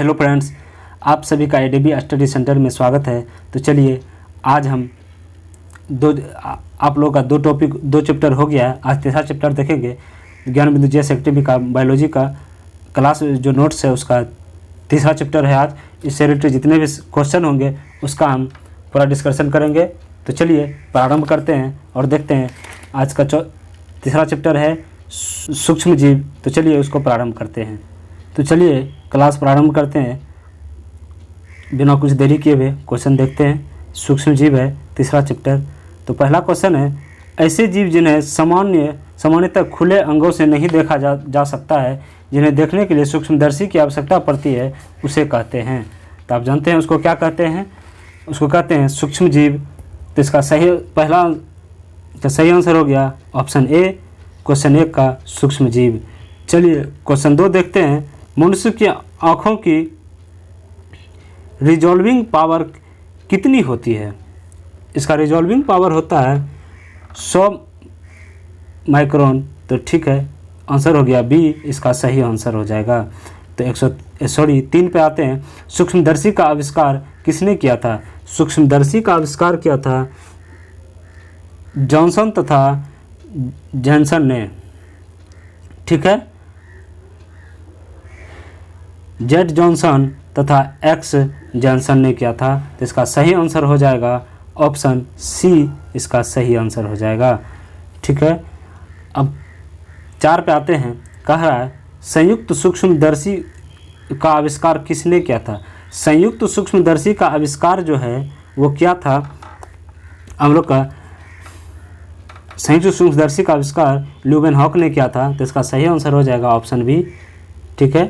Hello friends, आप सभी का एडीबी स्टडी सेंटर में स्वागत है। तो चलिए आज हम आप लोगों का दो चैप्टर हो गया है। आज तीसरा चैप्टर देखेंगे। ज्ञान बिंदु जेएस एक्टिव का बायोलॉजी का क्लास जो नोट्स है उसका तीसरा चैप्टर है। आज इससे रिलेटेड जितने भी क्वेश्चन होंगे उसका हम पूरा डिस्कशन करेंगे। तो चलिए प्रारंभ करते हैं और देखते हैं। आज का तीसरा चैप्टर है सूक्ष्म जीव। तो चलिए उसको प्रारंभ करते हैं। तो चलिए क्लास प्रारंभ करते हैं बिना कुछ देरी किए हुए। क्वेश्चन देखते हैं। सूक्ष्म जीव है तीसरा चैप्टर। तो पहला क्वेश्चन है, ऐसे जीव जिन्हें सामान्यतः खुले अंगों से नहीं देखा जा सकता है, जिन्हें देखने के लिए सूक्ष्मदर्शी की आवश्यकता पड़ती है, उसे कहते हैं। तो आप जानते हैं उसको क्या कहते हैं। उसको कहते हैं सूक्ष्म जीव। तो इसका सही आंसर हो गया ऑप्शन ए, क्वेश्चन 1 का सूक्ष्म जीव। चलिए क्वेश्चन 2 देखते हैं। मनुष्य की आँखों की रिजॉल्विंग पावर कितनी होती है। इसका रिजॉल्विंग पावर होता है 100 माइक्रोन। तो ठीक है, आंसर हो गया बी, इसका सही आंसर हो जाएगा। तो 3 पे आते हैं। सूक्ष्मदर्शी का आविष्कार किसने किया था। सूक्ष्मदर्शी का आविष्कार किया था जॉनसन तथा जैनसन ने। ठीक है, जेड जॉनसन तथा एक्स जैनसन ने किया था। तो इसका सही आंसर हो जाएगा ऑप्शन सी, इसका सही आंसर हो जाएगा। ठीक है, अब 4 पे आते हैं। कह रहा है संयुक्त सूक्ष्मदर्शी का आविष्कार किसने किया था। संयुक्त सूक्ष्मदर्शी का आविष्कार जो है वो क्या था। हम लोग का संयुक्त सूक्ष्मदर्शी का आविष्कार ल्यूवेनहॉक ने किया था। तो इसका सही आंसर हो जाएगा ऑप्शन बी। ठीक है,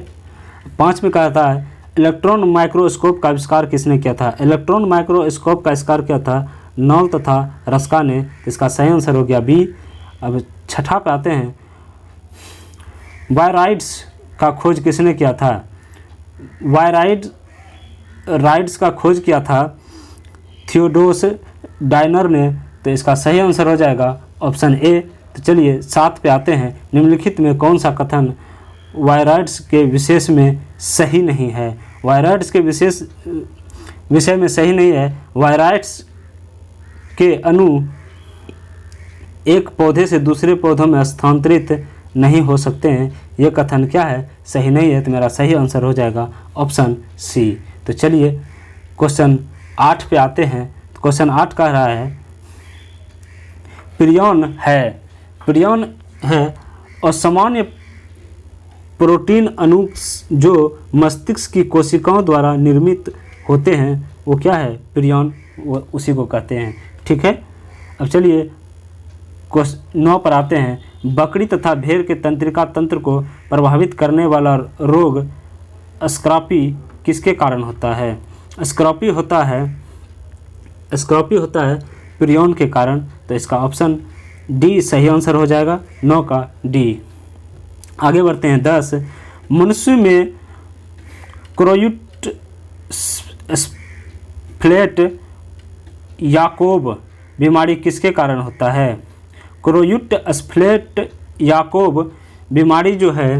5 में कहता है इलेक्ट्रॉन माइक्रोस्कोप का आविष्कार किसने किया था। इलेक्ट्रॉन माइक्रोस्कोप का आविष्कार किया था नॉल तथा रस्का ने। इसका सही आंसर हो गया बी। अब 6 पे आते हैं। वायराइड्स का खोज किसने किया था। राइड्स का खोज किया था थियोडोस डायनर ने। तो इसका सही आंसर हो जाएगा ऑप्शन ए। तो चलिए 7 पे आते हैं। निम्नलिखित में कौन सा कथन वायराइड्स के विशेष में सही नहीं है। वायराइड्स के विषय में सही नहीं है। वायराइड्स के अणु एक पौधे से दूसरे पौधों में स्थानांतरित नहीं हो सकते हैं। यह कथन क्या है, सही नहीं है। तो मेरा सही आंसर हो जाएगा ऑप्शन सी। तो चलिए क्वेश्चन 8 पे आते हैं। तो क्वेश्चन 8 कह रहा है प्रियॉन है और सामान्य प्रोटीन अणु जो मस्तिष्क की कोशिकाओं द्वारा निर्मित होते हैं वो क्या है, प्रियॉन, वो उसी को कहते हैं। ठीक है, अब चलिए क्वेश्चन 9 पर आते हैं। बकरी तथा भेड़ के तंत्रिका तंत्र को प्रभावित करने वाला रोग स्क्रॉपी किसके कारण होता है। स्क्रॉपी होता है प्रियॉन के कारण। तो इसका ऑप्शन डी सही आंसर हो जाएगा, 9 का डी। आगे बढ़ते हैं। 10 मनुष्य में क्रोयूट स्प्लेट याकोब बीमारी किसके कारण होता है। क्रोयूट स्प्लेट याकोब बीमारी जो है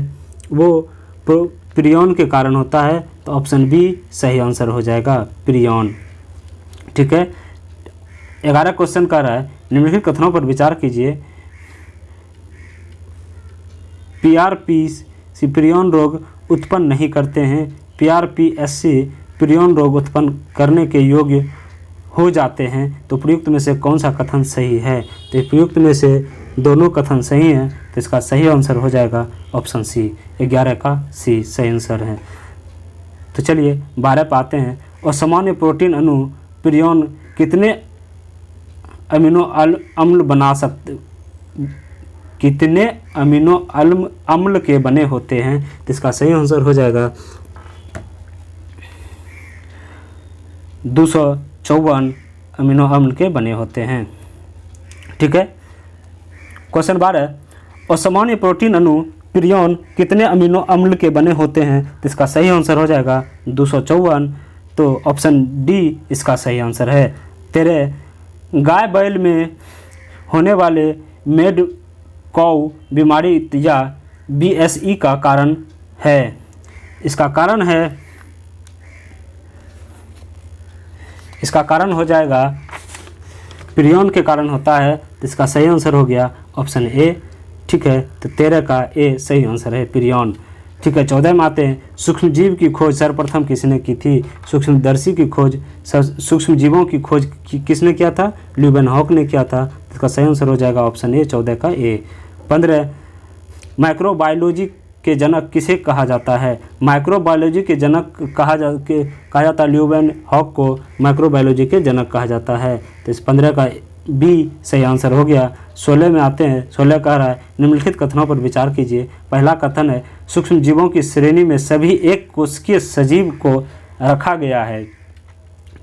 वो प्रियॉन के कारण होता है। तो ऑप्शन बी सही आंसर हो जाएगा, प्रियॉन। ठीक है, 11 क्वेश्चन कर रहा है निम्नलिखित कथनों पर विचार कीजिए। पीआरपीसी प्रियॉन रोग उत्पन्न नहीं करते हैं। पीआरपीएससी प्रियॉन रोग उत्पन्न करने के योग्य हो जाते हैं। तो प्रयुक्त में से कौन सा कथन सही है। तो प्रयुक्त में से दोनों कथन सही हैं। तो इसका सही आंसर हो जाएगा ऑप्शन सी, 11 का सी सही आंसर है। तो चलिए 12 पे आते हैं। और सामान्य प्रोटीन अणु प्रियॉन कितने अमीनो अम्ल बना सकते, कितने अमीनो अम्ल के बने होते हैं। तो इसका सही आंसर हो जाएगा 254 अमीनो अम्ल के बने होते हैं। ठीक है, क्वेश्चन 12 और सामान्य प्रोटीन अणु प्रियॉन कितने अमीनो अम्ल के बने होते हैं। तो इसका सही आंसर हो जाएगा 254। तो ऑप्शन डी इसका सही आंसर है। 13 गाय बैल में होने वाले मेड कॉउ बीमारी या BSE का कारण है। इसका कारण है इसका कारण हो जाएगा प्रियन के कारण होता है, तो इसका सही आंसर हो गया ऑप्शन ए। ठीक है, तो 13 का ए सही आंसर है, प्रियन। ठीक है, 14 में आते हैं, सूक्ष्मजीव की खोज सर्वप्रथम किसने की थी? सूक्ष्मदर्शी की खोज, सूक्ष्म जीवों की खोज किसने किया था? ल्यूवेनहॉक ने किया था। इसका सही आंसर हो जाएगा ऑप्शन ए, 14 का ए। 15, माइक्रोबायोलॉजी के जनक किसे कहा जाता है? माइक्रोबायोलॉजी के जनक कहा जाता है, ल्यूवेनहॉक को माइक्रोबायोलॉजी के जनक कहा जाता है। तो इस 15 का बी सही आंसर हो गया। 16 में आते हैं, 16 कह रहा है, निम्नलिखित कथनों पर विचार कीजिए। पहला कथन है, सूक्ष्म जीवों की श्रेणी में सभी एक कोशिकीय सजीव को रखा गया है।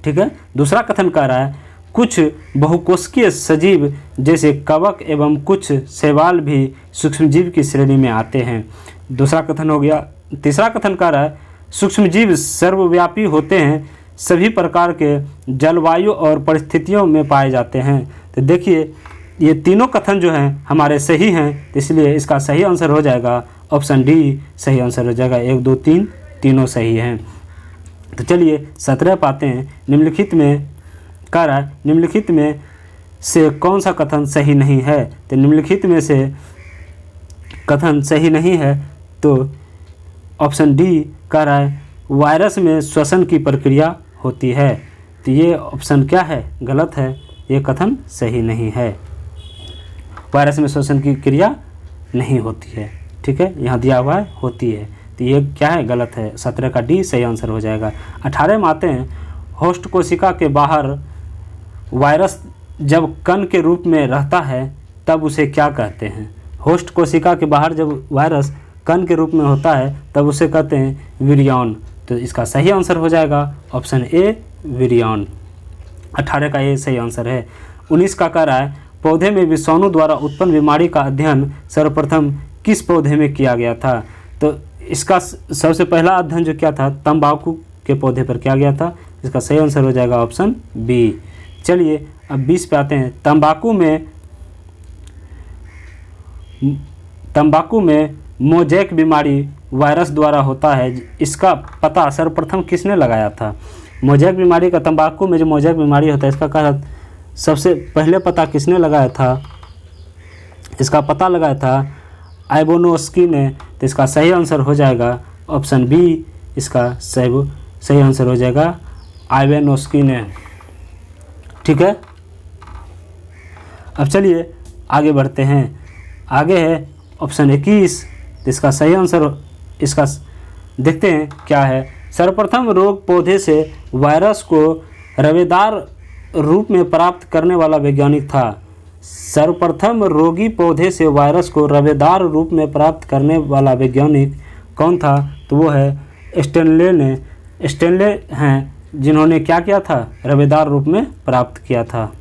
ठीक है। दूसरा कथन कह रहा है, कुछ बहुकोशिकीय सजीव जैसे कवक एवं कुछ शैवाल भी सूक्ष्मजीव की श्रेणी में आते हैं। दूसरा कथन हो गया। तीसरा कथन कह रहा है, सूक्ष्मजीव सर्वव्यापी होते हैं, सभी प्रकार के जलवायु और परिस्थितियों में पाए जाते हैं। तो देखिए ये तीनों कथन जो हैं हमारे सही हैं, इसलिए इसका सही आंसर हो जाएगा ऑप्शन डी सही आंसर हो जाएगा। 1 2 3 तीनों सही हैं। तो चलिए 17 पाते हैं, निम्नलिखित में कह रहा है, निम्नलिखित में से कौन सा कथन सही नहीं है? तो निम्नलिखित में से कथन सही नहीं है तो ऑप्शन डी कह रहा है, वायरस में श्वसन की प्रक्रिया होती है। तो ये ऑप्शन क्या है? गलत है, ये कथन सही नहीं है। वायरस में श्वसन की क्रिया नहीं होती है। ठीक है, यहाँ दिया हुआ है होती है, तो ये क्या है? गलत है। 17 का डी सही आंसर हो जाएगा। 18 में आते हैं, होस्ट कोशिका के बाहर वायरस जब कण के रूप में रहता है तब उसे क्या कहते हैं? होस्ट कोशिका के बाहर जब वायरस कण के रूप में होता है तब उसे कहते हैं विरियन। तो इसका सही आंसर हो जाएगा ऑप्शन ए विरियन। 18 का ए सही आंसर है। 19 का कह रहा है, पौधे में विषाणु द्वारा उत्पन्न बीमारी का अध्ययन सर्वप्रथम किस पौधे में किया गया था? तो इसका सबसे पहला अध्ययन जो किया था तंबाकू के पौधे पर किया गया था। इसका सही आंसर हो जाएगा ऑप्शन बी। चलिए अब 20 पे आते हैं, तंबाकू में मोजैक बीमारी वायरस द्वारा होता है, इसका पता सर्वप्रथम किसने लगाया था? मोजैक बीमारी का, तंबाकू में जो मोजैक बीमारी होता है इसका कारण सबसे पहले पता किसने लगाया था? इसका पता लगाया था आइवानोस्की ने। तो इसका सही आंसर हो जाएगा ऑप्शन बी, इसका सही आंसर हो जाएगा आइवानोस्की ने। ठीक है, अब चलिए आगे बढ़ते हैं। आगे है ऑप्शन 21, तो इसका सही आंसर इसका देखते हैं क्या है। सर्वप्रथम रोग पौधे से वायरस को रवेदार रूप में प्राप्त करने वाला वैज्ञानिक था। सर्वप्रथम रोगी पौधे से वायरस को रवेदार रूप में प्राप्त करने वाला वैज्ञानिक कौन था? तो वो है स्टेनले हैं, जिन्होंने क्या किया था? रवेदार रूप में प्राप्त किया था।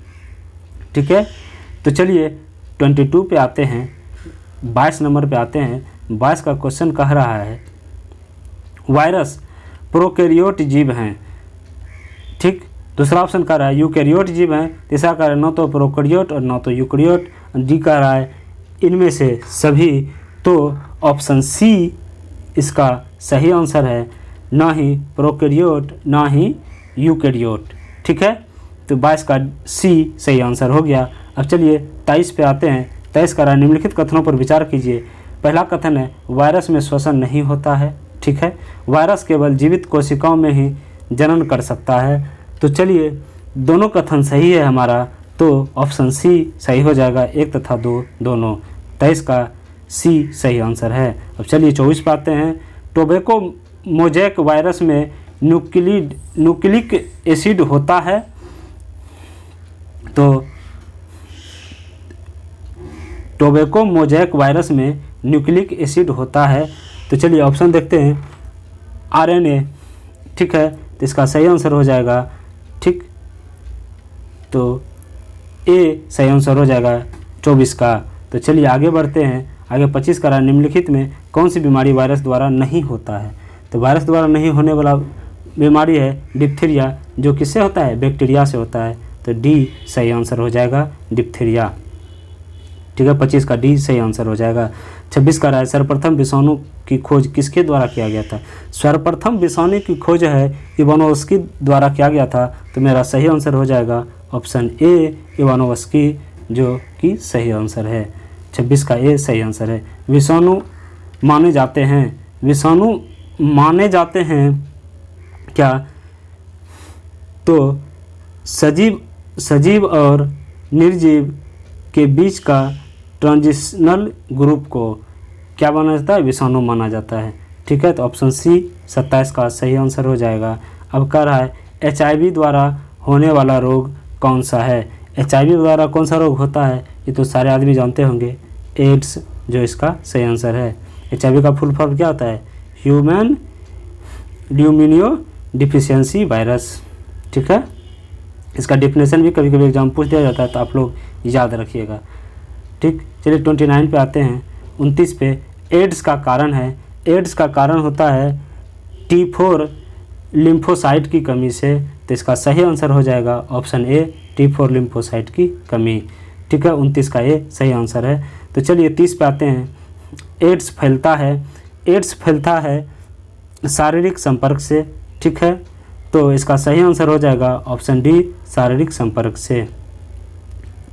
ठीक है, तो चलिए 22 पे आते हैं, 22 नंबर पे आते हैं। 22 का क्वेश्चन कह रहा है, वायरस प्रोकैरियोट जीव हैं। ठीक, दूसरा ऑप्शन कह रहा है यूकैरियोट जीव हैं। तीसरा कह रहा है न तो प्रोकैरियोट और न तो यूकैरियोट। डी कह रहा है इनमें से सभी। तो ऑप्शन सी इसका सही आंसर है, ना ही प्रोकैरियोट ना ही यूकैरियोट। ठीक है, तो 22 का सी सही आंसर हो गया। अब चलिए 23 पे आते हैं। 23 कह रहा है, निम्नलिखित कथनों पर विचार कीजिए। पहला कथन है, वायरस में श्वसन नहीं होता है। ठीक है, वायरस केवल जीवित कोशिकाओं में ही जनन कर सकता है। तो चलिए दोनों कथन सही है हमारा, तो ऑप्शन सी सही हो जाएगा, 1 तथा 2 दोनों। 23 का सी सही आंसर है। अब चलिए 24 पे आते हैं। टोबैको मोजैक वायरस में न्यूक्लिक एसिड होता है। तो टोबैको मोजैक वायरस में न्यूक्लिक एसिड होता है। तो चलिए ऑप्शन देखते हैं, आरएनए। ठीक है, तो इसका सही आंसर हो जाएगा। ठीक, तो ए सही आंसर हो जाएगा 24 का। तो चलिए आगे बढ़ते हैं। आगे 25 का निम्नलिखित में कौन सी बीमारी वायरस द्वारा नहीं होता है? तो वायरस द्वारा नहीं होने वाला बीमारी है डिप्थीरिया, जो किससे होता है? बैक्टीरिया से होता है। तो डी सही आंसर हो जाएगा, डिप्थीरिया। ठीक है, 25 का डी सही आंसर हो जाएगा। 26 का है सर्वप्रथम विषाणु की खोज किसके द्वारा किया गया था? सर्वप्रथम विषाणु की खोज है इवानोव्स्की द्वारा किया गया था। तो मेरा सही आंसर हो जाएगा ऑप्शन ए इवानोव्स्की, जो कि सही आंसर है। 26 का ए सही आंसर है। विषाणु माने जाते हैं क्या? तो सजीव और निर्जीव के बीच का ट्रांजिशनल ग्रुप को क्या माना जाता है? विषाणु माना जाता है। ठीक है, तो ऑप्शन सी 27 का सही आंसर हो जाएगा। अब कह रहा है HIV द्वारा होने वाला रोग कौन सा है? HIV द्वारा कौन सा रोग होता है? ये तो सारे आदमी जानते होंगे, एड्स, जो इसका सही आंसर है। HIV का फुल फॉर्म क्या होता है? Human immuno deficiency virus. ठीक है, इसका डिफिनेशन भी कभी कभी एग्जाम पूछ दिया जाता है, तो आप लोग याद रखिएगा। ठीक, चलिए 29 पे आते हैं। 29 पे एड्स का कारण है। एड्स का कारण होता है T4 लिम्फोसाइट की कमी से। तो इसका सही आंसर हो जाएगा ऑप्शन ए T4 लिम्फोसाइट की कमी। ठीक है, 29 का ए सही आंसर है। तो चलिए 30 पे आते हैं। एड्स फैलता है शारीरिक संपर्क से। ठीक है, तो इसका सही आंसर हो जाएगा ऑप्शन डी शारीरिक संपर्क से।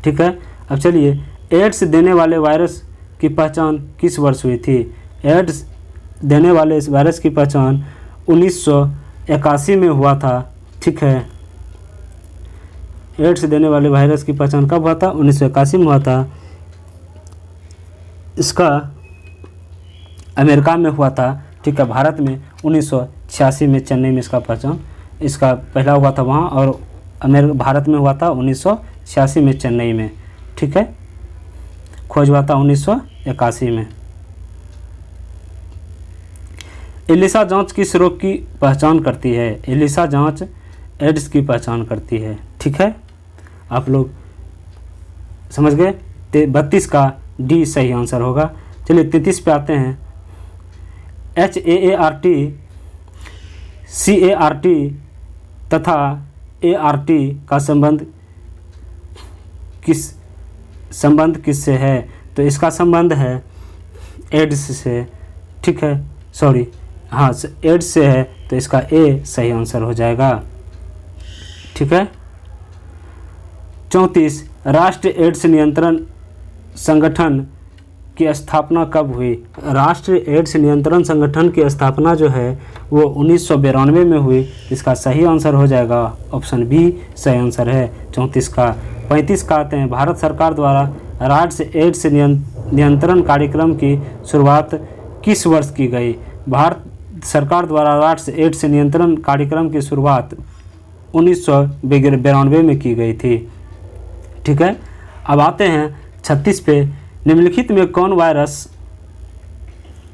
ठीक है, अब चलिए एड्स देने वाले वायरस की पहचान किस वर्ष हुई थी? एड्स देने वाले इस वायरस की पहचान 1981 में हुआ था। ठीक है, एड्स देने वाले वायरस की पहचान कब हुआ था? 1981 में हुआ था। इसका अमेरिका में हुआ था। ठीक है, भारत में 1986 में चेन्नई में इसका पहचान, इसका पहला हुआ था वहाँ, और भारत में हुआ था 1986 में चेन्नई में। ठीक है, खोज हुआ था 1981 में। एलिसा जांच किस रोग की पहचान करती है? एलिसा जांच एड्स की पहचान करती है। ठीक है, आप लोग समझ गए। 32 का डी सही आंसर होगा। चलिए 33 पे आते हैं। HAART तथा ART का संबंध किससे है? तो इसका संबंध है एड्स से। ठीक है, सॉरी, हाँ, एड्स से है, तो इसका ए सही आंसर हो जाएगा। ठीक है, 34 राष्ट्रीय एड्स नियंत्रण संगठन की स्थापना कब हुई? राष्ट्रीय एड्स नियंत्रण संगठन की स्थापना जो है वो 1992 में हुई। इसका सही आंसर हो जाएगा ऑप्शन बी सही आंसर है 34 का। 35 का आते हैं। भारत सरकार द्वारा राष्ट्रीय एड्स नियंत्रण कार्यक्रम की शुरुआत किस वर्ष की गई? भारत सरकार द्वारा राष्ट्रीय एड्स नियंत्रण कार्यक्रम की शुरुआत 1992 में की गई थी। ठीक है, अब आते हैं 36 पे। निम्नलिखित में कौन वायरस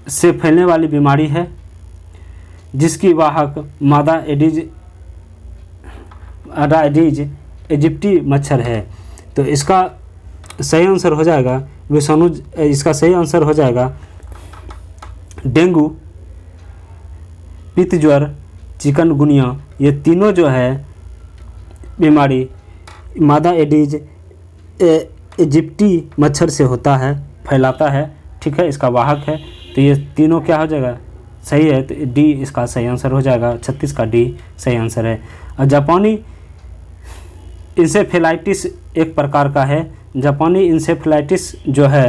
से फैलने वाली बीमारी है जिसकी वाहक मादा एडिज इजिप्टी मच्छर है? तो इसका सही आंसर हो जाएगा विषाणु, इसका सही आंसर हो जाएगा डेंगू, पित्त ज्वर, चिकनगुनिया। ये तीनों जो है बीमारी मादा एडिज इजिप्टी मच्छर से होता है, फैलाता है। ठीक है, इसका वाहक है। तो ये तीनों क्या हो जाएगा? सही है, तो डी इसका सही आंसर हो जाएगा। 36 का डी सही आंसर है। और जापानी इंसेफेलाइटिस एक प्रकार का है। जापानी इंसेफेलाइटिस जो है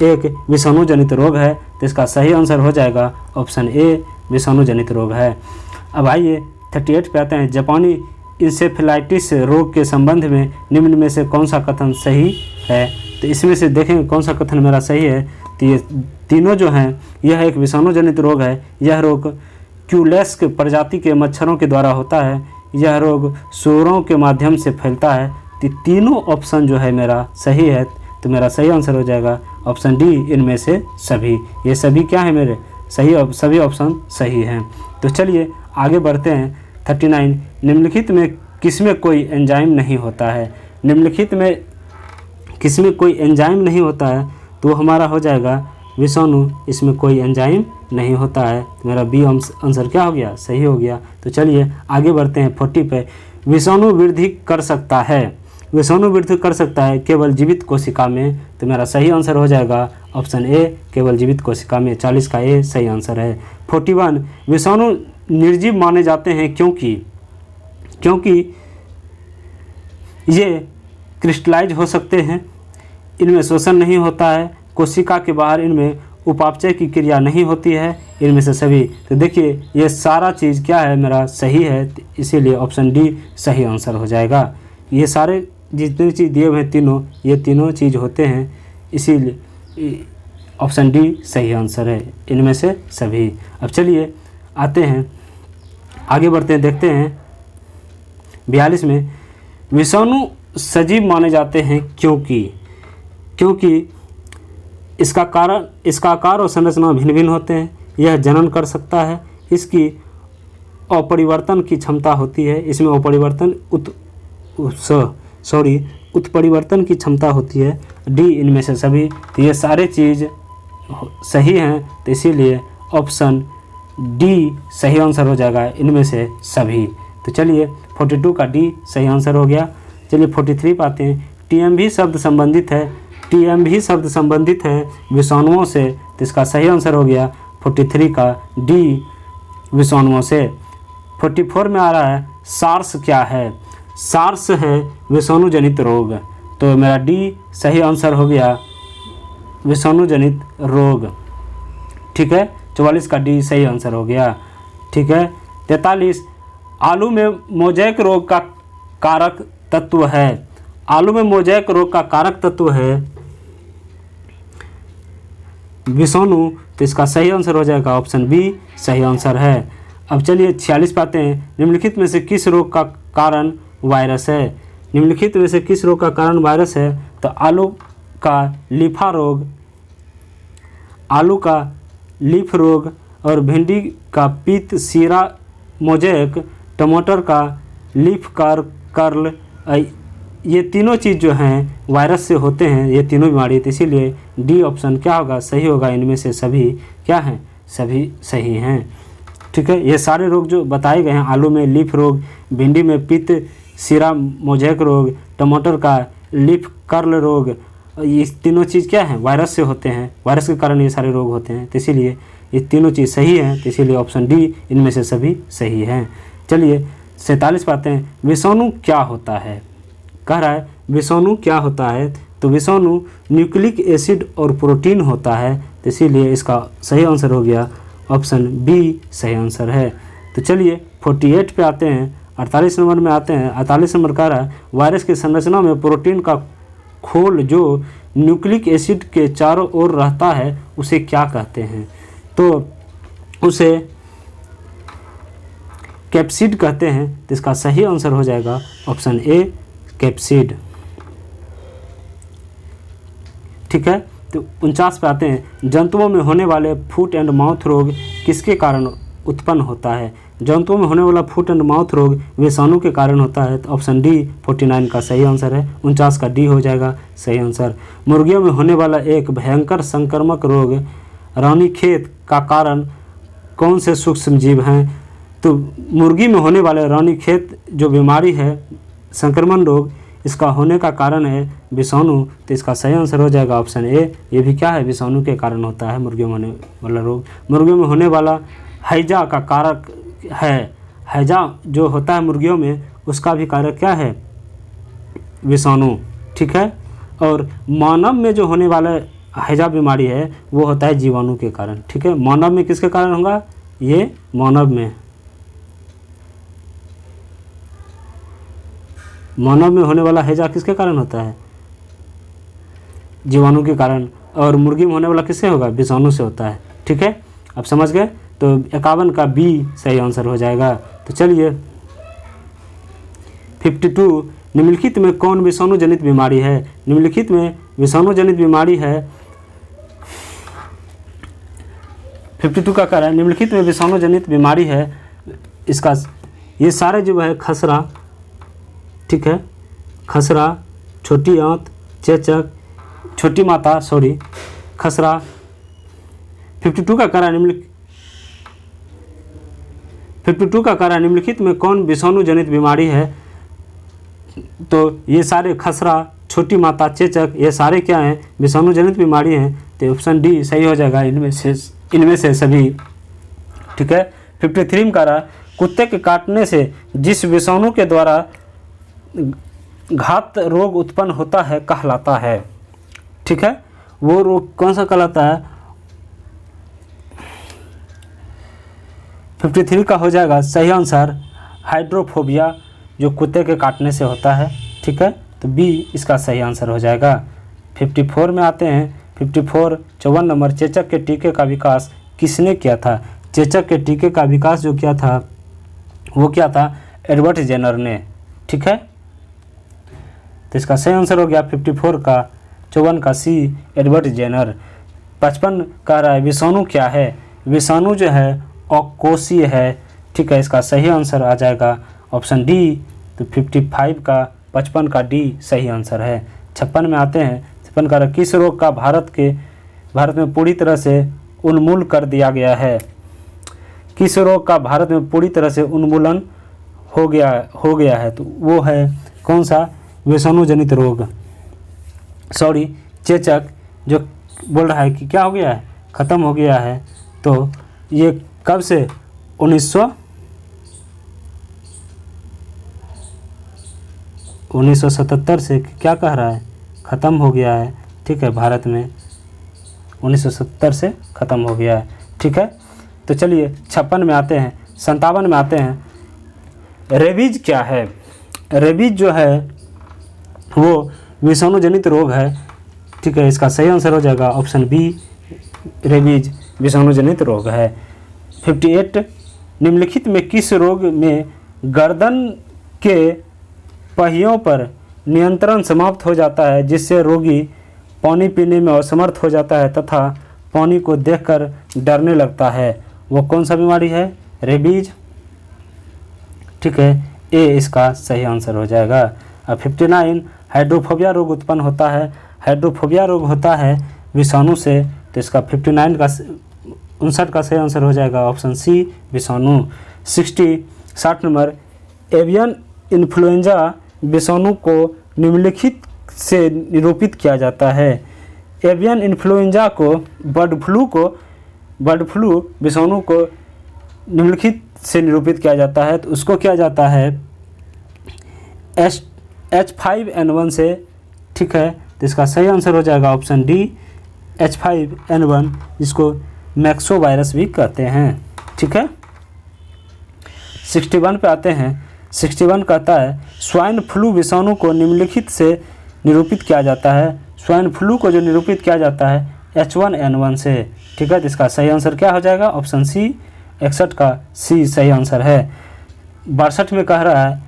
एक विषाणु जनित रोग है। तो इसका सही आंसर हो जाएगा ऑप्शन ए विषाणु जनित रोग है। अब आइए 38 पे आते हैं। जापानी इंसेफेलाइटिस रोग के संबंध में निम्न में से कौन सा कथन सही है? तो इसमें से देखेंगे कौन सा कथन मेरा सही है। तो ये तीनों जो हैं, यह एक विषाणु जनित रोग है। यह रोग क्यूलेस के प्रजाति के मच्छरों के द्वारा होता है। यह रोग सूअरों के माध्यम से फैलता है। तो तीनों ऑप्शन जो है मेरा सही है। तो मेरा सही आंसर हो जाएगा ऑप्शन डी इनमें से सभी। ये सभी क्या है मेरे सही, सभी ऑप्शन सही हैं। तो चलिए आगे बढ़ते हैं। 39 निम्नलिखित में किसमें कोई एंजाइम नहीं होता है? निम्नलिखित में किसमें कोई एंजाइम नहीं होता है? तो हमारा हो जाएगा विषाणु, इसमें कोई एंजाइम नहीं होता है। तो मेरा बी आंसर क्या हो गया? सही हो गया। तो चलिए आगे बढ़ते हैं 40 पे। विषाणु वृद्धि कर सकता है। विषाणु वृद्धि कर सकता है केवल जीवित कोशिका में, तो मेरा सही आंसर हो जाएगा ऑप्शन ए, केवल जीवित कोशिका में। 40 का ए सही आंसर है। 41 विषाणु निर्जीव माने जाते हैं क्योंकि ये क्रिस्टलाइज हो सकते हैं, इनमें शोषण नहीं होता है, कोशिका के बाहर इनमें उपापचय की क्रिया नहीं होती है, इनमें से सभी। तो देखिए ये सारा चीज़ क्या है, मेरा सही है, इसीलिए ऑप्शन डी सही आंसर हो जाएगा। ये सारे जितने चीज़ दिए हुए हैं तीनों, ये तीनों चीज़ होते हैं, इसीलिए ऑप्शन डी सही आंसर है, इनमें से सभी। अब चलिए आते हैं, आगे बढ़ते हैं, देखते हैं 42 में विषाणु सजीव माने जाते हैं क्योंकि इसका आकार और संरचना भिन्न भिन्न होते हैं, यह जनन कर सकता है, इसकी अपरिवर्तन की क्षमता होती है, इसमें उत्परिवर्तन की क्षमता होती है। डी इनमें से सभी। तो ये सारे चीज़ सही हैं, तो इसीलिए ऑप्शन डी सही आंसर हो जाएगा, इनमें से सभी। तो चलिए 42 का डी सही आंसर हो गया। चलिए 43 पे आते हैं। टीएमवी शब्द संबंधित है विषाणुओं से, तो इसका सही आंसर हो गया 43 का डी विषाणुओं से। 44 में आ रहा है सार्स क्या है, सार्स है विषाणु जनित रोग, तो मेरा डी सही आंसर हो गया विषाणु जनित रोग। ठीक है, 44 का डी सही आंसर हो गया। ठीक है, 43 आलू में मोज़ेक रोग का कारक तत्व है, आलू में मोज़ेक रोग का कारक तत्व है विषाणु, तो इसका सही आंसर हो जाएगा ऑप्शन बी सही आंसर है। अब चलिए 46 पाते हैं। निम्नलिखित में से किस रोग का कारण वायरस है, निम्नलिखित में से किस रोग का कारण वायरस है, तो आलू का लीफा रोग, आलू का लीफ रोग, और भिंडी का पीत सीरा मोज़ेक, टमाटर का लीफ कर्ल, ये तीनों चीज़ जो हैं वायरस से होते हैं, ये तीनों बीमारी। तो इसीलिए डी ऑप्शन क्या होगा, सही होगा, इनमें से सभी क्या हैं, सभी सही हैं। ठीक है, ये सारे रोग जो बताए गए हैं, आलू में लीफ रोग, भिंडी में पित्त सीरा मोज़ेक रोग, टमाटर का लीफ कर्ल रोग, ये तीनों चीज़ क्या है, वायरस से होते हैं, वायरस के कारण ये सारे रोग होते हैं, तो इसीलिए ये तीनों चीज़ सही हैं, तो इसीलिए ऑप्शन डी इनमें से सभी सही हैं। चलिए 47 पाते हैं। विषाणु क्या होता है, कह रहा है विषाणु क्या होता है, तो विषाणु न्यूक्लिक एसिड और प्रोटीन होता है, तो इसीलिए इसका सही आंसर हो गया ऑप्शन बी सही आंसर है। तो चलिए 48 पे आते हैं, 48 नंबर में आते हैं। 48 नंबर कह रहा है वायरस की संरचना में प्रोटीन का खोल जो न्यूक्लिक एसिड के चारों ओर रहता है उसे क्या कहते हैं, तो उसे कैप्सिड कहते हैं, तो इसका सही आंसर हो जाएगा ऑप्शन ए कैप्सिड। ठीक है, तो 49 पे आते हैं। जंतुओं में होने वाले फुट एंड माउथ रोग किसके कारण उत्पन्न होता है, जंतुओं में होने वाला फुट एंड माउथ रोग विषाणु के कारण होता है, तो ऑप्शन डी 49 का सही आंसर है। 49 का डी हो जाएगा सही आंसर। मुर्गियों में होने वाला एक भयंकर संक्रामक रोग रानीखेत का कारण कौन से सूक्ष्म जीव हैं, तो मुर्गी में होने वाले रानीखेत जो बीमारी है संक्रमण रोग, इसका होने का कारण है विषाणु, तो इसका सही आंसर हो जाएगा ऑप्शन ए। ये भी क्या है, विषाणु के कारण होता है मुर्गियों में होने वाला रोग। मुर्गियों में होने वाला हैजा का कारक है, हैजा जो होता है मुर्गियों में, उसका भी कारक क्या है, विषाणु। ठीक है, और मानव में जो होने वाला हैजा बीमारी है वो होता है जीवाणु के कारण। ठीक है, मानव में किसके कारण होगा, ये मानव में होने वाला हैजा किसके कारण होता है, जीवाणु के कारण, और मुर्गी में होने वाला किससे होगा, विषाणु से होता है। ठीक है, अब समझ गए, तो 51 का बी सही आंसर हो जाएगा। तो चलिए 52 निम्नलिखित में कौन विषाणु जनित बीमारी है, निम्नलिखित में विषाणु जनित बीमारी है, 52 का कह रहा है निम्नलिखित में विषाणु जनित बीमारी है, इसका ये सारे जो है खसरा, ठीक है, खसरा, छोटी आंत, चेचक, छोटी माता, खसरा। 52 का कह रहा है निम्नलिखित में कौन विषाणु जनित बीमारी है, तो ये सारे खसरा, छोटी माता, चेचक, ये सारे क्या हैं? विषाणु जनित बीमारी हैं। तो ऑप्शन डी सही हो जाएगा इनमें से सभी। ठीक है। 53 में कह रहा है कुत्ते के काटने से जिस विषाणु के द्वारा घात रोग उत्पन्न होता है कहलाता है। ठीक है, वो रोग कौन सा कहलाता है? 53 का हो जाएगा सही आंसर हाइड्रोफोबिया, जो कुत्ते के काटने से होता है। ठीक है, तो बी इसका सही आंसर हो जाएगा। 54 में आते हैं। 54 नंबर, चेचक के टीके का विकास किसने किया था? चेचक के टीके का विकास जो किया था वो क्या था? एडवर्ड जेनर ने। ठीक है, तो इसका सही आंसर हो गया 54 का 54 का सी, एडवर्ड जेनर। 55 कह रहा है विषाणु क्या है? विषाणु जो है अकोशीय है। ठीक है, इसका सही आंसर आ जाएगा ऑप्शन डी। तो 55 का 55 का डी सही आंसर है। 56 में आते हैं। 56 का किस रोग का भारत में पूरी तरह से उन्मूलन कर दिया गया है? किस रोग का भारत में पूरी तरह से उन्मूलन हो गया है? तो वो है कौन सा? विषाणु जनित रोग, सॉरी चेचक, जो बोल रहा है कि क्या हो गया है? ख़त्म हो गया है। तो ये कब से? 1977 से क्या कह रहा है? ख़त्म हो गया है। ठीक है, भारत में 1970 से ख़त्म हो गया है। ठीक है, तो चलिए 56 में आते हैं। 57 में आते हैं। रेबीज क्या है? रेबीज जो है वो विषाणु जनित रोग है। ठीक है, इसका सही आंसर हो जाएगा ऑप्शन बी, रेबीज विषाणु जनित रोग है। 58 निम्नलिखित में किस रोग में गर्दन के पहियों पर नियंत्रण समाप्त हो जाता है जिससे रोगी पानी पीने में असमर्थ हो जाता है तथा पानी को देखकर डरने लगता है? वो कौन सा बीमारी है? रेबीज। ठीक है, ए इसका सही आंसर हो जाएगा। अब 59 हाइड्रोफोबिया रोग उत्पन्न होता है। हाइड्रोफोबिया रोग होता है विषाणु से। तो इसका 59 का 59 का सही आंसर हो जाएगा ऑप्शन सी, विषाणु। 60 नंबर, एवियन इन्फ्लुएंजा विषाणु को निम्नलिखित से निरूपित किया जाता है। एवियन इन्फ्लुएंजा को बर्ड फ्लू विषाणु को निम्नलिखित से निरूपित किया जाता है। तो उसको किया जाता है H5N1 से। ठीक है, तो इसका सही आंसर हो जाएगा ऑप्शन डी, H5N1, जिसको मैक्सो वायरस भी कहते हैं। ठीक है, 61 पे आते हैं। 61 कहता है स्वाइन फ्लू विषाणु को निम्नलिखित से निरूपित किया जाता है। स्वाइन फ्लू को जो निरूपित किया जाता है H1N1 से। ठीक है, तो इसका सही आंसर क्या हो जाएगा? ऑप्शन सी, 61 का सी सही आंसर है। 62 में कह रहा है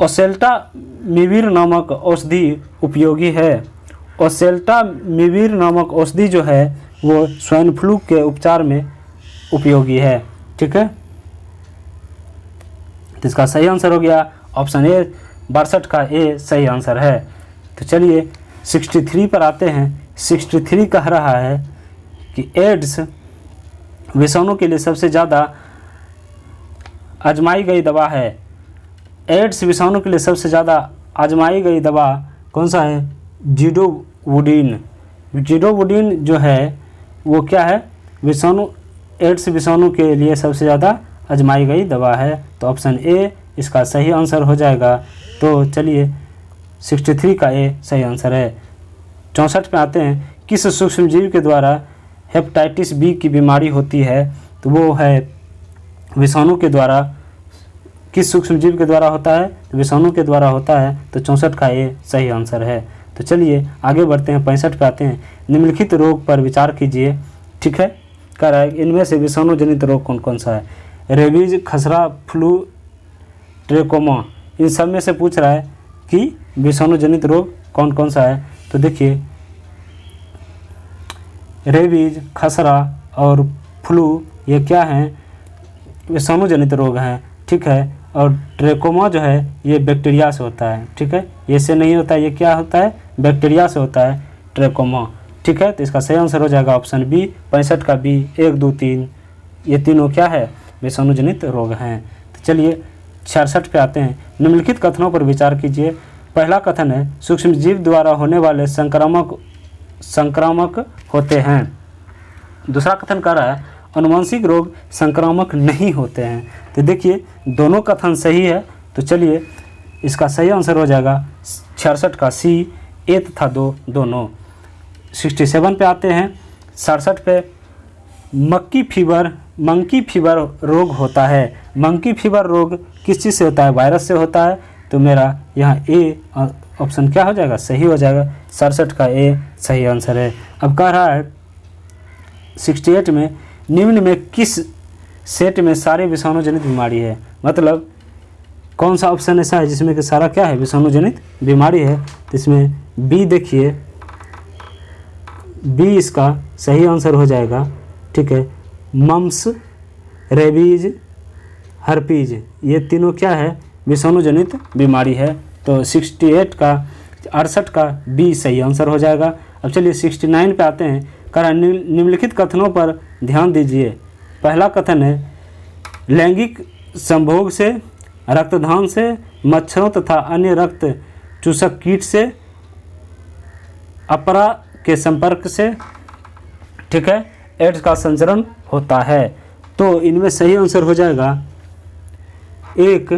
ओसेल्टामिविर नामक औषधि उपयोगी है। ओसेल्टामिविर नामक औषधि जो है वो स्वाइन फ्लू के उपचार में उपयोगी है। ठीक है, तो इसका सही आंसर हो गया ऑप्शन ए, 62 का ए सही आंसर है। तो चलिए 63 पर आते हैं। 63 कह रहा है कि एड्स विषाणु के लिए सबसे ज़्यादा आजमाई गई दवा है। एड्स विषाणु के लिए सबसे ज़्यादा आजमाई गई दवा कौन सा है? ज़िडोवुडिन। ज़िडोवुडिन जो है वो क्या है? एड्स विषाणु के लिए सबसे ज़्यादा आजमाई गई दवा है। तो ऑप्शन ए इसका सही आंसर हो जाएगा। तो चलिए 63 का ए सही आंसर है। 64 पे आते हैं। किस सूक्ष्मजीव के द्वारा हेपेटाइटिस बी की बीमारी होती है? तो वो है विषाणु के द्वारा। किस सूक्ष्मजीव के द्वारा होता है? तो विषाणु के द्वारा होता है। तो 64 का ए सही आंसर है। तो चलिए आगे बढ़ते हैं। 65 पे आते हैं। निम्नलिखित रोग पर विचार कीजिए। ठीक है, कह रहा है इनमें से विषाणु जनित रोग कौन कौन सा है? रेबीज, खसरा, फ्लू, ट्रेकोमा, इन सब में से पूछ रहा है कि विषाणु जनित रोग कौन कौन सा है। तो देखिए रेबीज, खसरा और फ्लू ये क्या हैं? विषाणु जनित रोग हैं। ठीक है, और ट्रेकोमा जो है ये बैक्टीरिया से होता है। ठीक है, ये से नहीं होता है, ये क्या होता है? बैक्टीरिया से होता है ट्रेकोमा। ठीक है, तो इसका सही आंसर हो जाएगा ऑप्शन बी, 65 का बी। 1, 2, 3 ये तीनों क्या है? विषाणु जनित रोग हैं। तो चलिए 66 पे आते हैं। निम्नलिखित कथनों पर विचार कीजिए। पहला कथन है सूक्ष्मजीव द्वारा होने वाले संक्रामक होते हैं। दूसरा कथन कह रहा है अनुवांशिक रोग संक्रामक नहीं होते हैं। तो देखिए दोनों कथन सही है, तो चलिए इसका सही आंसर हो जाएगा 66 का सी, ए तथा 2 दोनों। 67 पे आते हैं। 67 पे मंकी फीवर रोग होता है। मंकी फीवर रोग किस चीज़ से होता है? वायरस से होता है। तो मेरा यहाँ ए ऑप्शन क्या हो जाएगा? सही हो जाएगा। 67 का ए सही आंसर है। अब कह रहा है 68 में निम्न में किस सेट में सारे विषाणु जनित बीमारी है? मतलब कौन सा ऑप्शन ऐसा है जिसमें कि सारा क्या है? विषाणु जनित बीमारी है। तो इसमें बी देखिए, बी इसका सही आंसर हो जाएगा। ठीक है, मम्स, रेबीज, हर्पीज, ये तीनों क्या है? विषाणु जनित बीमारी है। तो 68 का बी सही आंसर हो जाएगा। अब चलिए 69 पे आते हैं। कह निम्नलिखित कथनों पर ध्यान दीजिए। पहला कथन है लैंगिक संभोग से, रक्तदान से, मच्छरों तथा अन्य रक्त चूसक कीट से, अपरा के संपर्क से, ठीक है, एड्स का संचरण होता है। तो इनमें सही आंसर हो जाएगा एक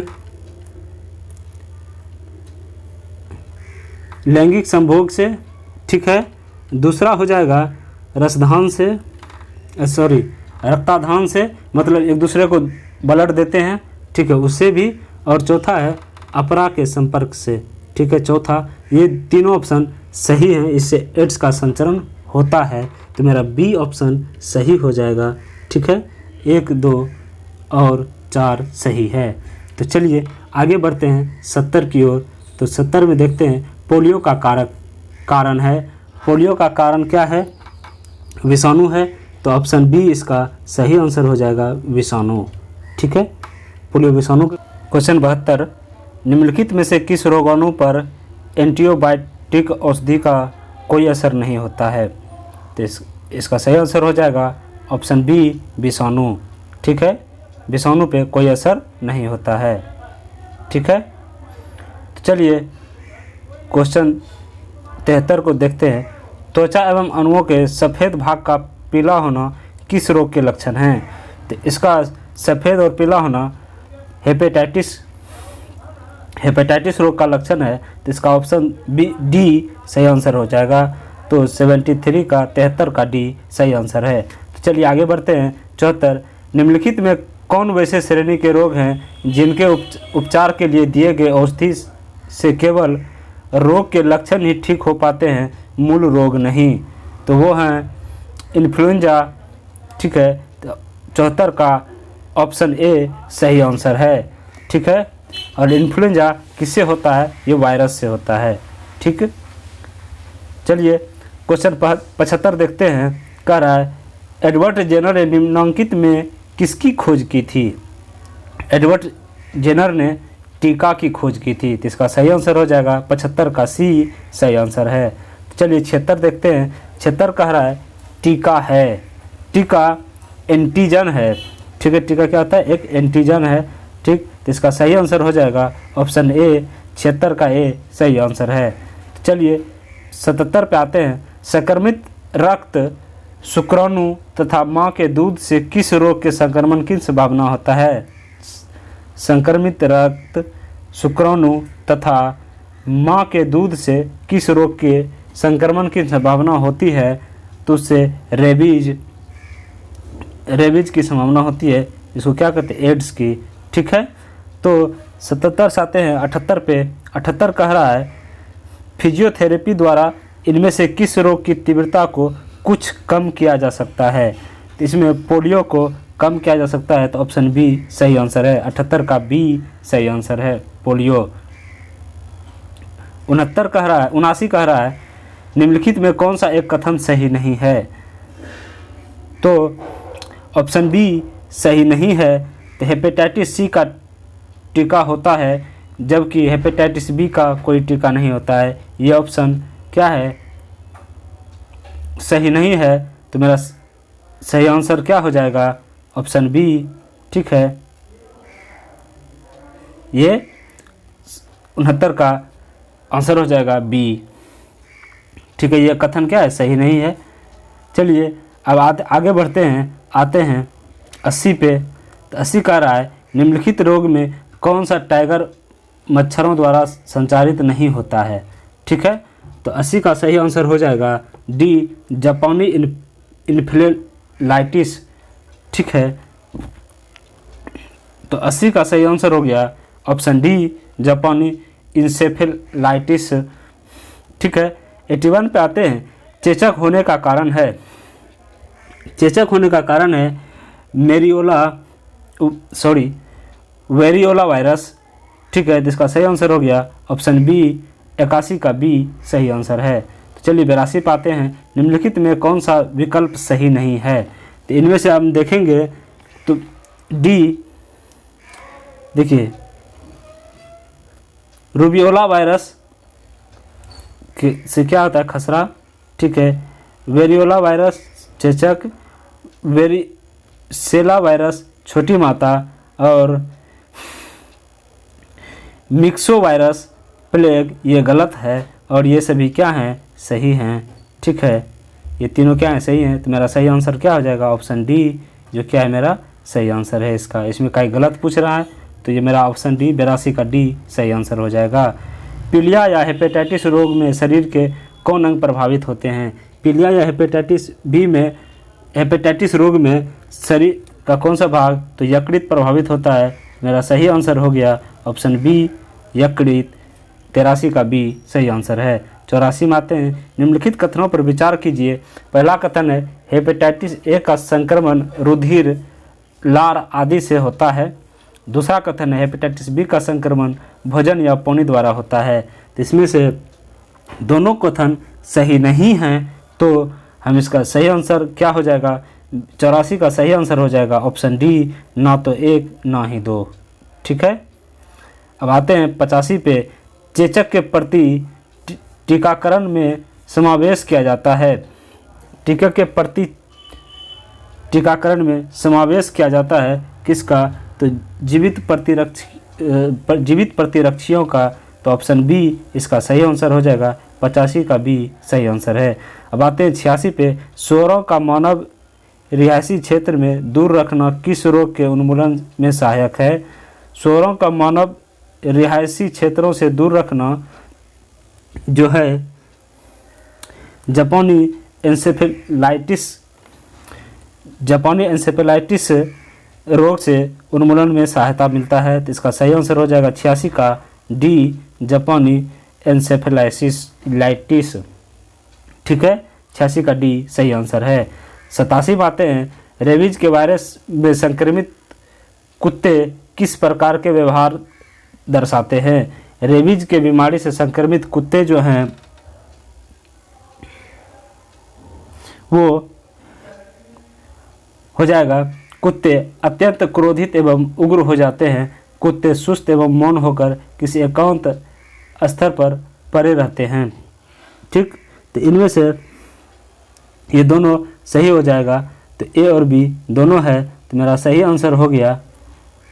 लैंगिक संभोग से, ठीक है, दूसरा हो जाएगा रसदान से, रक्ताधान से, मतलब एक दूसरे को ब्लड देते हैं, ठीक है, उससे भी, और चौथा है अपरा के संपर्क से, ठीक है, चौथा। ये तीनों ऑप्शन सही हैं, इससे एड्स का संचरण होता है। तो मेरा बी ऑप्शन सही हो जाएगा। ठीक है, 1, 2 और 4 सही है। तो चलिए आगे बढ़ते हैं 70 की ओर। तो 70 में देखते हैं पोलियो का कारण है। पोलियो का कारण क्या है? विषाणु है। तो ऑप्शन बी इसका सही आंसर हो जाएगा, विषाणु। ठीक है, पोलियो विषाणु। क्वेश्चन 72 निम्नलिखित में से किस रोगाणु पर एंटीबायोटिक औषधि का कोई असर नहीं होता है? तो इसका सही आंसर हो जाएगा ऑप्शन बी, विषाणु। ठीक है, विषाणु पे कोई असर नहीं होता है। ठीक है, तो चलिए क्वेश्चन 73 को देखते हैं। त्वचा एवं अणुओं के सफ़ेद भाग का पीला होना किस रोग के लक्षण हैं? तो इसका सफ़ेद और पीला होना हेपेटाइटिस रोग का लक्षण है। तो इसका ऑप्शन डी सही आंसर हो जाएगा। तो 73 का 73 का डी सही आंसर है। तो चलिए आगे बढ़ते हैं। 74 निम्नलिखित में कौन वैसे श्रेणी के रोग हैं जिनके उपचार के लिए दिए गए औषधि से केवल रोग के लक्षण ही ठीक हो पाते हैं, मूल रोग नहीं? तो वो हैं इन्फ्लुएंजा। ठीक है, तो 74 का ऑप्शन ए सही आंसर है। ठीक है, और इन्फ्लुएंजा किससे होता है? ये वायरस से होता है। ठीक है, चलिए क्वेश्चन 75 देखते हैं। कह रहा है एडवर्ड जेनर ने निम्नांकित में किसकी खोज की थी? एडवर्ड जेनर ने टीका की खोज की थी। तो इसका सही आंसर हो जाएगा 75 का सी सही आंसर है। तो चलिए 76 देखते हैं। 76 कह रहा है टीका है। टीका एंटीजन है। ठीक है, टीका क्या होता है? एक एंटीजन है। ठीक, तो इसका सही आंसर हो जाएगा ऑप्शन ए, 76 का ए सही आंसर है। तो चलिए 77 पे आते हैं। संक्रमित रक्त शुक्राणु तथा माँ के दूध से किस रोग के संक्रमण की संभावना होता है? संक्रमित रक्त शुक्राणु तथा माँ के दूध से किस रोग के संक्रमण की संभावना होती है? तो उससे रेबीज की संभावना होती है। इसको क्या कहते हैं? एड्स की। ठीक है, तो 77 से आते हैं 78 पे। 78 कह रहा है फिजियोथेरेपी द्वारा इनमें से किस रोग की तीव्रता को कुछ कम किया जा सकता है? तो इसमें पोलियो को कम किया जा सकता है। तो ऑप्शन बी सही आंसर है। 78 का बी सही आंसर है, पोलियो। 79 कह रहा है 79 कह रहा है निम्नलिखित में कौन सा एक कथन सही नहीं है? तो ऑप्शन बी सही नहीं है। तो हेपेटाइटिस सी का टीका होता है, जबकि हेपेटाइटिस बी का कोई टीका नहीं होता है। ये ऑप्शन क्या है? सही नहीं है। तो मेरा सही आंसर क्या हो जाएगा? Option B. ठीक है, ये 69 का आंसर हो जाएगा बी। ठीक है, ये कथन क्या है, सही नहीं है। चलिए अब आगे बढ़ते हैं, आते हैं 80 पे। तो 80 कह रहा है निम्नलिखित रोग में कौन सा टाइगर मच्छरों द्वारा संचारित नहीं होता है। ठीक है, तो 80 का सही आंसर हो जाएगा डी, जापानी इन्फ्लुएंजाइटिस। ठीक है, तो 80 का सही आंसर हो गया ऑप्शन डी, जापानी इंसेफेलाइटिस। ठीक है, 81 पे आते हैं। चेचक होने का कारण है, चेचक होने का कारण है वेरियोला वायरस। ठीक है, जिसका सही आंसर हो गया ऑप्शन बी, 81 का बी सही आंसर है। तो चलिए 82 पे आते हैं। निम्नलिखित में कौन सा विकल्प सही नहीं है। तो इनमें से हम देखेंगे तो डी, देखिए रूबियोला वायरस से क्या होता है, खसरा। ठीक है, वेरियोला वायरस चेचक, वेरिसेला वायरस छोटी माता, और मिक्सो वायरस प्लेग ये गलत है, और ये सभी क्या हैं, सही हैं। ठीक है, ये तीनों क्या हैं, सही हैं। तो मेरा सही आंसर क्या हो जाएगा ऑप्शन डी, जो क्या है मेरा सही आंसर है इसका। इसमें कहीं गलत पूछ रहा है तो ये मेरा ऑप्शन डी, 82 का डी सही आंसर हो जाएगा। पीलिया या हेपेटाइटिस रोग में शरीर के कौन अंग प्रभावित होते हैं। पीलिया या हेपेटाइटिस बी में, हेपेटाइटिस रोग में शरीर का कौन सा भाग, तो यकृत प्रभावित होता है। मेरा सही आंसर हो गया ऑप्शन बी, यकृत। 83 का बी सही आंसर है। 84 में आते हैं। निम्नलिखित कथनों पर विचार कीजिए। पहला कथन है हेपेटाइटिस ए का संक्रमण रुधिर, लार आदि से होता है। दूसरा कथन है हेपेटाइटिस बी का संक्रमण भोजन या पानी द्वारा होता है। तो इसमें से दोनों कथन सही नहीं हैं, तो हम इसका सही आंसर क्या हो जाएगा, 84 का सही आंसर हो जाएगा ऑप्शन डी, ना तो 1 ना ही 2। ठीक है, अब आते हैं 85 पे। चेचक के प्रति टीकाकरण में समावेश किया जाता है। टीका के प्रति टीकाकरण में समावेश किया जाता है किसका, तो जीवित प्रतिरक्षियों का। तो ऑप्शन बी इसका सही आंसर हो जाएगा, 85 का बी सही आंसर है। अब आते हैं 86 पे। सूअरों का मानव रिहायशी क्षेत्र में दूर रखना किस रोग के उन्मूलन में सहायक है। सूअरों का मानव रिहायशी क्षेत्रों से दूर रखना जो है जापानी एन्सेफेलाइटिस रोग से उन्मूलन में सहायता मिलता है। तो इसका सही आंसर हो जाएगा 86 का डी, जापानी एन्सेफेलाइटिस। ठीक है, 86 का डी सही आंसर है। 87 में आते हैं। रेबीज के वायरस में संक्रमित कुत्ते किस प्रकार के व्यवहार दर्शाते हैं। रेबीज के बीमारी से संक्रमित कुत्ते जो हैं वो हो जाएगा, कुत्ते अत्यंत क्रोधित एवं उग्र हो जाते हैं। कुत्ते सुस्त एवं मौन होकर किसी एकांत स्तर पर पड़े रहते हैं। ठीक, तो इनमें से ये दोनों सही हो जाएगा। तो ए और बी दोनों है, तो मेरा सही आंसर हो गया,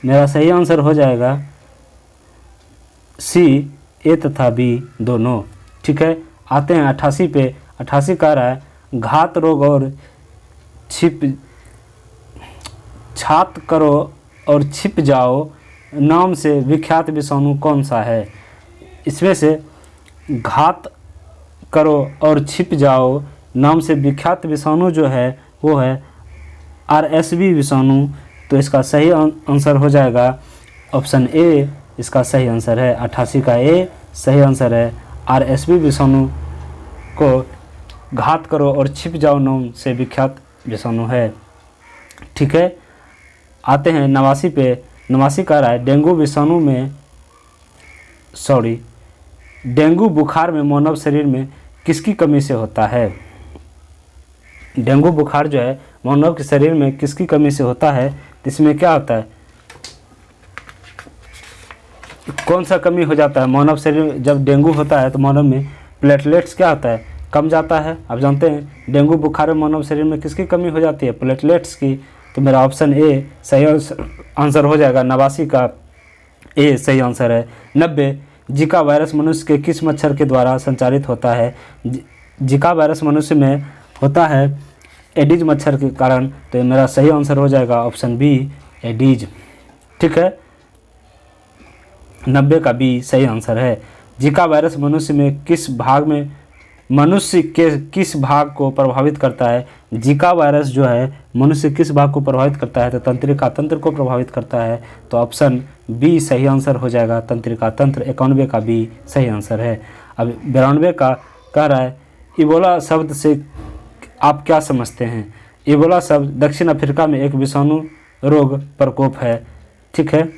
मेरा सही आंसर हो जाएगा सी, ए तथा बी दोनों। ठीक है, आते हैं 88 पे। 88 कह रहा है घात रोग और छात करो और छिप जाओ नाम से विख्यात विषाणु कौन सा है। इसमें से घात करो और छिप जाओ नाम से विख्यात विषाणु जो है वो है RSV विषाणु। तो इसका सही आंसर हो जाएगा ऑप्शन ए, इसका सही आंसर है 88 का ए सही आंसर है। RSV विषाणु को घात करो और छिप जाओ नाम से विख्यात विषाणु है। ठीक है, आते हैं 89 पे। 89 कह रहा है डेंगू बुखार में मानव शरीर में किसकी कमी से होता है। डेंगू बुखार जो है मानव के शरीर में किसकी कमी से होता है। इसमें क्या होता है, कौन सा कमी हो जाता है मानव शरीर में। जब डेंगू होता है तो मानव में प्लेटलेट्स क्या होता है, कम जाता है। आप जानते हैं डेंगू बुखार में मानव शरीर में किसकी कमी हो जाती है, प्लेटलेट्स की। तो मेरा ऑप्शन ए सही आंसर हो जाएगा, 89 का ए सही आंसर है। 90 जीका वायरस मनुष्य के किस मच्छर के द्वारा संचारित होता है? जीका वायरस मनुष्य में होता है एडिज मच्छर के कारण। तो ये मेरा सही आंसर हो जाएगा ऑप्शन बी, एडिज। ठीक है, 90 का बी सही आंसर है। जीका वायरस मनुष्य के किस भाग को प्रभावित करता है? जीका वायरस जो है मनुष्य किस भाग को प्रभावित करता है? तो तंत्रिका तंत्र को प्रभावित करता है। तो ऑप्शन बी सही आंसर हो जाएगा, तंत्रिका तंत्र। 91 का बी सही आंसर है। अब 92 का कह रहा है इबोला शब्द से आप क्या समझते हैं? इबोला शब्द दक्षिण अफ्रीका में एक विषाणु रोग प्रकोप है। ठीक है,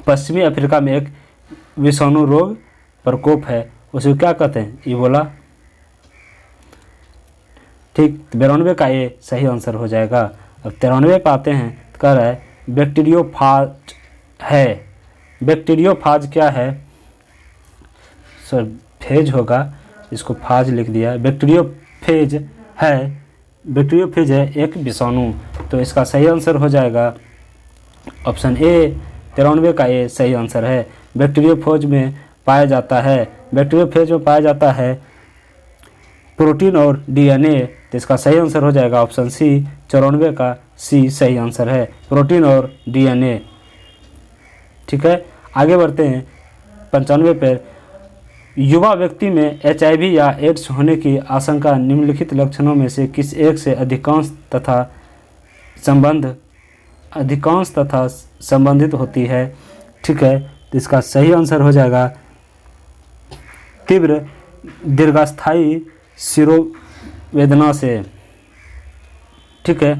पश्चिमी अफ्रीका में एक विषाणु रोग प्रकोप है, उसे क्या कहते हैं? इबोला। ठीक, 92 का ये सही आंसर हो जाएगा। अब 93 पे आते हैं, कह रहा है बैक्टीरियोफाज है। बैक्टीरियोफाज क्या है? सर फेज होगा, इसको फाज लिख दिया। बैक्टीरियोफेज है एक विषाणु। तो इसका सही आंसर हो जाएगा ऑप्शन ए, 93 का ए सही आंसर है। बैक्टीरियोफेज में पाया जाता है प्रोटीन और डीएनए। तो इसका सही आंसर हो जाएगा ऑप्शन सी, 94 का सी सही आंसर है, प्रोटीन और डीएनए। ठीक है, आगे बढ़ते हैं 95 पर। युवा व्यक्ति में एचआईवी या एड्स होने की आशंका निम्नलिखित लक्षणों में से किस एक से अधिकांश तथा संबंधित होती है? ठीक है, तो इसका सही आंसर हो जाएगा तीव्र दीर्घस्थायी शिरोवेदना से। ठीक है,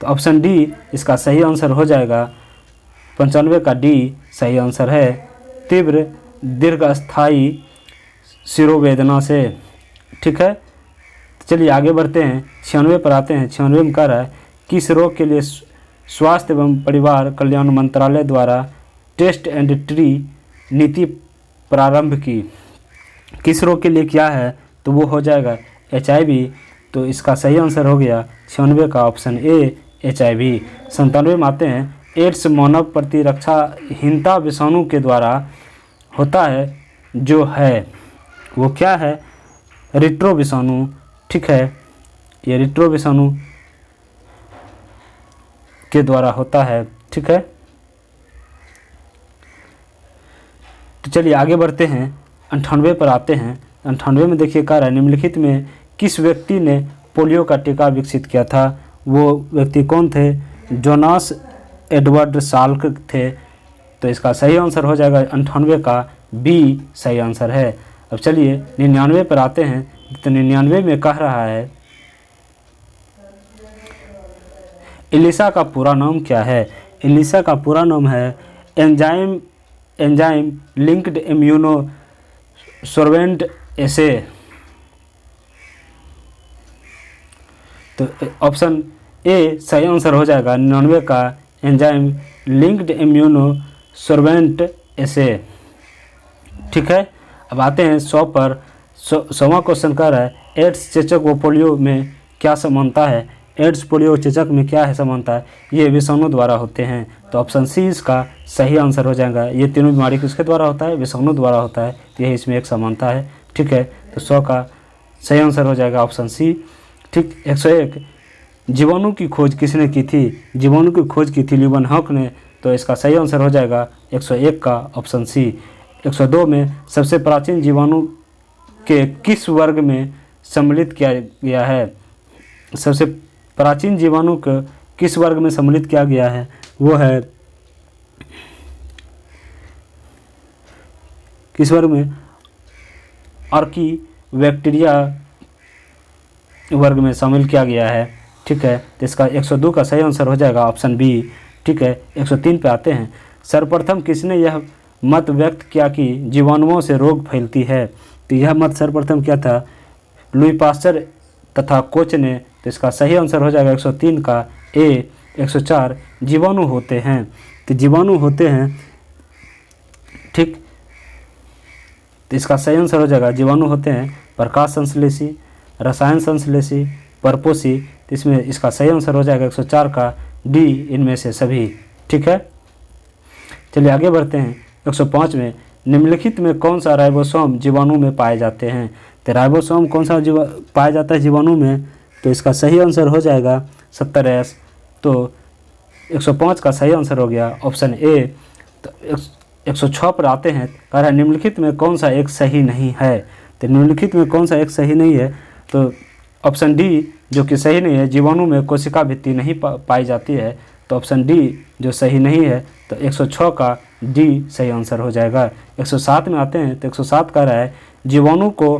तो ऑप्शन डी इसका सही आंसर हो जाएगा, 95 का डी सही आंसर है, तीव्र दीर्घस्थायी शिरोवेदना से। ठीक है, चलिए आगे बढ़ते हैं, 96 पर आते हैं। 96 में कह रहा है किस रोग के लिए स्वास्थ्य एवं परिवार कल्याण मंत्रालय द्वारा टेस्ट एंड ट्री नीति प्रारंभ की? किस रोग के लिए क्या है? तो वो हो जाएगा एचआईवी। तो इसका सही आंसर हो गया 96 का ऑप्शन ए, एचआईवी। 97 में आते हैं, एड्स मानव प्रतिरक्षाहीनता विषाणु के द्वारा होता है जो है वो क्या है? रिट्रो विषाणु। ठीक है, ये रिट्रो विषाणु के द्वारा होता है। ठीक है, तो चलिए आगे बढ़ते हैं, 98 पर आते हैं। 98 में देखिए कह रहा है निम्नलिखित में किस व्यक्ति ने पोलियो का टीका विकसित किया था? वो व्यक्ति कौन थे? जोनास एडवर्ड साल्क थे। तो इसका सही आंसर हो जाएगा 98 का बी सही आंसर है। अब चलिए 99 पर आते हैं। तो 99 में कह रहा है एलिसा का पूरा नाम क्या है? एलिसा का पूरा नाम है एंजाइम लिंक्ड इम्यूनो सोर्वेंट एसे। तो ऑप्शन ए सही आंसर हो जाएगा 99 का एंजाइम लिंक्ड इम्यूनो सोर्वेंट एसे। ठीक है, अब आते हैं 100 पर। 100वां क्वेश्चन कर रहा है एड्स, चेचक व पोलियो में क्या समानता है? एड्स, पोलियो और चेचक में क्या है समानता है? ये विषाणु द्वारा होते हैं। तो ऑप्शन सी इसका सही आंसर हो जाएगा। ये तीनों बीमारी किसके द्वारा होता है? विषाणु द्वारा होता है। तो यही इसमें एक समानता है। ठीक है, तो 100 का सही आंसर हो जाएगा ऑप्शन सी। ठीक, 101 जीवाणु की खोज किसने की थी? जीवाणु की खोज की थी लीवनहॉक ने। तो इसका सही आंसर हो जाएगा 101 का ऑप्शन सी। 102 में सबसे प्राचीन जीवाणु के किस वर्ग में सम्मिलित किया गया है? सबसे प्राचीन जीवाणु को किस वर्ग में सम्मिलित किया गया है? वो है किस वर्ग में? आर्की बैक्टीरिया वर्ग में शामिल किया गया है। ठीक है, तो इसका 102 का सही आंसर हो जाएगा ऑप्शन बी। ठीक है, 103 पे आते हैं। सर्वप्रथम किसने यह मत व्यक्त किया कि जीवाणुओं से रोग फैलती है? तो यह मत सर्वप्रथम क्या था? लुई पास्चर तथा कोच ने। तो इसका सही आंसर हो जाएगा 103 का ए। 104 जीवाणु होते हैं। तो जीवाणु होते हैं। ठीक, तो इसका सही आंसर हो जाएगा जीवाणु होते हैं प्रकाश संश्लेषी, रसायन संश्लेषी, परपोषी। तो इसमें इसका सही आंसर हो जाएगा 104 का डी, इनमें से सभी। ठीक है, चलिए आगे बढ़ते हैं 105 में, निम्नलिखित में कौन सा राइबोसोम जीवाणु में पाए जाते हैं। तो राइबोसोम कौन सा पाया जाता है जीवाणु में, तो इसका सही आंसर हो जाएगा 70S। तो 105 का सही आंसर हो गया ऑप्शन ए। तो 106 पर आते हैं, कह रहा है निम्नलिखित में कौन सा एक सही नहीं है। तो निम्नलिखित में कौन सा एक सही नहीं है, तो ऑप्शन डी जो कि सही नहीं है, जीवाणु में कोशिका भित्ति नहीं पाई जाती है। तो ऑप्शन डी जो सही नहीं है, तो 106 का डी सही आंसर हो जाएगा। 107 में आते हैं, तो 107 कह रहा है जीवाणु को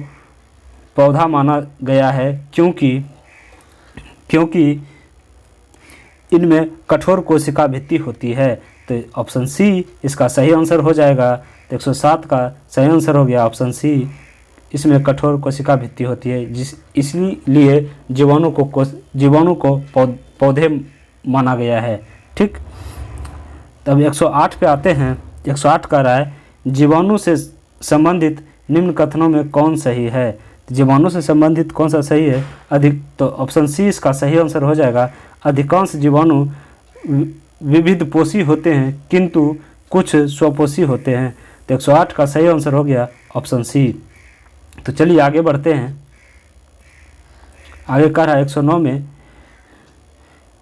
पौधा माना गया है क्योंकि इनमें कठोर कोशिका भित्ति होती है। तो ऑप्शन सी इसका सही आंसर हो जाएगा। तो 107 का सही आंसर हो गया ऑप्शन सी, इसमें कठोर कोशिका भित्ति होती है, इसलिए जीवाणु को पौधे माना गया है। ठीक, तब 108 पे आते हैं। 108 कह रहा है जीवाणु से संबंधित निम्न कथनों में कौन सही है। जीवाणु से संबंधित कौन सा सही है, तो ऑप्शन सी इसका सही आंसर हो जाएगा। अधिकांश जीवाणु विविध पोषी होते हैं किंतु कुछ स्वपोषी होते हैं। तो 108 का सही आंसर हो गया ऑप्शन सी। तो चलिए आगे बढ़ते हैं। आगे कह रहा है 109 में,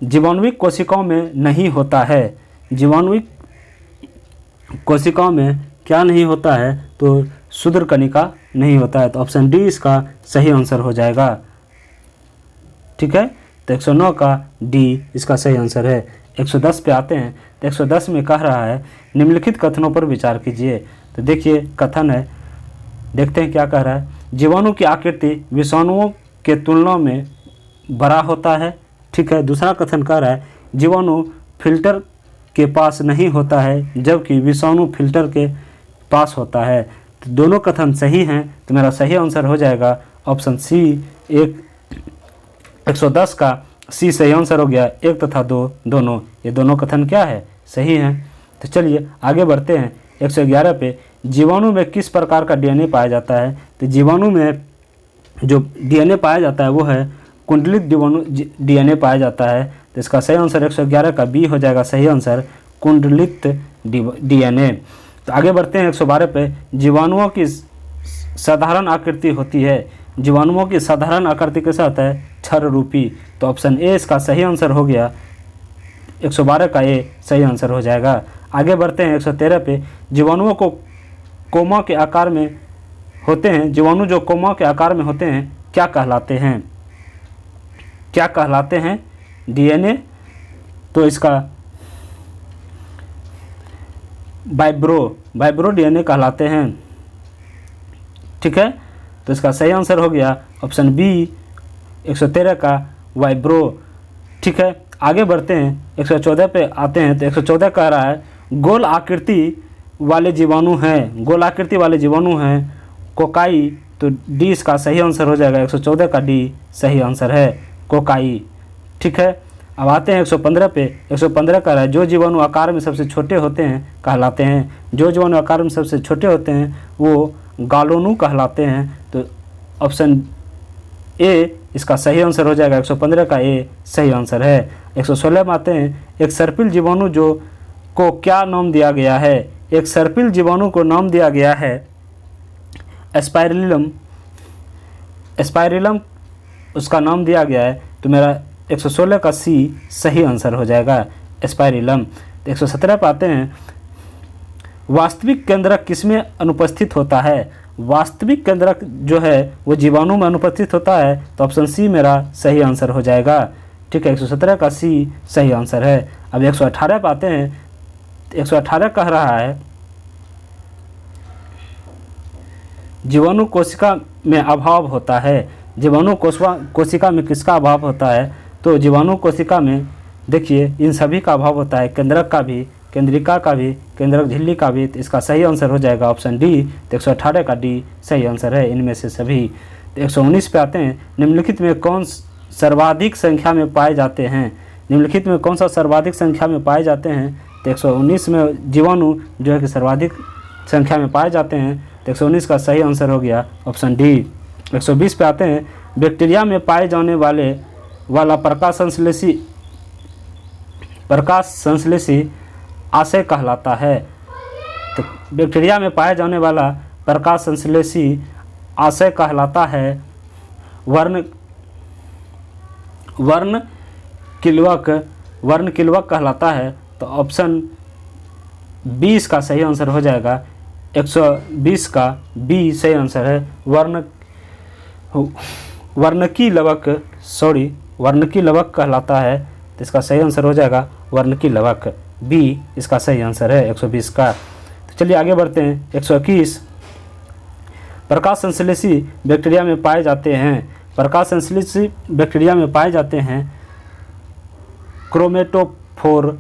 जीवाणुविक कोशिकाओं में नहीं होता है। जीवाणुविक कोशिकाओं में क्या नहीं होता है, तो क्षुद्र कणिका नहीं होता है। तो ऑप्शन डी इसका सही आंसर हो जाएगा। ठीक है, तो 109 का डी इसका सही आंसर है। 110 पे आते हैं। तो 110 में कह रहा है निम्नलिखित कथनों पर विचार कीजिए। तो देखिए कथन है, देखते हैं क्या कह रहा है। जीवाणु की आकृति विषाणुओं के तुलना में बड़ा होता है। ठीक है, दूसरा कथन कह रहा है जीवाणु फिल्टर के पास नहीं होता है जबकि विषाणु फिल्टर के पास होता है। तो दोनों कथन सही हैं, तो मेरा सही आंसर हो जाएगा ऑप्शन सी। 110 का सी सही आंसर हो गया। 1 तथा 2 दोनों, ये दोनों कथन क्या है, सही हैं। तो चलिए आगे बढ़ते हैं 111 पे, जीवाणु में किस प्रकार का डीएनए पाया जाता है। तो जीवाणु में जो डीएनए पाया जाता है वो है कुंडलित डीएनए पाया जाता है। तो इसका सही आंसर 111 का बी हो जाएगा सही आंसर, कुंडलित डीएनए। तो आगे बढ़ते हैं 112 पे, जीवाणुओं की साधारण आकृति होती है। जीवाणुओं की साधारण आकृति के साथ है क्षर रूपी। तो ऑप्शन ए इसका सही आंसर हो गया। 112 का ए सही आंसर हो जाएगा। आगे बढ़ते हैं 113 पे, जीवाणुओं को कोमा के आकार में होते हैं। जीवाणु जो कोमा के आकार में होते हैं क्या कहलाते हैं, क्या कहलाते हैं डीएनए। तो इसका वाइब्रो डीएनए कहलाते हैं। ठीक है, तो इसका सही आंसर हो गया ऑप्शन बी 113 का वाइब्रो। ठीक है, आगे बढ़ते हैं 114 पे आते हैं। तो 114 कह रहा है गोल आकृति वाले जीवाणु हैं, गोल आकृति वाले जीवाणु हैं कोकाई। तो डी इसका सही आंसर हो जाएगा। 114 का डी सही आंसर है, कोकाई। ठीक है, अब आते हैं 115 पे। 115 कह रहा है जो जीवाणु आकार में सबसे छोटे होते हैं कहलाते हैं। जो जीवाणु आकार में सबसे छोटे होते हैं वो गालोनु कहलाते हैं। तो ऑप्शन ए इसका सही आंसर हो जाएगा। 115 का ए सही आंसर है। 116 में आते हैं, एक सर्पिल जीवाणु जो को क्या नाम दिया गया है। एक सर्पिल जीवाणु को नाम दिया गया है एस्पाइरिलम उसका नाम दिया गया है। तो मेरा 116 का सी सही आंसर हो जाएगा, एस्पाइरिलम। तो 117 पर आते हैं, वास्तविक केंद्रक किसमें अनुपस्थित होता है। वास्तविक केंद्रक जो है वो जीवाणु में अनुपस्थित होता है। तो ऑप्शन सी मेरा सही आंसर हो जाएगा। ठीक है, 117 का सी सही आंसर है। अब 118 पर आते हैं। 118 कह रहा है जीवाणु कोशिका में अभाव होता है। जीवाणु कोशिका में किसका अभाव होता है। तो जीवाणु कोशिका में देखिए इन सभी का अभाव होता है, केंद्रक का भी, केंद्रिका का भी, केंद्रक झिल्ली का भी। तो इसका सही आंसर हो जाएगा ऑप्शन डी। तो 118 का डी सही आंसर है इनमें से सभी। तो 119 पे आते हैं, निम्नलिखित में कौन सर्वाधिक संख्या में पाए जाते हैं। निम्नलिखित में कौन सा सर्वाधिक संख्या में पाए जाते हैं। तो 119 में जीवाणु जो है कि सर्वाधिक संख्या में पाए जाते हैं। तो 119 का सही आंसर हो गया ऑप्शन डी। 120 पे आते हैं, बैक्टीरिया में पाए जाने वाला प्रकाश संश्लेषी आशय कहलाता है। तो बैक्टीरिया में पाया जाने वाला प्रकाश संश्लेषी आशय कहलाता है वर्णकिल्वक कहलाता है। तो ऑप्शन 20 का सही आंसर हो जाएगा 120 का बी सही आंसर है। वर्णकी लवक कहलाता है, तो इसका सही आंसर हो जाएगा वर्णकी लवक, बी इसका सही आंसर है 120 का। तो चलिए आगे बढ़ते हैं। 121 प्रकाश संश्लेषी बैक्टीरिया में पाए जाते हैं। प्रकाश संश्लेषी बैक्टीरिया में पाए जाते हैं क्रोमेटोफोर,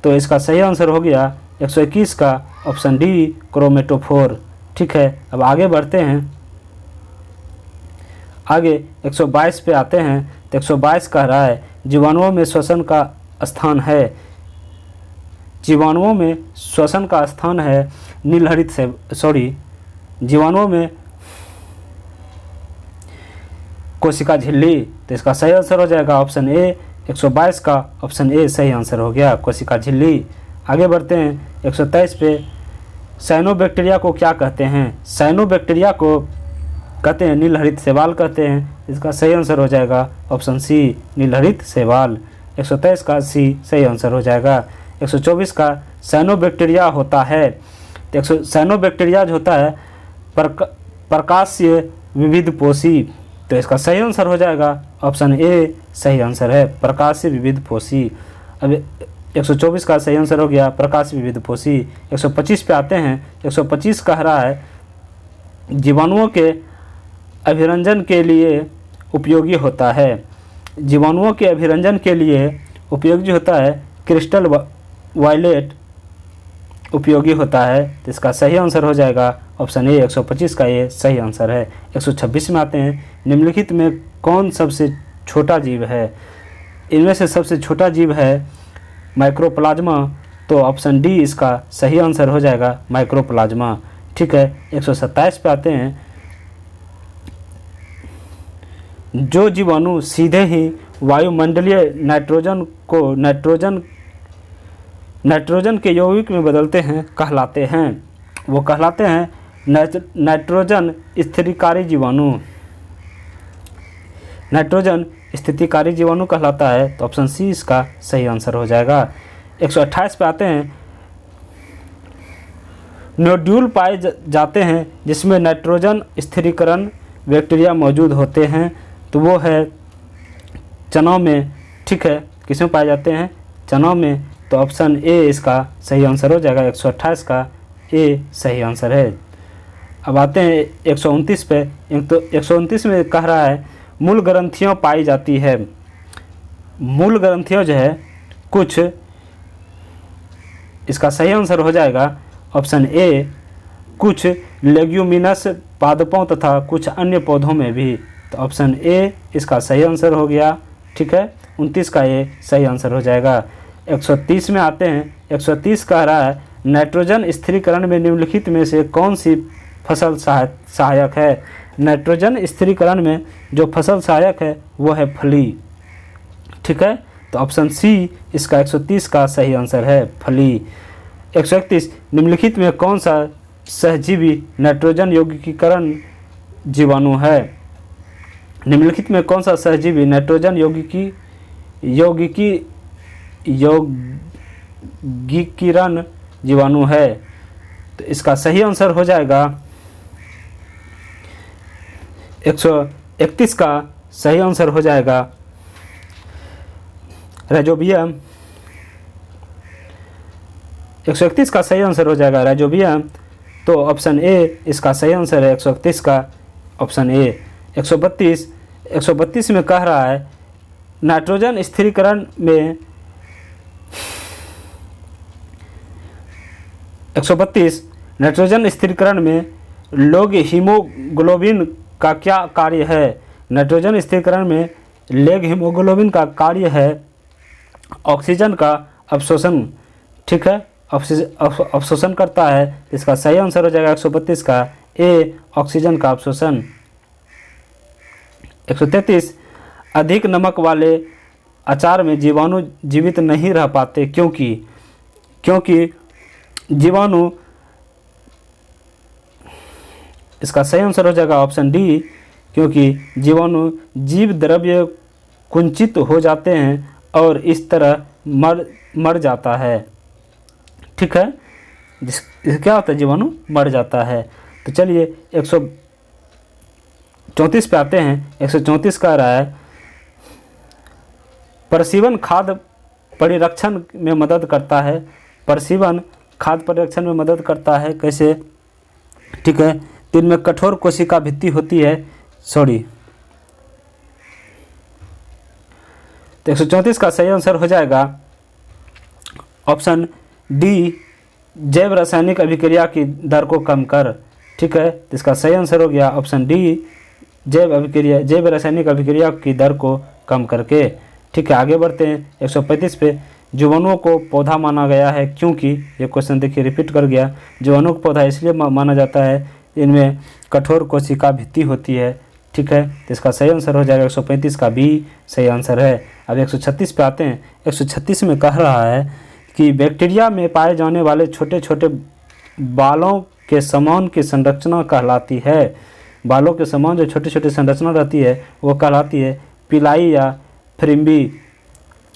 तो इसका सही आंसर हो गया 121 का ऑप्शन डी क्रोमेटोफोर। ठीक है, अब आगे बढ़ते हैं। आगे 122 पे आते हैं। तो 122 कह रहा है जीवाणुओं में श्वसन का स्थान है। जीवाणुओं में श्वसन का स्थान है नीलहरित से जीवाणुओं में कोशिका झिल्ली, तो इसका सही आंसर हो जाएगा ऑप्शन ए 122 का ऑप्शन ए सही आंसर हो गया कोशिका झिल्ली। आगे बढ़ते हैं 123 पे। साइनोबैक्टीरिया को क्या कहते हैं? साइनोबैक्टीरिया को कहते हैं नीलहरित शैवाल कहते हैं, इसका सही आंसर हो जाएगा ऑप्शन सी नीलहरित शैवाल। 123 का सी सही आंसर हो जाएगा। 124 का साइनोबैक्टीरिया होता है, तो साइनोबैक्टीरिया जो होता है प्रकाशीय विविधपोषी, तो इसका सही आंसर हो जाएगा ऑप्शन ए सही आंसर है प्रकाशीय विविधपोषी। अब 124 का सही आंसर हो गया प्रकाशीय विविधपोषी। 125 पे आते हैं। 125 कह रहा है जीवाणुओं के अभिरंजन के लिए उपयोगी होता है। जीवाणुओं के अभिरंजन के लिए उपयोगी होता है क्रिस्टल वायलेट उपयोगी होता है, तो इसका सही आंसर हो जाएगा ऑप्शन ए 125 का ये सही आंसर है। 126 में आते हैं। निम्नलिखित में कौन सबसे छोटा जीव है? इनमें से सबसे छोटा जीव है माइक्रोप्लाज्मा, तो ऑप्शन डी इसका सही आंसर हो जाएगा माइक्रोप्लाज्मा। ठीक है, 127 पे आते हैं। जो जीवाणु सीधे ही वायुमंडलीय नाइट्रोजन के यौगिक में बदलते हैं कहलाते हैं, वो कहलाते हैं नाइट्रोजन स्थिरीकारी जीवाणु। नाइट्रोजन स्थितिकारी जीवाणु कहलाता है, तो ऑप्शन सी इसका सही आंसर हो जाएगा। 128 पे आते हैं। नोड्यूल पाए जाते हैं जिसमें नाइट्रोजन स्थिरीकरण बैक्टीरिया मौजूद होते हैं, तो वो है चनों में। ठीक है, किसमें पाए जाते हैं? चनों में, तो ऑप्शन ए इसका सही आंसर हो जाएगा 128 का ए सही आंसर है। अब आते हैं 129 पे। तो 129 में कह रहा है मूल ग्रंथियाँ पाई जाती है। मूल ग्रंथियाँ जो है कुछ, इसका सही आंसर हो जाएगा ऑप्शन ए कुछ लेग्यूमिनस पादपों तथा कुछ अन्य पौधों में भी, तो ऑप्शन ए इसका सही आंसर हो गया। ठीक है, 29 का ये सही आंसर हो जाएगा। 130 में आते हैं। 130 कह रहा है नाइट्रोजन स्थिरीकरण में निम्नलिखित में से कौन सी फसल सहायक है? नाइट्रोजन स्थिरीकरण में जो फसल सहायक है वो है फली। ठीक है, तो ऑप्शन सी इसका 130 का सही आंसर है फली। 131 निम्नलिखित में कौन सा सहजीवी नाइट्रोजन यौगिकीकरण जीवाणु है? निम्नलिखित में कौन सा सहजीवी नाइट्रोजन यौगिकीकरण जीवाणु है? तो इसका सही आंसर हो जाएगा 131 का सही आंसर हो जाएगा राइजोबियम। 131 का सही आंसर हो जाएगा राइजोबियम, तो ऑप्शन ए इसका सही आंसर है 131 का ऑप्शन ए। 132 में कह रहा है नाइट्रोजन स्थिरीकरण में 132 नाइट्रोजन स्थिरीकरण में लॉग हीमोग्लोबिन का क्या कार्य है? नाइट्रोजन स्थिरीकरण में लॉग हीमोग्लोबिन का कार्य है ऑक्सीजन का अवशोषण। ठीक है, अवशोषण करता है, इसका सही आंसर हो जाएगा 132 का ए ऑक्सीजन का अवशोषण। 133 अधिक नमक वाले अचार में जीवाणु जीवित नहीं रह पाते क्योंकि जीवाणु इसका सही आंसर हो जाएगा ऑप्शन डी, क्योंकि जीवाणु जीव द्रव्य कुंचित हो जाते हैं और इस तरह मर जाता है। ठीक है, क्या होता है, जीवाणु मर जाता है। तो चलिए 134 पे आते हैं। 134 कह रहा है प्रसीवन खाद्य परिरक्षण में मदद करता है। प्रसीवन खाद्य परिरक्षण में मदद करता है, कैसे? ठीक है, तो इनमें कठोर कोशिका भित्ति होती है, तो 134 का सही आंसर हो जाएगा ऑप्शन डी, जैव रासायनिक अभिक्रिया की दर को कम कर। ठीक है, तो इसका सही आंसर हो गया ऑप्शन डी, जैव रासायनिक अभिक्रिया की दर को कम करके। ठीक है, आगे बढ़ते हैं 135 पे। जीवाणुओं को पौधा माना गया है क्योंकि, ये क्वेश्चन देखिए रिपीट कर गया। जीवाणुओं को पौधा इसलिए माना जाता है, इनमें कठोर कोशिका भित्ति होती है। ठीक है, तो इसका सही आंसर हो जाएगा 135 का बी सही आंसर है। अब 136 पे आते हैं। 136 में कह रहा है कि बैक्टीरिया में पाए जाने वाले छोटे छोटे बालों के समान की संरचना कहलाती है। बालों के समान जो छोटी छोटी संरचना रहती है वो कहलाती है पिलाई या फ्रिम्बी।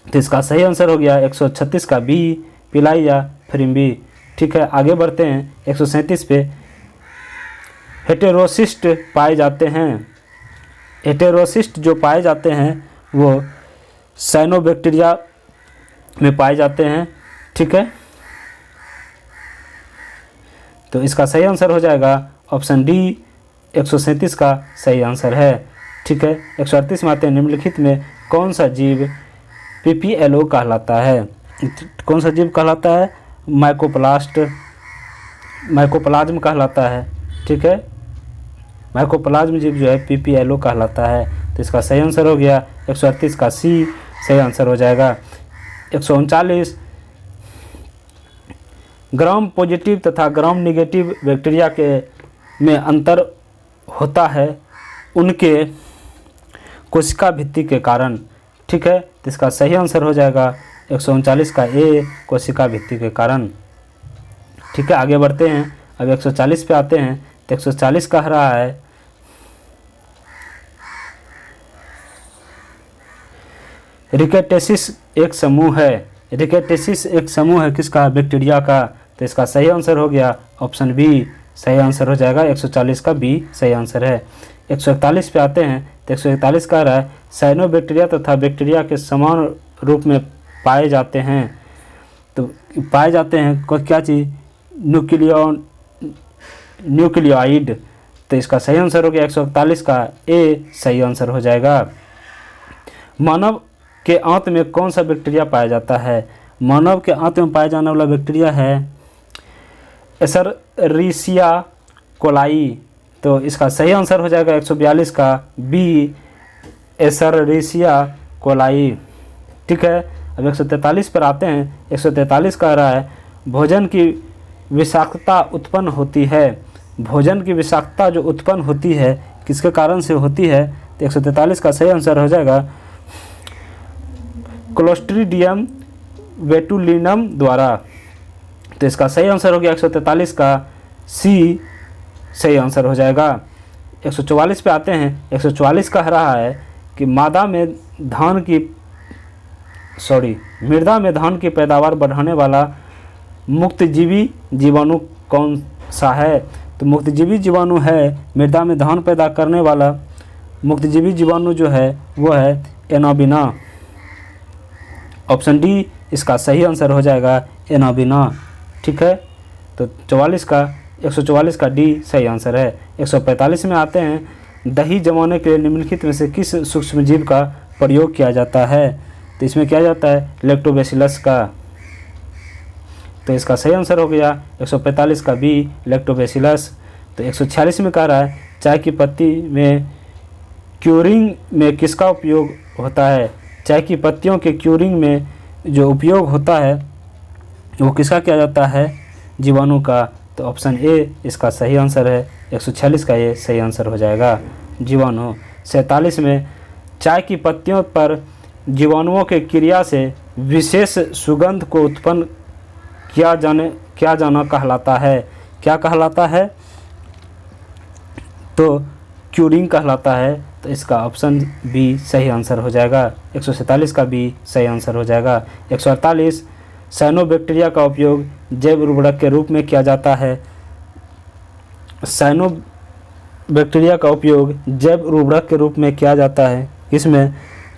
तो इसका सही आंसर हो गया 136 का बी, पिलाई या फ्रिम्बी। ठीक है, आगे बढ़ते हैं 137 पे। हेटेरोसिस्ट पाए जाते हैं। हेटेरोसिस्ट जो पाए जाते हैं वो साइनोबैक्टीरिया में पाए जाते हैं। ठीक है, तो इसका सही आंसर हो जाएगा ऑप्शन डी, 137 का सही आंसर है। ठीक है, 138 में आते हैं। निम्नलिखित में कौन सा जीव पीपीएलओ कहलाता है? कौन सा जीव कहलाता है? माइकोप्लाज्म कहलाता है। ठीक है, माइकोप्लाज्म जीव जो है पीपीएलओ कहलाता है। तो इसका सही आंसर हो गया 138 का सी सही आंसर हो जाएगा। 139 ग्राम पॉजिटिव तथा ग्राम निगेटिव बैक्टीरिया के में अंतर होता है उनके कोशिका भित्ति के कारण। ठीक है, तो इसका सही आंसर हो जाएगा 139 का ए, कोशिका भित्ति के कारण। ठीक है, आगे बढ़ते हैं। अब 140 पे आते हैं। तो 140 कह रहा है रिकेटेसिस एक समूह है। रिकेटेसिस एक समूह है किसका? बैक्टीरिया का। तो इसका सही आंसर हो गया ऑप्शन बी सही आंसर हो जाएगा। 140 का बी सही आंसर है। 141 पे आते हैं। तो 141 कह रहा है साइनोबैक्टीरिया तथा बैक्टीरिया के समान रूप में पाए जाते हैं। तो पाए जाते हैं क्या चीज़? न्यूक्लियोइड। तो इसका सही आंसर हो गया 141 का ए सही आंसर हो जाएगा। मानव के आंत में कौन सा बैक्टीरिया पाया जाता है? मानव के आंत में पाया जाने वाला बैक्टीरिया है एशेरिचिया कोलाई। तो इसका सही आंसर हो जाएगा 142 का बी एशेरिचिया कोलाई। ठीक है, अब 143 पर आते हैं। 143 कह रहा है भोजन की विषाक्तता उत्पन्न होती है। भोजन की विषाक्तता जो उत्पन्न होती है किसके कारण से होती है? तो 143 का सही आंसर हो जाएगा क्लोस्ट्रीडियम बोटुलिनम द्वारा। तो इसका सही आंसर हो गया 143 का सी सही आंसर हो जाएगा। 144 पे आते हैं। 144 कह रहा है कि मृदा में धान की पैदावार बढ़ाने वाला मुक्तजीवी जीवाणु कौन सा है? तो मुक्तजीवी जीवाणु है मृदा में धान पैदा करने वाला मुक्तजीवी जीवाणु जो है वो है एनाबिना। ऑप्शन डी इसका सही आंसर हो जाएगा एनाबिना। ठीक है, तो 144 का डी सही आंसर है। 145 में आते हैं। दही जमाने के लिए निम्नलिखित में से किस सूक्ष्मजीव का प्रयोग किया जाता है? तो इसमें किया जाता है लैक्टोबैसिलस का। तो इसका सही आंसर हो गया 145 का बी लैक्टोबैसिलस। तो 146 में कह रहा है चाय की पत्ती में क्यूरिंग में किसका उपयोग होता है? चाय की पत्तियों के क्यूरिंग में जो उपयोग होता है वो किसका किया जाता है? जीवाणु का। तो ऑप्शन ए इसका सही आंसर है। 146 का ये सही आंसर हो जाएगा जीवाणु। 47 में चाय की पत्तियों पर जीवाणुओं के क्रिया से विशेष सुगंध को उत्पन्न किया जाना कहलाता है। क्या कहलाता है? तो क्यूरिंग कहलाता है। तो इसका ऑप्शन बी सही आंसर हो जाएगा। 147 का बी सही आंसर हो जाएगा। 148 साइनोबैक्टीरिया का उपयोग जैव उर्वरक के रूप में किया जाता है। साइनोबैक्टीरिया का उपयोग जैव उर्वरक के रूप में किया जाता है इसमें,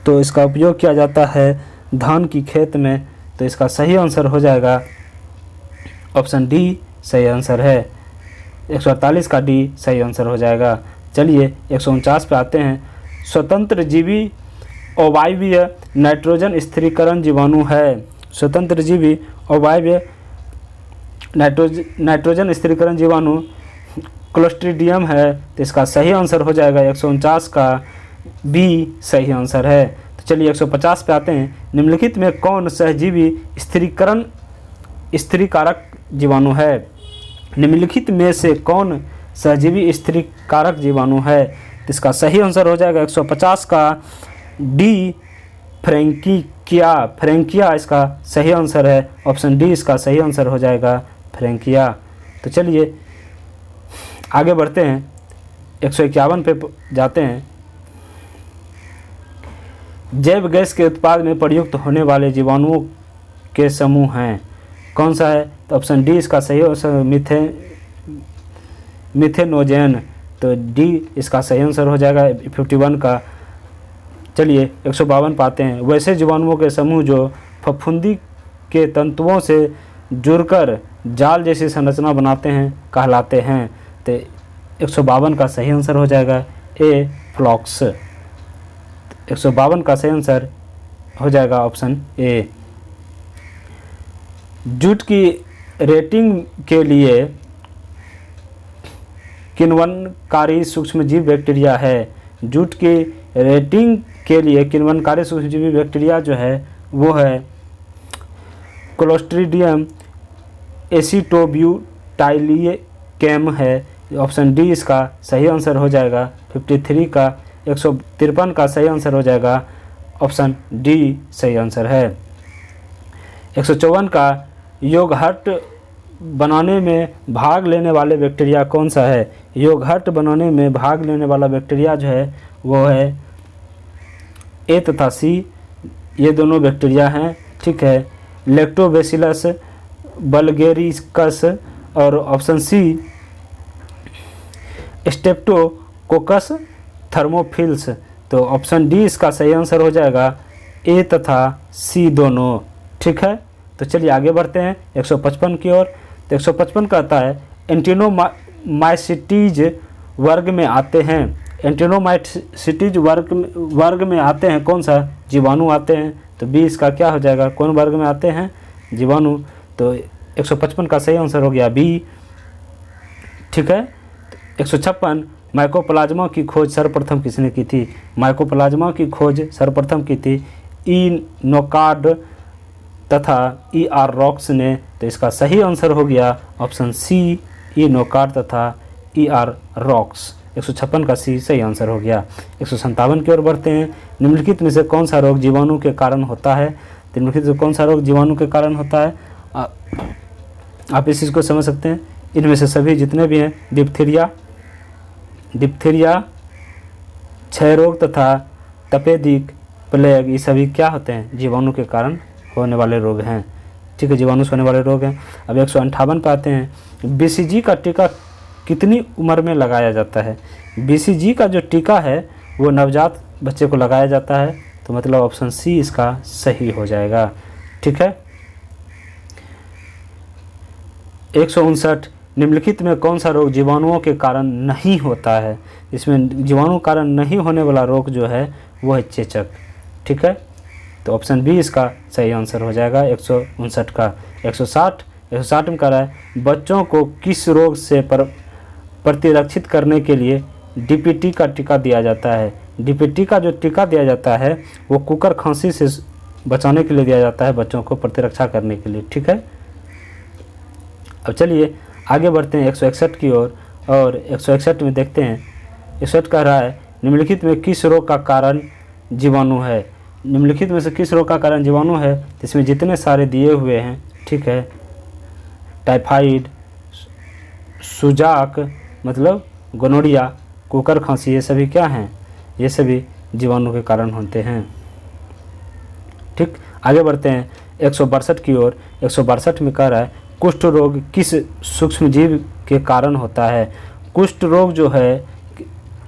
तो इसका उपयोग किया जाता है धान की खेत में। तो इसका सही आंसर हो जाएगा ऑप्शन डी सही आंसर है। 148 का डी सही आंसर हो जाएगा। चलिए 149 पे आते हैं। स्वतंत्र जीवी अवायवीय नाइट्रोजन स्थिरीकरण जीवाणु है। स्वतंत्र जीवी अवायवीय नाइट्रोजन स्थिरीकरण जीवाणु क्लोस्ट्रीडियम है। तो इसका सही आंसर हो जाएगा 149 का बी सही आंसर है। तो चलिए 150 पे आते हैं। निम्नलिखित में कौन सहजीवी स्थिरीकारक जीवाणु है? निम्नलिखित में से कौन सहजीवी स्थिरीकारक जीवाणु है? तो इसका सही आंसर हो जाएगा 150 का डी फ्रैंकिया इसका सही आंसर है। ऑप्शन डी इसका सही आंसर हो जाएगा फ्रैंकिया। तो चलिए आगे बढ़ते हैं। 151 पे जाते हैं। जैव गैस के उत्पाद में प्रयुक्त होने वाले जीवाणुओं के समूह हैं, कौन सा है? तो ऑप्शन डी इसका सही आंसर मिथेनोजेन। तो डी इसका सही आंसर हो जाएगा 51 का। चलिए 152 पाते हैं। वैसे जीवाणुओं के समूह जो फफूंदी के तंतुओं से जुड़कर जाल जैसी संरचना बनाते हैं कहलाते हैं। तो 152 का सही आंसर हो जाएगा ए फ्लॉक्स। 152 का सही आंसर हो जाएगा ऑप्शन ए। जूट की रेटिंग के लिए किण्वनकारी सूक्ष्मजीव बैक्टीरिया है। जूट की रेटिंग के लिए किण्वनकारी सूक्ष्मजीवी बैक्टीरिया जो है वो है क्लोस्ट्रीडियम एसिटोब्यूटाइलिकम है। ऑप्शन डी इसका सही आंसर हो जाएगा 53 का। 153 का सही आंसर हो जाएगा ऑप्शन डी सही आंसर है। 154 का योगर्ट बनाने में भाग लेने वाले बैक्टीरिया कौन सा है? योगर्ट बनाने में भाग लेने वाला बैक्टीरिया जो है वो है ए तथा सी, ये दोनों बैक्टीरिया हैं, ठीक है। लैक्टोबैसिलस बल्गेरिकस और ऑप्शन सी स्ट्रेप्टोकोकस थर्मोफिल्स। तो ऑप्शन डी इसका सही आंसर हो जाएगा ए तथा सी दोनों, ठीक है। तो चलिए आगे बढ़ते हैं 155 की ओर। तो 155 कहता है एंटेनोमाइसिटीज वर्ग में आते हैं। एंटेनोमाइसिटीज वर्ग में आते हैं कौन सा? जीवाणु आते हैं। तो बी इसका क्या हो जाएगा? कौन वर्ग में आते हैं? जीवाणु। तो 155 का सही आंसर हो गया बी, ठीक है। 156 माइकोप्लाज्मा की खोज सर्वप्रथम किसने की थी? माइकोप्लाज्मा की खोज सर्वप्रथम की थी ई नोकार्ड तथा ई आर रॉक्स ने। तो इसका सही आंसर हो गया ऑप्शन सी ई नोकार्ड तथा ई आर रॉक्स। 156 का सी सही आंसर हो गया। 157 की ओर बढ़ते हैं। निम्नलिखित में से कौन सा रोग जीवाणु के कारण होता है? निम्नलिखित में कौन सा रोग जीवाणु के कारण होता है? आप इस चीज़ को समझ सकते हैं। इनमें से सभी जितने भी हैं डिप्थीरिया, क्षय रोग तथा तपेदिक, प्लेग, ये सभी क्या होते हैं? जीवाणु के कारण होने वाले रोग हैं, ठीक है, जीवाणु से होने वाले रोग हैं। अब 158 पे आते हैं। बीसीजी का टीका कितनी उम्र में लगाया जाता है? बीसीजी का जो टीका है वो नवजात बच्चे को लगाया जाता है। तो मतलब ऑप्शन सी इसका सही हो जाएगा, ठीक है। 159 निम्नलिखित में कौन सा रोग जीवाणुओं के कारण नहीं होता है? इसमें जीवाणु कारण नहीं होने वाला रोग जो है वो है चेचक, ठीक है। तो ऑप्शन बी इसका सही आंसर हो जाएगा 159 का। 160 में कह रहा है बच्चों को किस रोग से प्रतिरक्षित करने के लिए डीपीटी का टीका दिया जाता है? डीपीटी का जो टीका दिया जाता है वो कुकर खांसी से बचाने के लिए दिया जाता है, बच्चों को प्रतिरक्षा करने के लिए, ठीक है। अब चलिए आगे बढ़ते हैं 161 की ओर और 161 में देखते हैं। 161 कह रहा है निम्नलिखित में किस रोग का कारण जीवाणु है? निम्नलिखित में से किस रोग का कारण जीवाणु है? इसमें जितने सारे दिए हुए हैं, ठीक है, टाइफाइड, सुजाक मतलब गोनोरिया, कुकर, खांसी, ये सभी क्या हैं? ये सभी जीवाणु के कारण होते हैं। ठीक, आगे बढ़ते हैं 162 की ओर। 162 में कह रहा है कुष्ठ रोग किस सूक्ष्म जीव के कारण होता है? कुष्ठ रोग जो है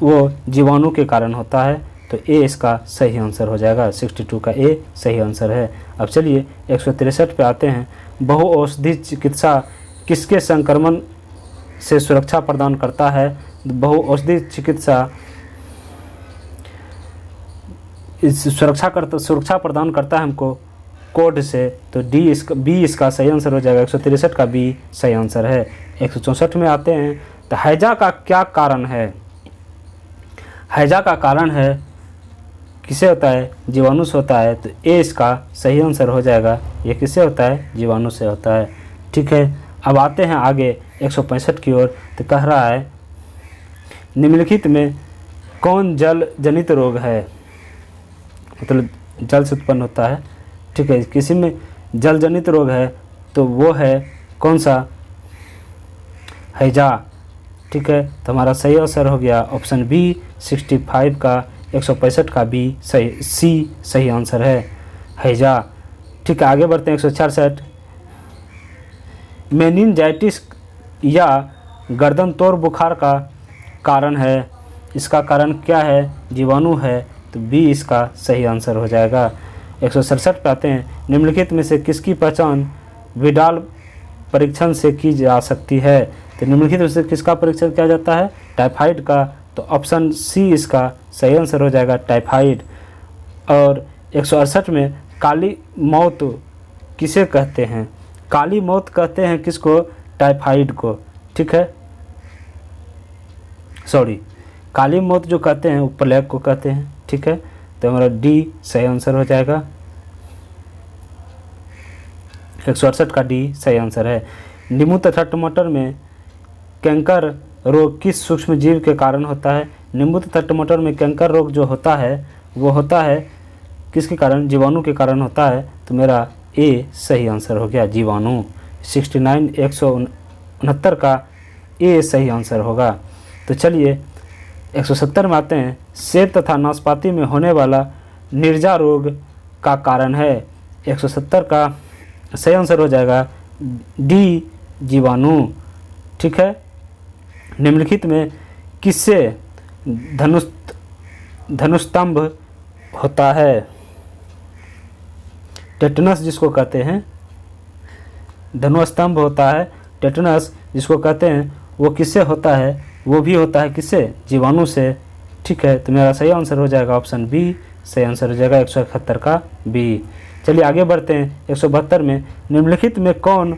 वो जीवाणु के कारण होता है, तो ए इसका सही आंसर हो जाएगा। 62 का ए सही आंसर है। अब चलिए 163 पे आते हैं। बहुऔषधि चिकित्सा किसके संक्रमण से सुरक्षा प्रदान करता है? बहुऔषधि चिकित्सा सुरक्षा प्रदान करता है हमको कोड से, तो बी इसका सही आंसर हो जाएगा। 163 का बी सही आंसर है। 164 में आते हैं, तो हैजा का क्या कारण है? हैजा का कारण है किसे होता है? जीवाणु से होता है, तो ए इसका सही आंसर हो जाएगा। ये किससे होता है? जीवाणु से होता है। ठीक है, अब आते हैं आगे 165 की ओर। तो कह रहा है निम्नलिखित में कौन जल जनित रोग है? मतलब जल से उत्पन्न होता है। ठीक है, किसी में जल जनित रोग है तो वो है कौन सा? हैजा। ठीक है, तो हमारा सही आंसर हो गया ऑप्शन बी 65 का 165 का बी सी सही आंसर है, हैजा। ठीक है, आगे बढ़ते हैं 166। मेनिनजाइटिस या गर्दन तोड़ बुखार का कारण है, इसका कारण क्या है? जीवाणु है, तो बी इसका सही आंसर हो जाएगा। 167 पे आते हैं। निम्नलिखित में से किसकी पहचान विडाल परीक्षण से की जा सकती है? तो निम्नलिखित में से किसका परीक्षण किया जाता है? टाइफाइड का, तो ऑप्शन सी इसका सही आंसर हो जाएगा, टाइफाइड। और 168 में काली मौत किसे कहते हैं? काली मौत कहते हैं किसको? टाइफाइड को। ठीक है, सॉरी, काली मौत जो कहते हैं वो प्लेग को कहते हैं। ठीक है, तो हमारा डी सही आंसर हो जाएगा। 168 का डी सही आंसर है। नींबू तथा टमाटर में कैंकर रोग किस सूक्ष्म जीव के कारण होता है? नींबू तथा टमाटर में कैंकर रोग जो होता है वो होता है किसके कारण? जीवाणु के कारण होता है, तो मेरा ए सही आंसर हो गया, जीवाणु। 69 169 का ए सही आंसर होगा। तो चलिए 170 में आते हैं। सेब तथा नाशपाती में होने वाला निर्जा रोग का कारण है। 170 का सही आंसर हो जाएगा डी, जीवाणु। ठीक है, निम्नलिखित में किससे धनुस्तंभ होता है? टेटनस जिसको कहते हैं, धनुस्तंभ होता है। टेटनस जिसको कहते हैं वो किससे होता है? वो भी होता है किससे? जीवाणु से। ठीक है, तो मेरा सही आंसर हो जाएगा ऑप्शन बी सही आंसर हो जाएगा। 171 का बी। चलिए आगे बढ़ते हैं 172 में। निम्नलिखित में कौन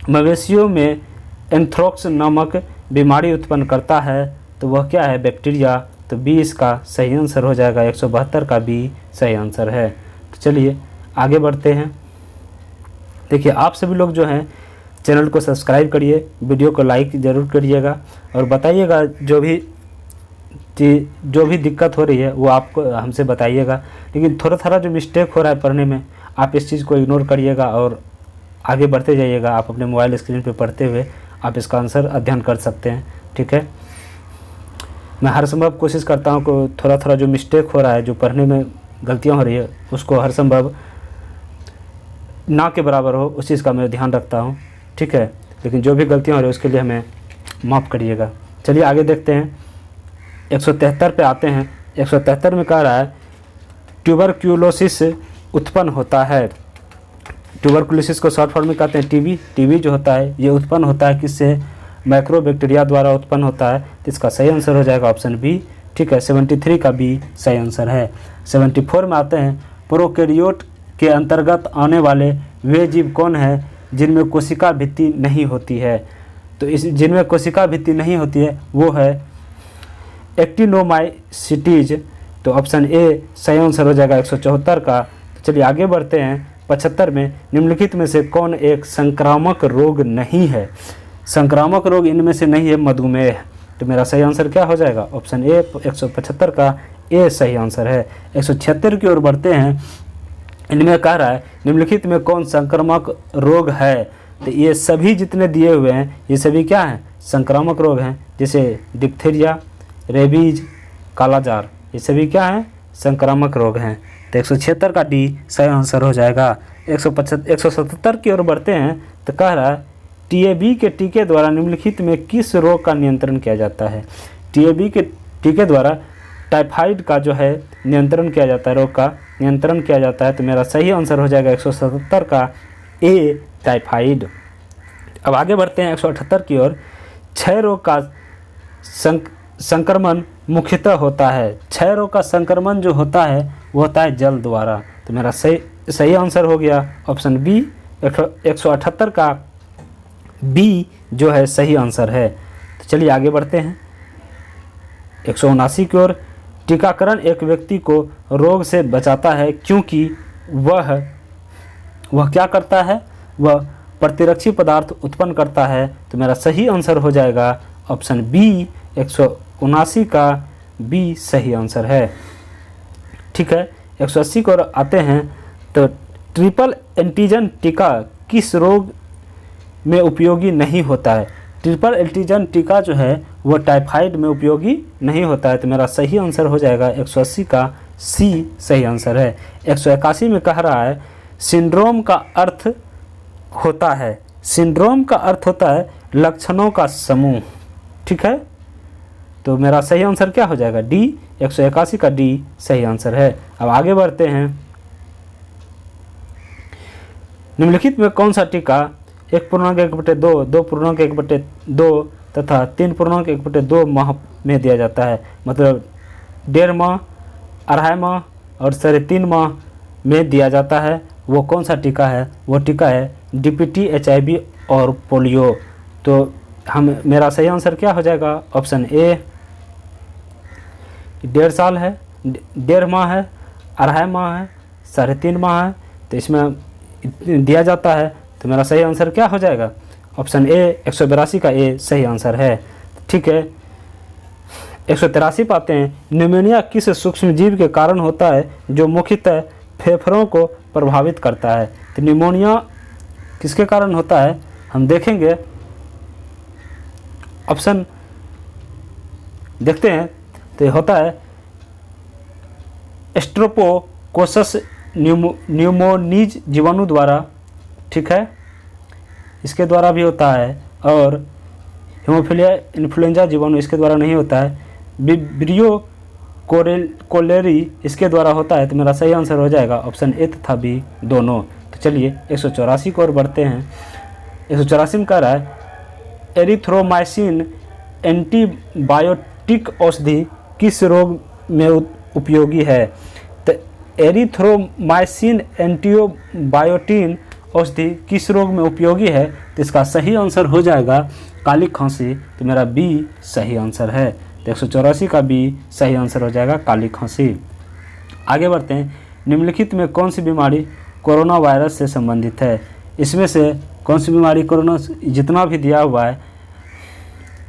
मवेशियों में एंथ्रेक्स नामक बीमारी उत्पन्न करता है? तो वह क्या है? बैक्टीरिया। तो बी इसका सही आंसर हो जाएगा। 172 का बी सही आंसर है। तो चलिए आगे बढ़ते हैं। देखिए, आप सभी लोग जो हैं चैनल को सब्सक्राइब करिए, वीडियो को लाइक ज़रूर करिएगा और बताइएगा जो भी दिक्कत हो रही है वो आपको हमसे बताइएगा। लेकिन थोड़ा थोड़ा जो मिस्टेक हो रहा है पढ़ने में, आप इस चीज़ को इग्नोर करिएगा और आगे बढ़ते जाइएगा। आप अपने मोबाइल स्क्रीन पे पढ़ते हुए आप इसका आंसर अध्ययन कर सकते हैं। ठीक है, मैं हर संभव कोशिश करता हूँ को थोड़ा थोड़ा जो मिस्टेक हो रहा है, जो पढ़ने में गलतियाँ हो रही है, उसको हर संभव ना के बराबर हो उस चीज़ का मैं ध्यान रखता हूँ। ठीक है, लेकिन जो भी गलतियाँ हो रही है उसके लिए हमें माफ़ करिएगा। चलिए आगे देखते हैं 173 पे आते हैं। 173 में कह रहा है ट्यूबरक्यूलोसिस उत्पन्न होता है। ट्यूबरक्यूलोसिस को शॉर्ट फॉर्म में कहते हैं टीबी। टीबी जो होता है ये उत्पन्न होता है किससे? माइक्रोबैक्टीरिया द्वारा उत्पन्न होता है। तो इसका सही आंसर हो जाएगा ऑप्शन बी। ठीक है, 73 का बी सही आंसर है। 74 में आते हैं। प्रोकैरियोट के अंतर्गत आने वाले वे जीव कौन है जिनमें कोशिका भित्ति नहीं होती है? तो इस जिनमें कोशिका भित्ति नहीं होती है वो है एक्टिनोमाइसिटीज। तो ऑप्शन ए सही आंसर हो जाएगा 174 का। तो चलिए आगे बढ़ते हैं 75 में। निम्नलिखित में से कौन एक संक्रामक रोग नहीं है? संक्रामक रोग इनमें से नहीं है, मधुमेह। तो मेरा सही आंसर क्या हो जाएगा? ऑप्शन ए 175 का ए सही आंसर है। 176 की ओर बढ़ते हैं। इनमें कह रहा है निम्नलिखित में कौन संक्रामक रोग है? तो ये सभी जितने दिए हुए हैं ये सभी क्या हैं? संक्रामक रोग हैं, जैसे डिप्थीरिया, रेबीज, कालाजार, ये सभी क्या हैं? संक्रामक रोग हैं। तो 176 का डी सही आंसर हो जाएगा। 177 की ओर बढ़ते हैं तो कह रहा है टीएबी के टीके द्वारा निम्नलिखित में किस रोग का नियंत्रण किया जाता है? टीएबी के टीके द्वारा टाइफाइड का जो है नियंत्रण किया जाता है, रोग का नियंत्रण किया जाता है। तो मेरा सही आंसर हो जाएगा 177 का ए, टाइफाइड। अब आगे बढ़ते हैं 178 की ओर। क्षय रोग का संक्रमण मुख्यतः होता है। क्षय रोग का संक्रमण जो होता है वो होता है जल द्वारा। तो मेरा सही आंसर हो गया ऑप्शन बी, 178 का बी जो है सही आंसर है। तो चलिए आगे बढ़ते हैं 179 की ओर। टीकाकरण एक व्यक्ति को रोग से बचाता है क्योंकि वह क्या करता है? वह प्रतिरक्षी पदार्थ उत्पन्न करता है। तो मेरा सही आंसर हो जाएगा ऑप्शन बी, 179 का बी सही आंसर है। ठीक है, 180 की ओर आते हैं तो ट्रिपल एंटीजन टीका किस रोग में उपयोगी नहीं होता है? ट्रिपल एंटीजन टीका जो है वो टाइफाइड में उपयोगी नहीं होता है। तो मेरा सही आंसर हो जाएगा 180 का सी सही आंसर है। 181 में कह रहा है सिंड्रोम का अर्थ होता है, सिंड्रोम का अर्थ होता है लक्षणों का समूह। ठीक है, तो मेरा सही आंसर क्या हो जाएगा? डी, 181 का डी सही आंसर है। अब आगे बढ़ते हैं। निम्नलिखित में कौन सा टीका 1.1/2, 2.1/2 तथा 3.1/2 माह में दिया जाता है? मतलब 1.5 माह, 2.5 माह और 3.5 माह में दिया जाता है। वो कौन सा टीका है? वो टीका है डीपीटी, HIV और पोलियो। तो मेरा सही आंसर क्या हो जाएगा? ऑप्शन ए, 1.5 साल है, 1.5 माह है, 2.5 माह है, 3.5 माह है। तो इसमें दिया जाता है। तो मेरा सही आंसर क्या हो जाएगा? ऑप्शन ए, 182 का ए सही आंसर है। ठीक है, 183 पाते हैं। न्यूमोनिया किस सूक्ष्म जीव के कारण होता है जो मुख्यतः फेफड़ों को प्रभावित करता है? तो न्यूमोनिया किसके कारण होता है हम देखेंगे। ऑप्शन देखते हैं तो होता है स्ट्रेप्टोकोकस न्यूमोनीज जीवाणु द्वारा। ठीक है, इसके द्वारा भी होता है। और हेमोफिलिया इन्फ्लुएंजा जीवाणु इसके द्वारा नहीं होता है। विब्रियो कोलेरी इसके द्वारा होता है। तो मेरा सही आंसर हो जाएगा ऑप्शन ए तथा बी दोनों। तो चलिए 184 की ओर बढ़ते हैं। 184 में कह रहा है एरिथ्रोमाइसिन एंटीबायोटिक औषधि किस रोग में उपयोगी है? तो एरिथ्रोमाइसिन एंटीबायोटिन औषधि किस रोग में उपयोगी है? तो इसका सही आंसर हो जाएगा काली खांसी। तो मेरा बी सही आंसर है। तो 184 का बी सही आंसर हो जाएगा काली खांसी। आगे बढ़ते हैं। निम्नलिखित में कौन सी बीमारी कोरोना वायरस से संबंधित है? इसमें से कौन सी बीमारी कोरोना जितना भी दिया हुआ है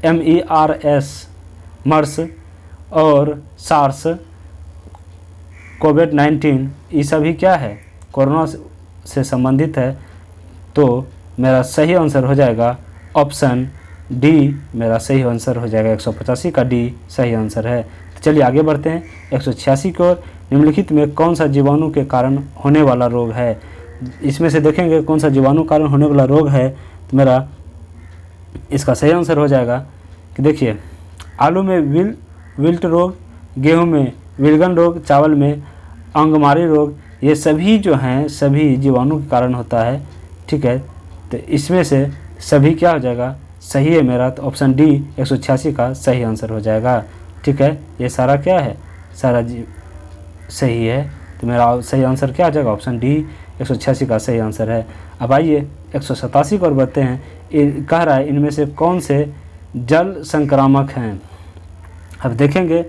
MERS, मर्स और सार्स, कोविड-19 ये सभी क्या है? कोरोना से संबंधित है। तो मेरा सही आंसर हो जाएगा ऑप्शन डी, मेरा सही आंसर हो जाएगा 185 का डी सही आंसर है। तो चलिए आगे बढ़ते हैं 186 की ओर। निम्नलिखित में कौन सा जीवाणु के कारण होने वाला रोग है? इसमें से देखेंगे कौन सा जीवाणु कारण होने वाला रोग है। तो मेरा इसका सही आंसर हो जाएगा कि देखिए आलू में विल्ट रोग, गेहूं में विल्गन रोग, चावल में अंगमारी रोग, ये सभी जो हैं सभी जीवाणु के कारण होता है। ठीक है, तो इसमें से सभी क्या हो जाएगा? सही है मेरा। तो ऑप्शन डी 186 का सही आंसर हो जाएगा। ठीक है, ये सारा क्या है? सारा सही है। तो मेरा सही आंसर क्या हो जाएगा? ऑप्शन डी 186 का सही आंसर है। अब आइए 187 को और बढ़ते हैं। कह रहा है इनमें से कौन से जल संक्रामक हैं? अब देखेंगे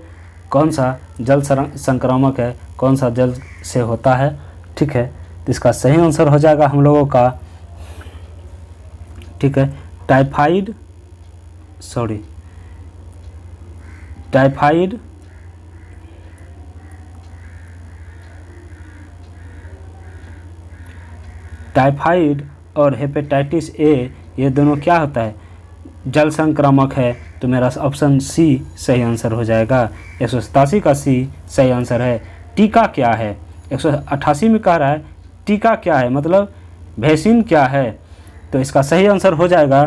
कौन सा जल संक्रामक है, कौन सा जल से होता है। ठीक है, तो इसका सही आंसर हो जाएगा हम लोगों का, ठीक है, टाइफाइड और हेपेटाइटिस ए, ये दोनों क्या होता है? जल संक्रामक है, तो मेरा ऑप्शन सी सही आंसर हो जाएगा। 187 का सी सही आंसर है। टीका क्या है? 188 में कह रहा है टीका क्या है, मतलब वैक्सीन क्या है, तो इसका सही आंसर हो जाएगा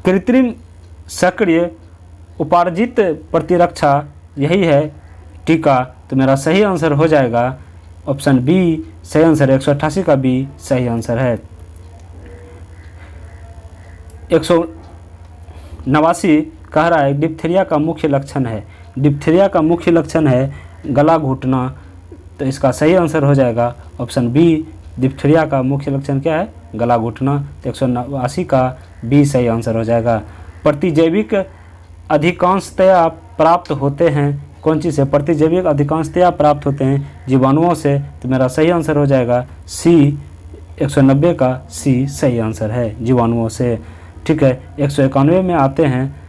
कृत्रिम सक्रिय उपार्जित प्रतिरक्षा, यही है टीका, तो मेरा सही आंसर हो जाएगा ऑप्शन बी सही आंसर है। 188 का बी सही आंसर है। 189 कह रहा है डिप्थीरिया का मुख्य लक्षण है, डिप्थीरिया का मुख्य लक्षण है गला घुटना, तो इसका सही आंसर हो जाएगा ऑप्शन बी। डिप्थीरिया का मुख्य लक्षण क्या है? गला घुटना, तो 189 का बी सही आंसर हो जाएगा। प्रतिजैविक अधिकांशतया प्राप्त होते हैं कौन चीज़ से? प्रतिजैविक अधिकांशतया प्राप्त होते हैं जीवाणुओं से, तो मेरा सही आंसर हो जाएगा सी। 190 का सी सही आंसर है, जीवाणुओं से। ठीक है, 191 में आते हैं।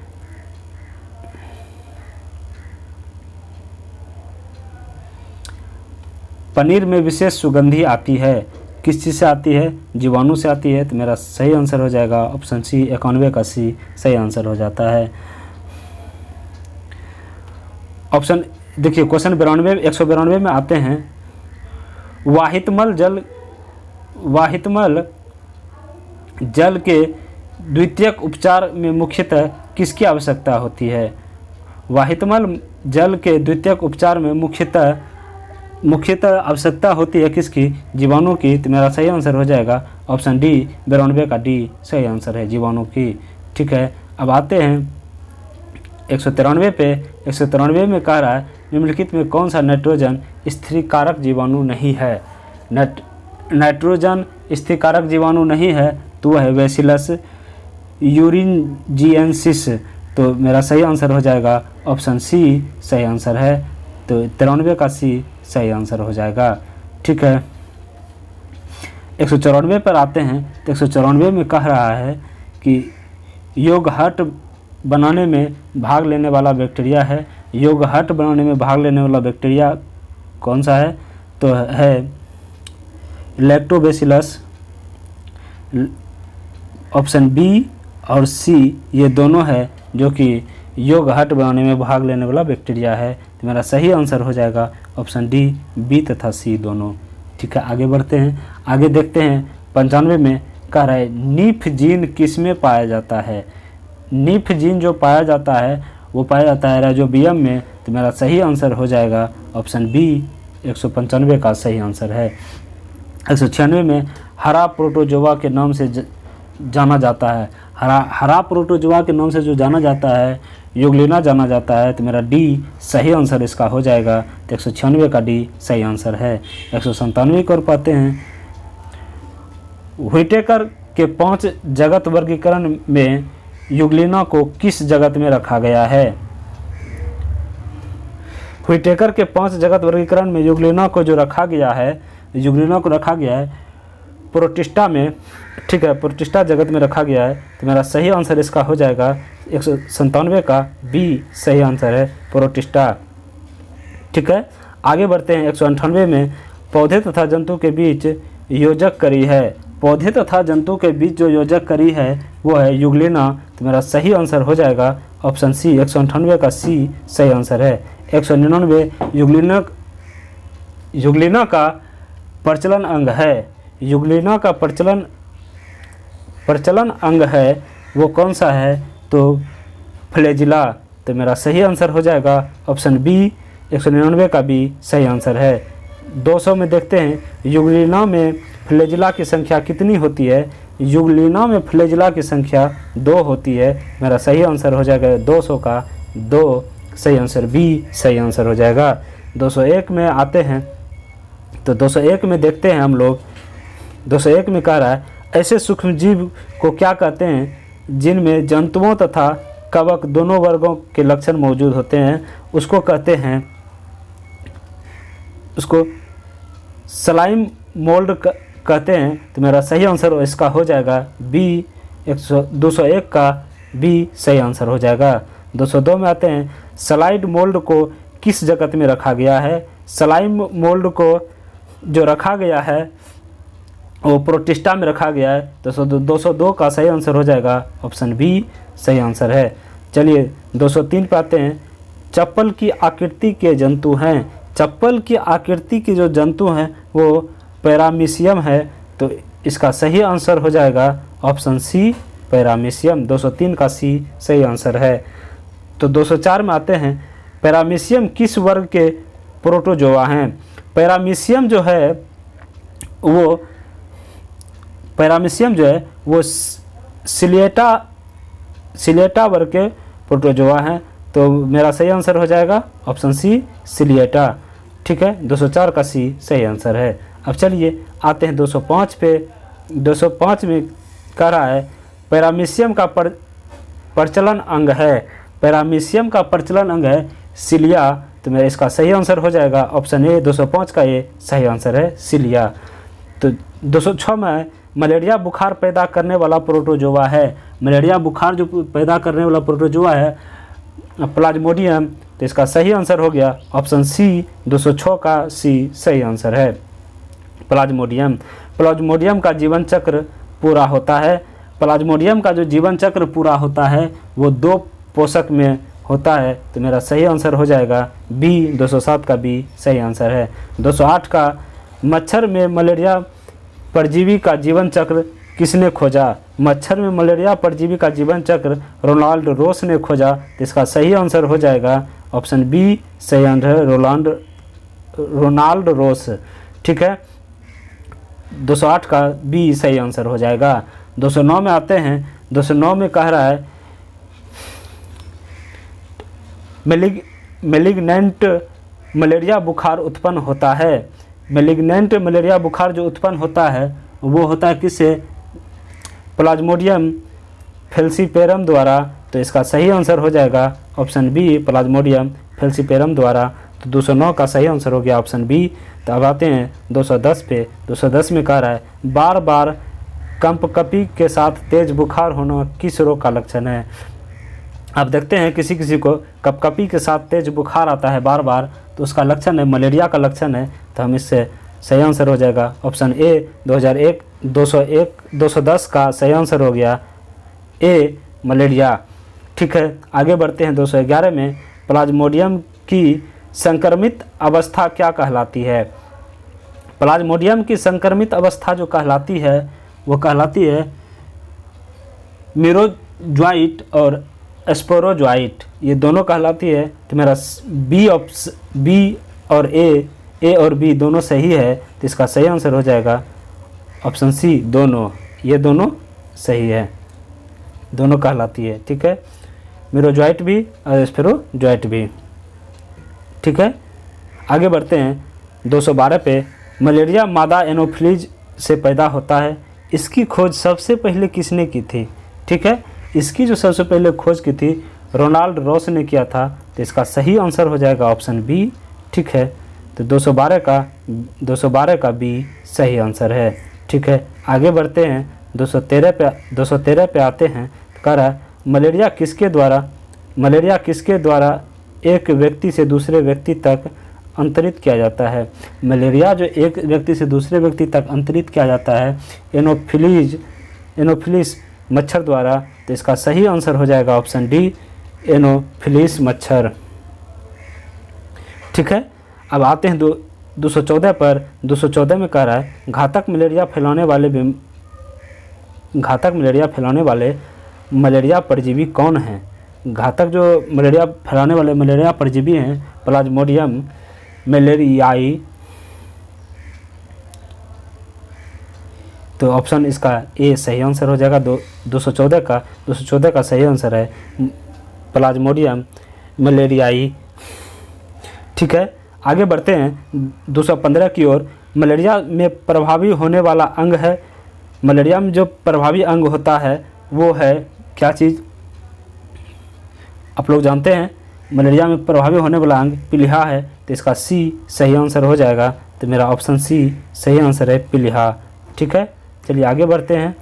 पनीर में विशेष सुगंधी आती है, किस चीज़ से आती है? जीवाणु से आती है, तो मेरा सही आंसर हो जाएगा ऑप्शन सी। 91 का सी सही आंसर हो जाता है। ऑप्शन देखिए क्वेश्चन 192 में आते हैं। वाहितमल जल के द्वितीयक उपचार में मुख्यतः किसकी आवश्यकता होती है? वाहितमल जल के द्वितीयक उपचार में मुख्यतः आवश्यकता होती है किसकी? जीवाणु की, तो मेरा सही आंसर हो जाएगा ऑप्शन डी। 92 का डी सही आंसर है, जीवाणु की। ठीक है, अब आते हैं 193 पे। 193 में कह रहा है निम्नलिखित में कौन सा नाइट्रोजन स्थिरीकारक जीवाणु नहीं है? नाइट्रोजन स्थिरीकारक जीवाणु नहीं है, तो वह है बैसिलस यूरिनजिएंसिस, तो मेरा सही आंसर हो जाएगा ऑप्शन सी सही आंसर है। तो 93 का सी सही आंसर हो जाएगा। ठीक है, 194 पर आते हैं। तो 194 में कह रहा है कि योगहट बनाने में भाग लेने वाला बैक्टीरिया है। योगहट बनाने में भाग लेने वाला बैक्टीरिया कौन सा है? तो है लैक्टोबैसिलस। ऑप्शन बी और सी ये दोनों है जो कि योगहट बनाने में भाग लेने वाला बैक्टीरिया है, तो मेरा सही आंसर हो जाएगा ऑप्शन डी। बी तथा सी दोनों। ठीक है, आगे बढ़ते हैं। आगे देखते हैं 95 में कह रहा है नीफ जीन किस में पाया जाता है? नीफ जीन जो पाया जाता है वो पाया जाता है राइजोबियम में, तो मेरा सही आंसर हो जाएगा ऑप्शन बी। 195 का सही आंसर है। 196 में हरा प्रोटोजोआ के नाम से जाना जाता है। हरा प्रोटोजोआ के नाम से जो जाना जाता है यूग्लिना जाना जाता है, तो मेरा डी सही आंसर इसका हो जाएगा। तो 196 का डी सही आंसर है। 197 की ओर पाते हैं। व्हिटेकर के 5 जगत वर्गीकरण में यूग्लिना को किस जगत में रखा गया है? व्हिटेकर के 5 जगत वर्गीकरण में यूग्लिना को जो रखा गया है, यूग्लिना को रखा गया है प्रोटिस्टा में। ठीक है, प्रोटिस्टा जगत में रखा गया है, तो मेरा सही आंसर इसका हो जाएगा 197 का बी सही आंसर है, प्रोटिस्टा। ठीक है, आगे बढ़ते हैं। 198 में पौधे तथा जंतु के बीच योजक करी है। पौधे तथा जंतु के बीच जो योजक करी है वो है यूग्लिना, तो मेरा सही आंसर हो जाएगा ऑप्शन सी। 198 का सी सही आंसर है। 199 यूग्लिना का प्रचलन अंग है। यूग्लिना का प्रचलन अंग है वो कौन सा है? तो फ्लैजिला, तो मेरा सही आंसर हो जाएगा ऑप्शन बी। 199 का बी सही आंसर है। 200 में देखते हैं यूग्लिना में फ्लैजिला की संख्या कितनी होती है? यूग्लिना में फ्लैजिला की संख्या 2 होती है, मेरा सही आंसर हो जाएगा 200 का 2 सही आंसर, बी सही आंसर हो जाएगा। 201 में आते हैं। तो 201 में देखते हैं हम लोग। 201 में कह रहा है ऐसे सूक्ष्मजीव को क्या कहते हैं जिनमें जंतुओं तथा कवक दोनों वर्गों के लक्षण मौजूद होते हैं? उसको कहते हैं, उसको स्लाइम मोल्ड कहते हैं, तो मेरा सही आंसर इसका हो जाएगा बी। 201 का बी सही आंसर हो जाएगा। 202 में आते हैं। स्लाइड मोल्ड को किस जगत में रखा गया है? स्लाइम मोल्ड को जो रखा गया है वो प्रोटिस्टा में रखा गया है। तो 202 का सही आंसर हो जाएगा ऑप्शन बी सही आंसर है। चलिए 203 पे आते हैं। चप्पल की आकृति के जंतु हैं। चप्पल की आकृति के जो जंतु हैं वो पैरामीशियम है। तो इसका सही आंसर हो जाएगा ऑप्शन सी पैरामीशियम। 203 का सी सही आंसर है। तो 204 में आते हैं। पैरामीशियम किस वर्ग के प्रोटोजोआ हैं? पैरामीशियम जो है वो सिलिएटा वर्ग के प्रोटोजोआ हैं। तो मेरा सही आंसर हो जाएगा ऑप्शन सी सिलिएटा। ठीक है, 204 का सी सही आंसर है। अब चलिए आते हैं 205 पे। 205 में कह रहा है पैरामीशियम का प्रचलन अंग है। पैरामीशियम का प्रचलन अंग है सिलिया। तो मेरा इसका सही आंसर हो जाएगा ऑप्शन ए। 205 का ये सही आंसर है सिलिया। तो 206 में मलेरिया बुखार पैदा करने वाला प्रोटोजोआ है। मलेरिया बुखार जो पैदा करने वाला प्रोटोजोआ है प्लाज्मोडियम। तो इसका सही आंसर हो गया ऑप्शन सी। 206 का सी सही आंसर है प्लाज्मोडियम। प्लाज्मोडियम का जीवन चक्र पूरा होता है। प्लाज्मोडियम का जो जीवन चक्र पूरा होता है वो 2 पोषक में होता है। तो मेरा सही आंसर हो जाएगा बी। 207 का बी सही आंसर है। 208 का मच्छर में मलेरिया परजीवी का जीवन चक्र किसने खोजा? मच्छर में मलेरिया परजीवी का जीवन चक्र रोनाल्ड रोस ने खोजा। तो इसका सही आंसर हो जाएगा ऑप्शन बी सही आंसर है रोनाल्ड रोस। ठीक है, 208 का बी सही आंसर हो जाएगा। 209 में आते हैं। 209 में कह रहा है मेलिग्नेंट मलेरिया बुखार उत्पन्न होता है। मेलिग्नेंट मलेरिया बुखार जो उत्पन्न होता है वो होता है किससे? प्लाज्मोडियम फेल्सीपेरम द्वारा। तो इसका सही आंसर हो जाएगा ऑप्शन बी प्लाज्मोडियम फेल्सीपेरम द्वारा। तो 209 का सही आंसर हो गया ऑप्शन बी। तो अब आते हैं 210 पे। 210 में कह रहा है बार बार कंपकपी के साथ तेज बुखार होना किस रोग का लक्षण है? अब देखते हैं किसी किसी को कपकपी के साथ तेज बुखार आता है बार बार, तो उसका लक्षण है मलेरिया का लक्षण है। तो हम इससे सही आंसर हो जाएगा ऑप्शन ए 210 का सही आंसर हो गया ए मलेरिया। ठीक है, आगे बढ़ते हैं 211 में। प्लाज्मोडियम की संक्रमित अवस्था क्या कहलाती है? प्लाज्मोडियम की संक्रमित अवस्था जो कहलाती है वो कहलाती है मिरोज्वाइट और स्पोरोज्वाइट, ये दोनों कहलाती है। तो मेरा बी और ए और बी दोनों सही है। तो इसका सही आंसर हो जाएगा ऑप्शन सी दोनों। ये दोनों सही है, दोनों कहलाती है। ठीक है, मिरोज्वाइट भी और स्पोरोज्वाइट भी। ठीक है, आगे बढ़ते हैं 212 पे। मलेरिया मादा एनोफिलीज से पैदा होता है। इसकी खोज सबसे पहले किसने की थी? ठीक है, इसकी जो सबसे पहले खोज की थी रोनाल्ड रॉस ने किया था। तो इसका सही आंसर हो जाएगा ऑप्शन बी। ठीक है, तो 212 का बी सही आंसर है। ठीक है, आगे बढ़ते हैं 213 पे आते हैं। तो कह रहा है मलेरिया किसके द्वारा एक व्यक्ति से दूसरे व्यक्ति तक अंतरित किया जाता है? मलेरिया जो एक व्यक्ति से दूसरे व्यक्ति तक अंतरित किया जाता है एनोफिलिस मच्छर द्वारा। तो इसका सही आंसर हो जाएगा ऑप्शन डी एनोफिलिस मच्छर। ठीक है, अब आते हैं 214 पर। 214 में कह रहा है घातक मलेरिया फैलाने वाले मलेरिया परजीवी कौन हैं? घातक जो मलेरिया फैलाने वाले मलेरिया परजीवी हैं प्लाज्मोडियम मलेरियाई। तो ऑप्शन इसका ए सही आंसर हो जाएगा। 214 का सही आंसर है प्लाज्मोडियम मलेरियाई। ठीक है, आगे बढ़ते हैं 215 की ओर। मलेरिया में प्रभावी होने वाला अंग है। मलेरिया में जो प्रभावी अंग होता है वो है क्या चीज़? आप लोग जानते हैं मलेरिया में प्रभावी होने वाला अंग पीलिया है। तो इसका सी सही आंसर हो जाएगा। तो मेरा ऑप्शन सी सही आंसर है पीलिया। ठीक है, चलिए आगे बढ़ते हैं।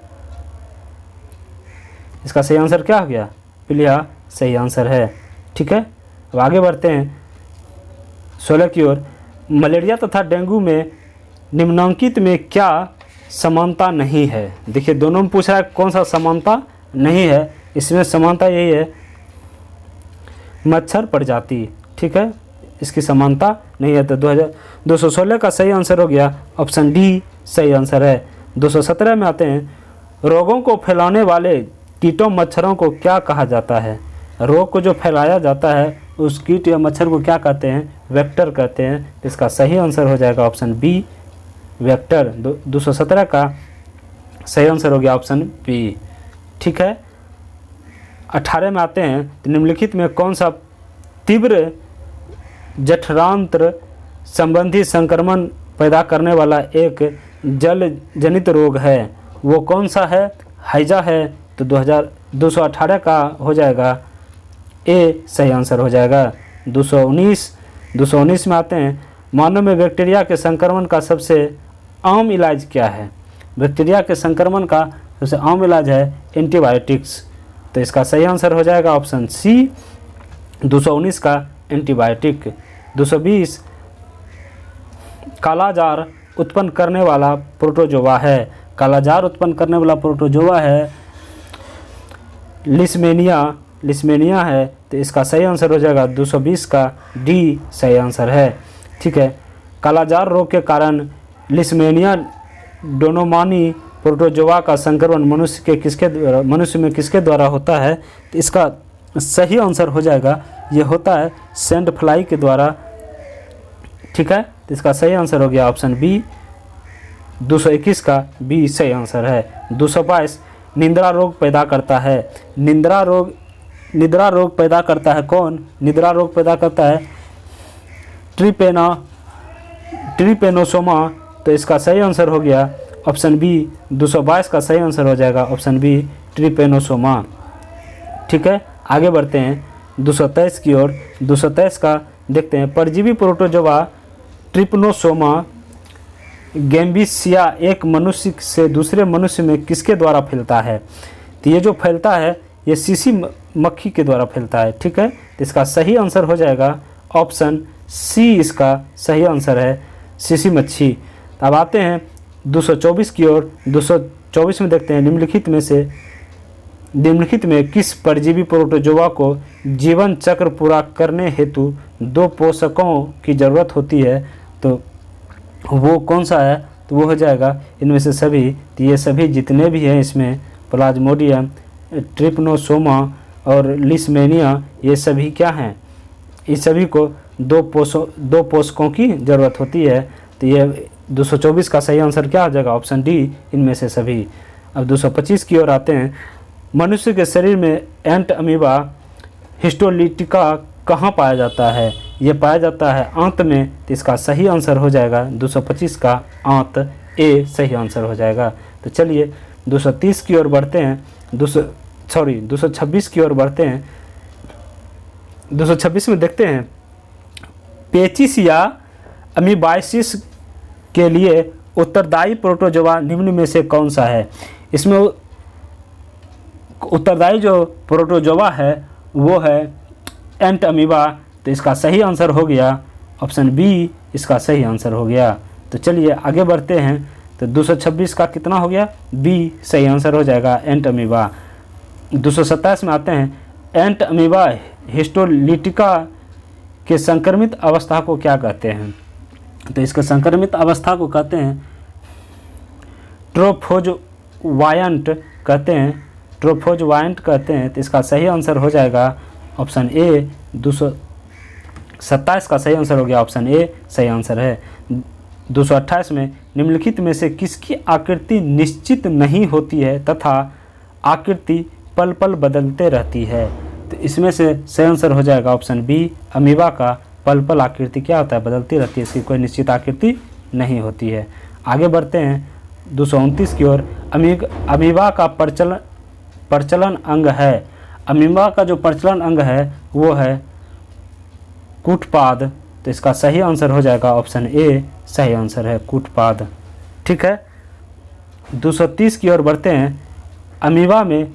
इसका सही आंसर क्या हो गया? पीलिया सही आंसर है। ठीक है, अब आगे बढ़ते हैं 16 की ओर। मलेरिया तथा डेंगू में निम्नलिखित में क्या समानता नहीं है। देखिए दोनों में पूछ रहा है कौन सा समानता नहीं है, इसमें समानता यही है मच्छर प्रजाति, ठीक है, इसकी समानता नहीं है। तो 216 का सही आंसर हो गया ऑप्शन डी सही आंसर है। 217 में आते हैं, रोगों को फैलाने वाले कीटों मच्छरों को क्या कहा जाता है। रोग को जो फैलाया जाता है उस कीट या मच्छर को क्या कहते हैं, वेक्टर कहते हैं। इसका सही आंसर हो जाएगा ऑप्शन बी वेक्टर। 217 का सही आंसर हो गया ऑप्शन बी, ठीक है। 18 में आते हैं, निम्नलिखित में कौन सा तीव्र जठरांत्र संबंधी संक्रमण पैदा करने वाला एक जल जनित रोग है, वो कौन सा है, हैजा है। तो 218 का हो जाएगा ए सही आंसर हो जाएगा। 219 में आते हैं, मानव में बैक्टीरिया के संक्रमण का सबसे आम इलाज क्या है। बैक्टीरिया के संक्रमण का सबसे आम इलाज है एंटीबायोटिक्स। तो इसका सही आंसर हो जाएगा ऑप्शन सी 219 का एंटीबायोटिक। 220 कालाजार उत्पन्न करने वाला प्रोटोजोआ है। कालाजार उत्पन्न करने वाला प्रोटोजोआ है लिस्मेनिया है। तो इसका सही आंसर हो जाएगा 220 का डी सही आंसर है, ठीक है। कालाजार रोग के कारण लिस्मेनिया डोनोमानी प्रोटोजोआ का संक्रमण मनुष्य में किसके द्वारा होता है। तो इसका सही आंसर हो जाएगा, ये होता है सैंड फ्लाई के द्वारा, ठीक है। तो इसका सही आंसर हो गया ऑप्शन बी 221 का बी सही आंसर है। 222 निद्रा रोग पैदा करता है। निद्रा रोग पैदा करता है कौन, निद्रा रोग पैदा करता है ट्रिपेनोसोमा। तो इसका सही आंसर हो गया ऑप्शन बी 222 का सही आंसर हो जाएगा ऑप्शन बी ट्रिपेनोसोमा, ठीक है। आगे बढ़ते हैं 223 की ओर। 223 का देखते हैं, परजीवी प्रोटोजोआ ट्रिपनोसोमा गैम्बिसिया एक मनुष्य से दूसरे मनुष्य में किसके द्वारा फैलता है। तो ये जो फैलता है ये सीसी मक्खी के द्वारा फैलता है, ठीक है। तो इसका सही आंसर हो जाएगा ऑप्शन सी, इसका सही आंसर है सीसी मच्छी। अब आते हैं 224 की ओर। 224 में देखते हैं, निम्नलिखित में किस परजीवी प्रोटोजोआ को जीवन चक्र पूरा करने हेतु 2 पोषकों की ज़रूरत होती है। तो वो कौन सा है, तो वो हो जाएगा इनमें से सभी। तो ये सभी जितने भी हैं इसमें प्लाज्मोडियम, ट्रिपनोसोमा और लिस्मेनिया, ये सभी क्या हैं, इस सभी को 2 पोषकों की ज़रूरत होती है। तो ये 224 का सही आंसर क्या हो जाएगा ऑप्शन डी इनमें से सभी। अब 225 की ओर आते हैं, मनुष्य के शरीर में एंट अमीबा हिस्टोलिटिका कहाँ पाया जाता है। ये पाया जाता है आंत में। तो इसका सही आंसर हो जाएगा 225 का आंत ए सही आंसर हो जाएगा। तो चलिए 230 की ओर बढ़ते हैं, 226 की ओर बढ़ते हैं। 226 में देखते हैं, पेचिस या अमीबाइसिस के लिए उत्तरदायी प्रोटोजोआ निम्न में से कौन सा है। इसमें उत्तरदायी जो प्रोटोजोआ है वो है एंट अमीबा। तो इसका सही आंसर हो गया ऑप्शन बी, इसका सही आंसर हो गया। तो चलिए आगे बढ़ते हैं। तो 226 का कितना हो गया, बी सही आंसर हो जाएगा एंट अमीबा। 227 में आते हैं, एंट अमीबा हिस्टोलिटिका के संक्रमित अवस्था को क्या कहते हैं। तो इसके संक्रमित अवस्था को कहते हैं ट्रोफोजवायंट कहते हैं। तो इसका सही आंसर हो जाएगा ऑप्शन ए 227 का सही आंसर हो गया ऑप्शन ए सही आंसर है। 228 में निम्नलिखित में से किसकी आकृति निश्चित नहीं होती है तथा आकृति पल पल बदलते रहती है। तो इसमें से सही आंसर हो जाएगा ऑप्शन बी अमीबा का पल पल आकृति क्या होता है, बदलती रहती है, इसकी कोई निश्चित आकृति नहीं होती है। आगे बढ़ते हैं 229 की ओर। अमीबा का प्रचलन अंग है। अमीबा का जो प्रचलन अंग है वो है कूटपाद। तो इसका सही आंसर हो जाएगा ऑप्शन ए सही आंसर है कूटपाद, ठीक है। 230 की ओर बढ़ते हैं, अमीबा में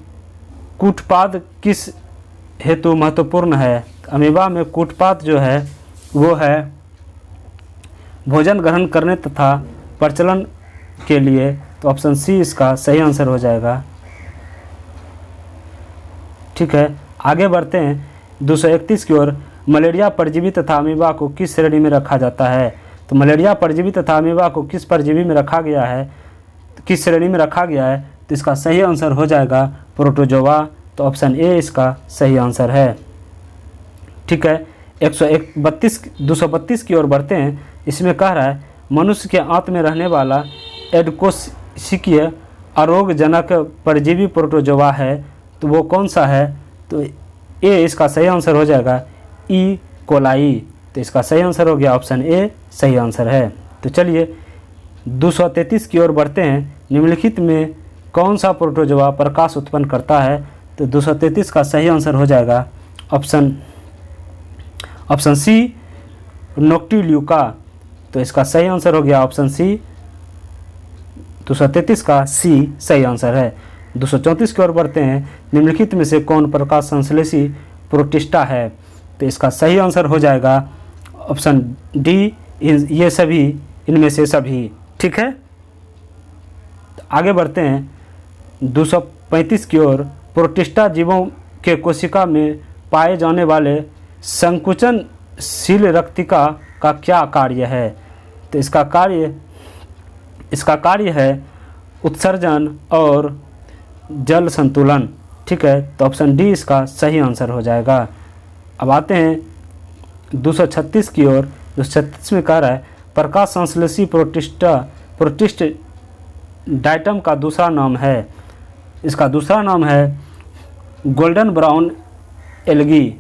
कूटपाद किस हेतु महत्वपूर्ण है। अमीबा में कूटपाद जो है वो है भोजन ग्रहण करने तथा प्रचलन के लिए तो ऑप्शन सी इसका सही आंसर हो जाएगा। ठीक है, आगे बढ़ते हैं 231 की ओर। मलेरिया परजीवी तथा अमीबा को किस श्रेणी में रखा जाता है? तो मलेरिया परजीवी तथा अमीबा को किस परजीवी में रखा गया है, किस श्रेणी में रखा गया है? तो इसका सही आंसर हो जाएगा प्रोटोजोआ। तो ऑप्शन ए इसका सही आंसर है। ठीक है, 232 की ओर बढ़ते हैं। इसमें कह रहा है मनुष्य के आंत में रहने वाला एडकोशिकीय अरोगजनक परजीवी प्रोटोजोआ है, तो वो कौन सा है? तो ए इसका सही आंसर हो जाएगा ई कोलाई। तो इसका सही आंसर हो गया ऑप्शन ए सही आंसर है। तो चलिए 233 की ओर बढ़ते हैं। निम्नलिखित में कौन सा प्रोटोजोआ प्रकाश उत्पन्न करता है? तो 233 का सही आंसर हो जाएगा ऑप्शन सी नोक्टिल्यूका। तो इसका सही आंसर हो गया ऑप्शन सी, 233 का सी सही आंसर है। 234 की ओर बढ़ते हैं। निम्नलिखित में से कौन प्रकाश संश्लेषी प्रोटिस्टा है? तो इसका सही आंसर हो जाएगा ऑप्शन डी, ये सभी, इनमें से सभी। ठीक है, आगे बढ़ते हैं 235 की ओर। प्रोटिस्टा जीवों के कोशिका में पाए जाने वाले संकुचनशील रक्तिका का क्या कार्य है? तो इसका कार्य है उत्सर्जन और जल संतुलन। ठीक है, तो ऑप्शन डी इसका सही आंसर हो जाएगा। अब आते हैं 236 की ओर। 236 में कह रहा है प्रकाश संश्लेषी प्रोटिस्ट डाइटम का दूसरा नाम है। इसका दूसरा नाम है गोल्डन ब्राउन एल्गी।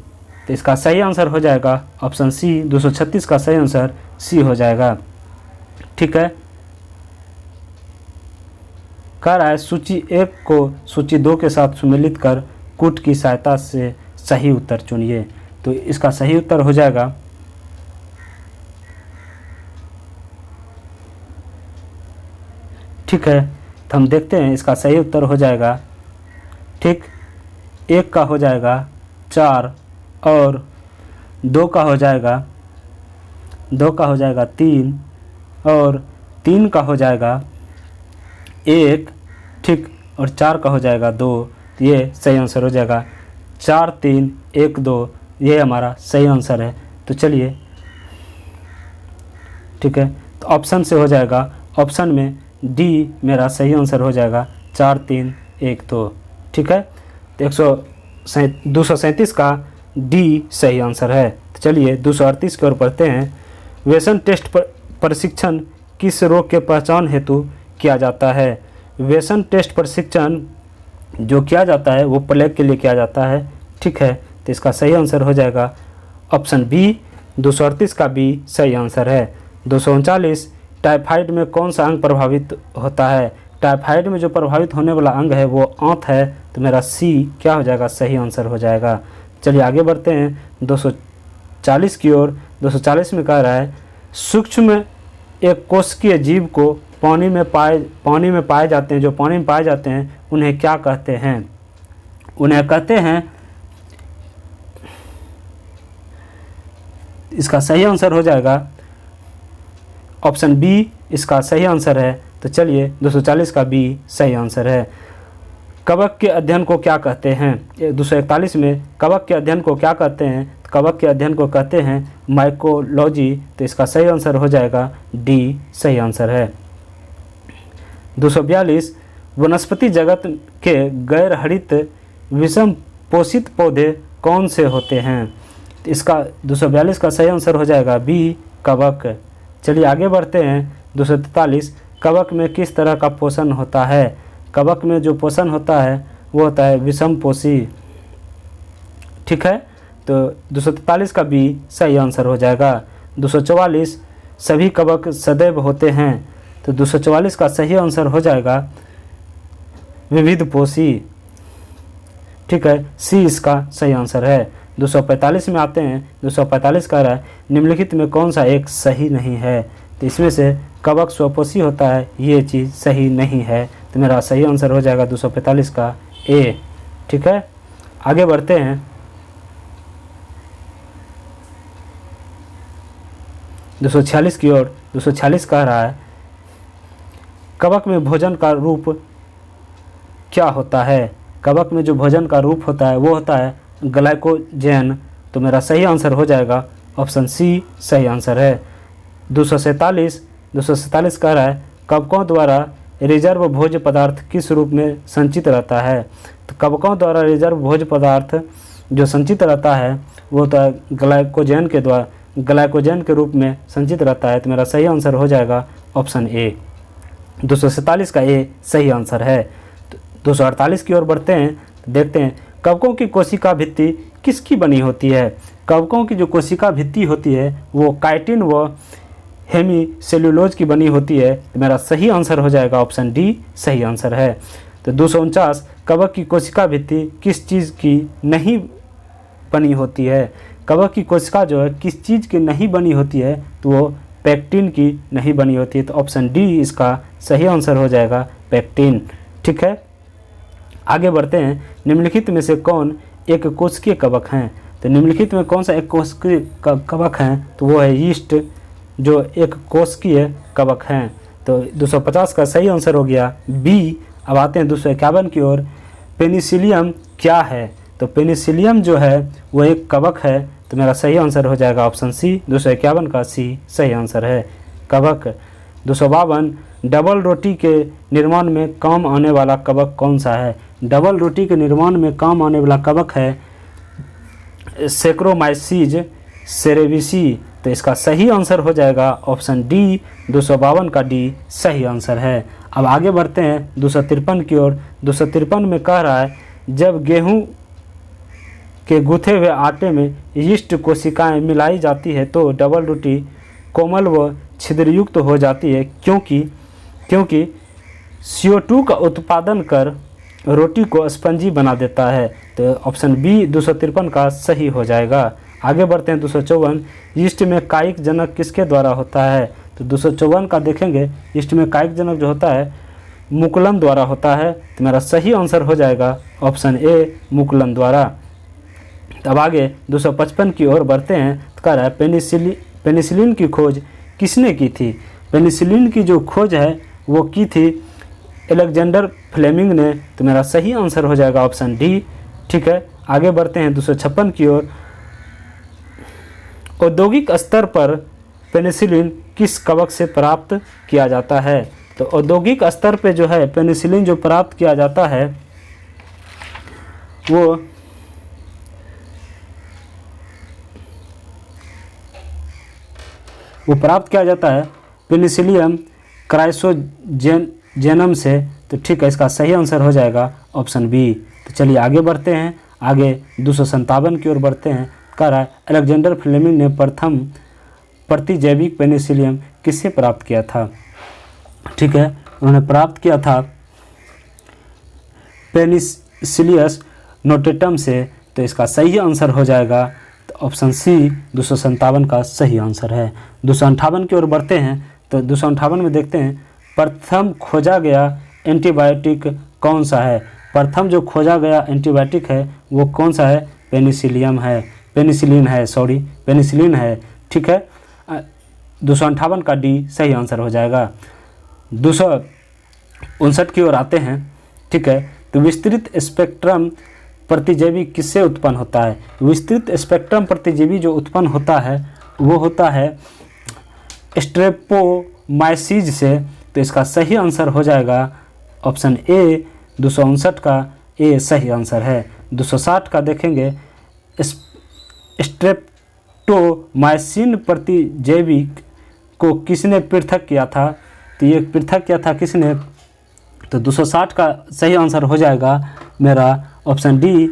तो इसका सही आंसर हो जाएगा ऑप्शन सी, 236 का सही आंसर सी हो जाएगा। ठीक है, कह रहा है सूची 1 को सूची 2 के साथ सुमेलित कर कूट की सहायता से सही उत्तर चुनिए। तो इसका सही उत्तर हो जाएगा ठीक है, तो हम देखते हैं इसका सही उत्तर हो जाएगा। ठीक, 1 का हो जाएगा 4 और 2 का हो जाएगा 3 और 3 का हो जाएगा 1। ठीक, और 4 का हो जाएगा 2। तो ये सही आंसर हो जाएगा 4 3 1 2, ये हमारा सही आंसर है। तो चलिए, ठीक है, तो ऑप्शन से हो जाएगा, ऑप्शन में डी मेरा सही आंसर हो जाएगा 4 3 1 2। ठीक है, तो 237 का डी सही आंसर है। तो चलिए 238 की ओर पढ़ते हैं। वेसन टेस्ट प्रशिक्षण किस रोग के पहचान हेतु किया जाता है? वेसन टेस्ट प्रशिक्षण जो किया जाता है वो प्लेग के लिए किया जाता है। ठीक है, तो इसका सही आंसर हो जाएगा ऑप्शन बी, 238 का बी सही आंसर है। 239 टाइफाइड में कौन सा अंग प्रभावित होता है? टाइफाइड में जो प्रभावित होने वाला अंग है वो आंत है। तो मेरा सी क्या हो जाएगा, सही आंसर हो जाएगा। चलिए आगे बढ़ते हैं 240 की ओर। 240 में कह रहा है सूक्ष्म एक कोशिकीय जीव को पानी में पाए जाते हैं, जो पानी में पाए जाते हैं उन्हें क्या कहते हैं? उन्हें कहते हैं, इसका सही आंसर हो जाएगा ऑप्शन बी, इसका सही आंसर है। तो चलिए 240 का बी सही आंसर है। कवक के अध्ययन को क्या कहते हैं? 241 में कवक के अध्ययन को क्या कहते हैं? तो कवक के अध्ययन को कहते हैं माइकोलॉजी। तो इसका सही आंसर हो जाएगा डी सही आंसर है। 242 वनस्पति जगत के गैर हरित विषम पोषित पौधे कौन से होते हैं? तो इसका 242 का सही आंसर हो जाएगा बी, कवक। चलिए आगे बढ़ते हैं 243 कवक में किस तरह का पोषण होता है? कवक में जो पोषण होता है वो होता है विषम पोषी। ठीक है, तो 243 का बी सही आंसर हो जाएगा। 244 सभी कवक सदैव होते हैं। तो 244 का सही आंसर हो जाएगा विविध पोषी। ठीक है, सी इसका सही आंसर है। 245 में आते हैं। 245 कह रहा है निम्नलिखित में कौन सा एक सही नहीं है? तो इसमें से कवक स्वपोषी होता है, ये चीज़ सही नहीं है। तो मेरा सही आंसर हो जाएगा 245 का ए। ठीक है, आगे बढ़ते हैं 246 की ओर। 246 कह रहा है कवक में भोजन का रूप क्या होता है? कवक में जो भोजन का रूप होता है वो होता है ग्लाइकोजन। तो मेरा सही आंसर हो जाएगा ऑप्शन सी सही आंसर है। 247 कह रहा है कवकों द्वारा रिजर्व भोज्य पदार्थ किस रूप में संचित रहता है? तो कवकों द्वारा रिजर्व भोज्य पदार्थ जो संचित रहता है वो तो ग्लाइकोजन के रूप में संचित रहता है। तो मेरा सही आंसर हो जाएगा ऑप्शन ए। 247 का ए सही आंसर है। 248 की ओर बढ़ते हैं, तो देखते हैं कवकों की कोशिका भित्ति किसकी बनी होती है? कवकों की जो कोशिका भित्ति होती है वो काइटिन व हेमीसेल्यूलोज की बनी होती है। तो मेरा सही आंसर हो जाएगा ऑप्शन डी सही आंसर है। तो 249 कवक की कोशिका भित्ति किस चीज़ की नहीं बनी होती है? कवक की कोशिका जो है किस चीज़ की नहीं बनी होती है? तो वो पेक्टिन की नहीं बनी होती है। तो ऑप्शन डी इसका सही आंसर हो जाएगा पेक्टिन। ठीक है, आगे बढ़ते हैं। निम्नलिखित में से कौन एक कोशिकीय कवक हैं? तो निम्नलिखित में कौन सा एक कोशिकीय कवक हैं? तो वो है यीस्ट जो एक कोशिकीय कवक हैं। तो 250 का सही आंसर हो गया बी। अब आते हैं 251 की ओर। पेनिसिलियम क्या है? तो पेनिसिलियम जो है वो एक कवक है। तो मेरा सही आंसर हो जाएगा ऑप्शन सी। 251 का सी सही आंसर है कवक। 252 डबल रोटी के निर्माण में काम आने वाला कवक कौन सा है? डबल रोटी के निर्माण में काम आने वाला कवक है सेक्रोमाइसीज सेरेविसी। तो इसका सही आंसर हो जाएगा ऑप्शन डी। 252 का डी सही आंसर है। अब आगे बढ़ते हैं 253 की ओर। 253 में कह रहा है जब गेहूं के गूथे हुए आटे में यीस्ट कोशिकाएं मिलाई जाती है तो डबल रोटी कोमल व छिद्रयुक्त हो जाती है क्योंकि CO2 का उत्पादन कर रोटी को स्पंजी बना देता है। तो ऑप्शन बी 253 का सही हो जाएगा। आगे बढ़ते हैं 254 यीस्ट में कायिक जनक किसके द्वारा होता है? तो 254 का देखेंगे यीस्ट में कायिक जनक जो होता है मुकुलन द्वारा होता है। तो मेरा सही आंसर हो जाएगा ऑप्शन ए मुकुलन द्वारा। अब आगे 255 की ओर बढ़ते हैं। तो कह रहा है पेनिसिलिन की खोज किसने की थी? पेनिसिलिन की जो खोज है वो की थी अलेक्जेंडर फ्लेमिंग ने। तो मेरा सही आंसर हो जाएगा ऑप्शन डी। ठीक है, आगे बढ़ते हैं 256 की ओर। औद्योगिक स्तर पर पेनिसिलिन किस कवक से प्राप्त किया जाता है? तो औद्योगिक स्तर पे जो है पेनिसिलिन जो प्राप्त किया जाता है वो प्राप्त किया जाता है पेनिसिलियम क्राइसोजेनम से। तो ठीक है, इसका सही आंसर हो जाएगा ऑप्शन बी। तो चलिए आगे बढ़ते हैं। आगे 257 की ओर बढ़ते हैं। कह रहा है अलेक्जेंडर फ्लेमिंग ने प्रथम प्रतिजैविक पेनिसिलियम किससे प्राप्त किया था? ठीक है, उन्होंने प्राप्त किया था पेनिसिलियस नोटेटम से। तो इसका सही आंसर हो जाएगा तो ऑप्शन सी 257 का सही आंसर है। 258 की ओर बढ़ते हैं। तो 258 में देखते हैं प्रथम खोजा गया एंटीबायोटिक कौन सा है? प्रथम जो खोजा गया एंटीबायोटिक है वो कौन सा है? पेनिसिलिन है। ठीक है, 258 का डी सही आंसर हो जाएगा। 259 की ओर आते हैं। ठीक है, तो विस्तृत स्पेक्ट्रम प्रतिजैवी किससे उत्पन्न होता है? विस्तृत स्पेक्ट्रम प्रतिजैवी जो उत्पन्न होता है वो होता है स्ट्रेप्टोमाइसीज से। तो इसका सही आंसर हो जाएगा ऑप्शन ए। 259 का ए सही आंसर है। 260 का देखेंगे स्ट्रेप्टोमाइसिन प्रतिजैविक को किसने पृथक किया था? तो ये पृथक किया था किसने? तो 260 का सही आंसर हो जाएगा मेरा ऑप्शन डी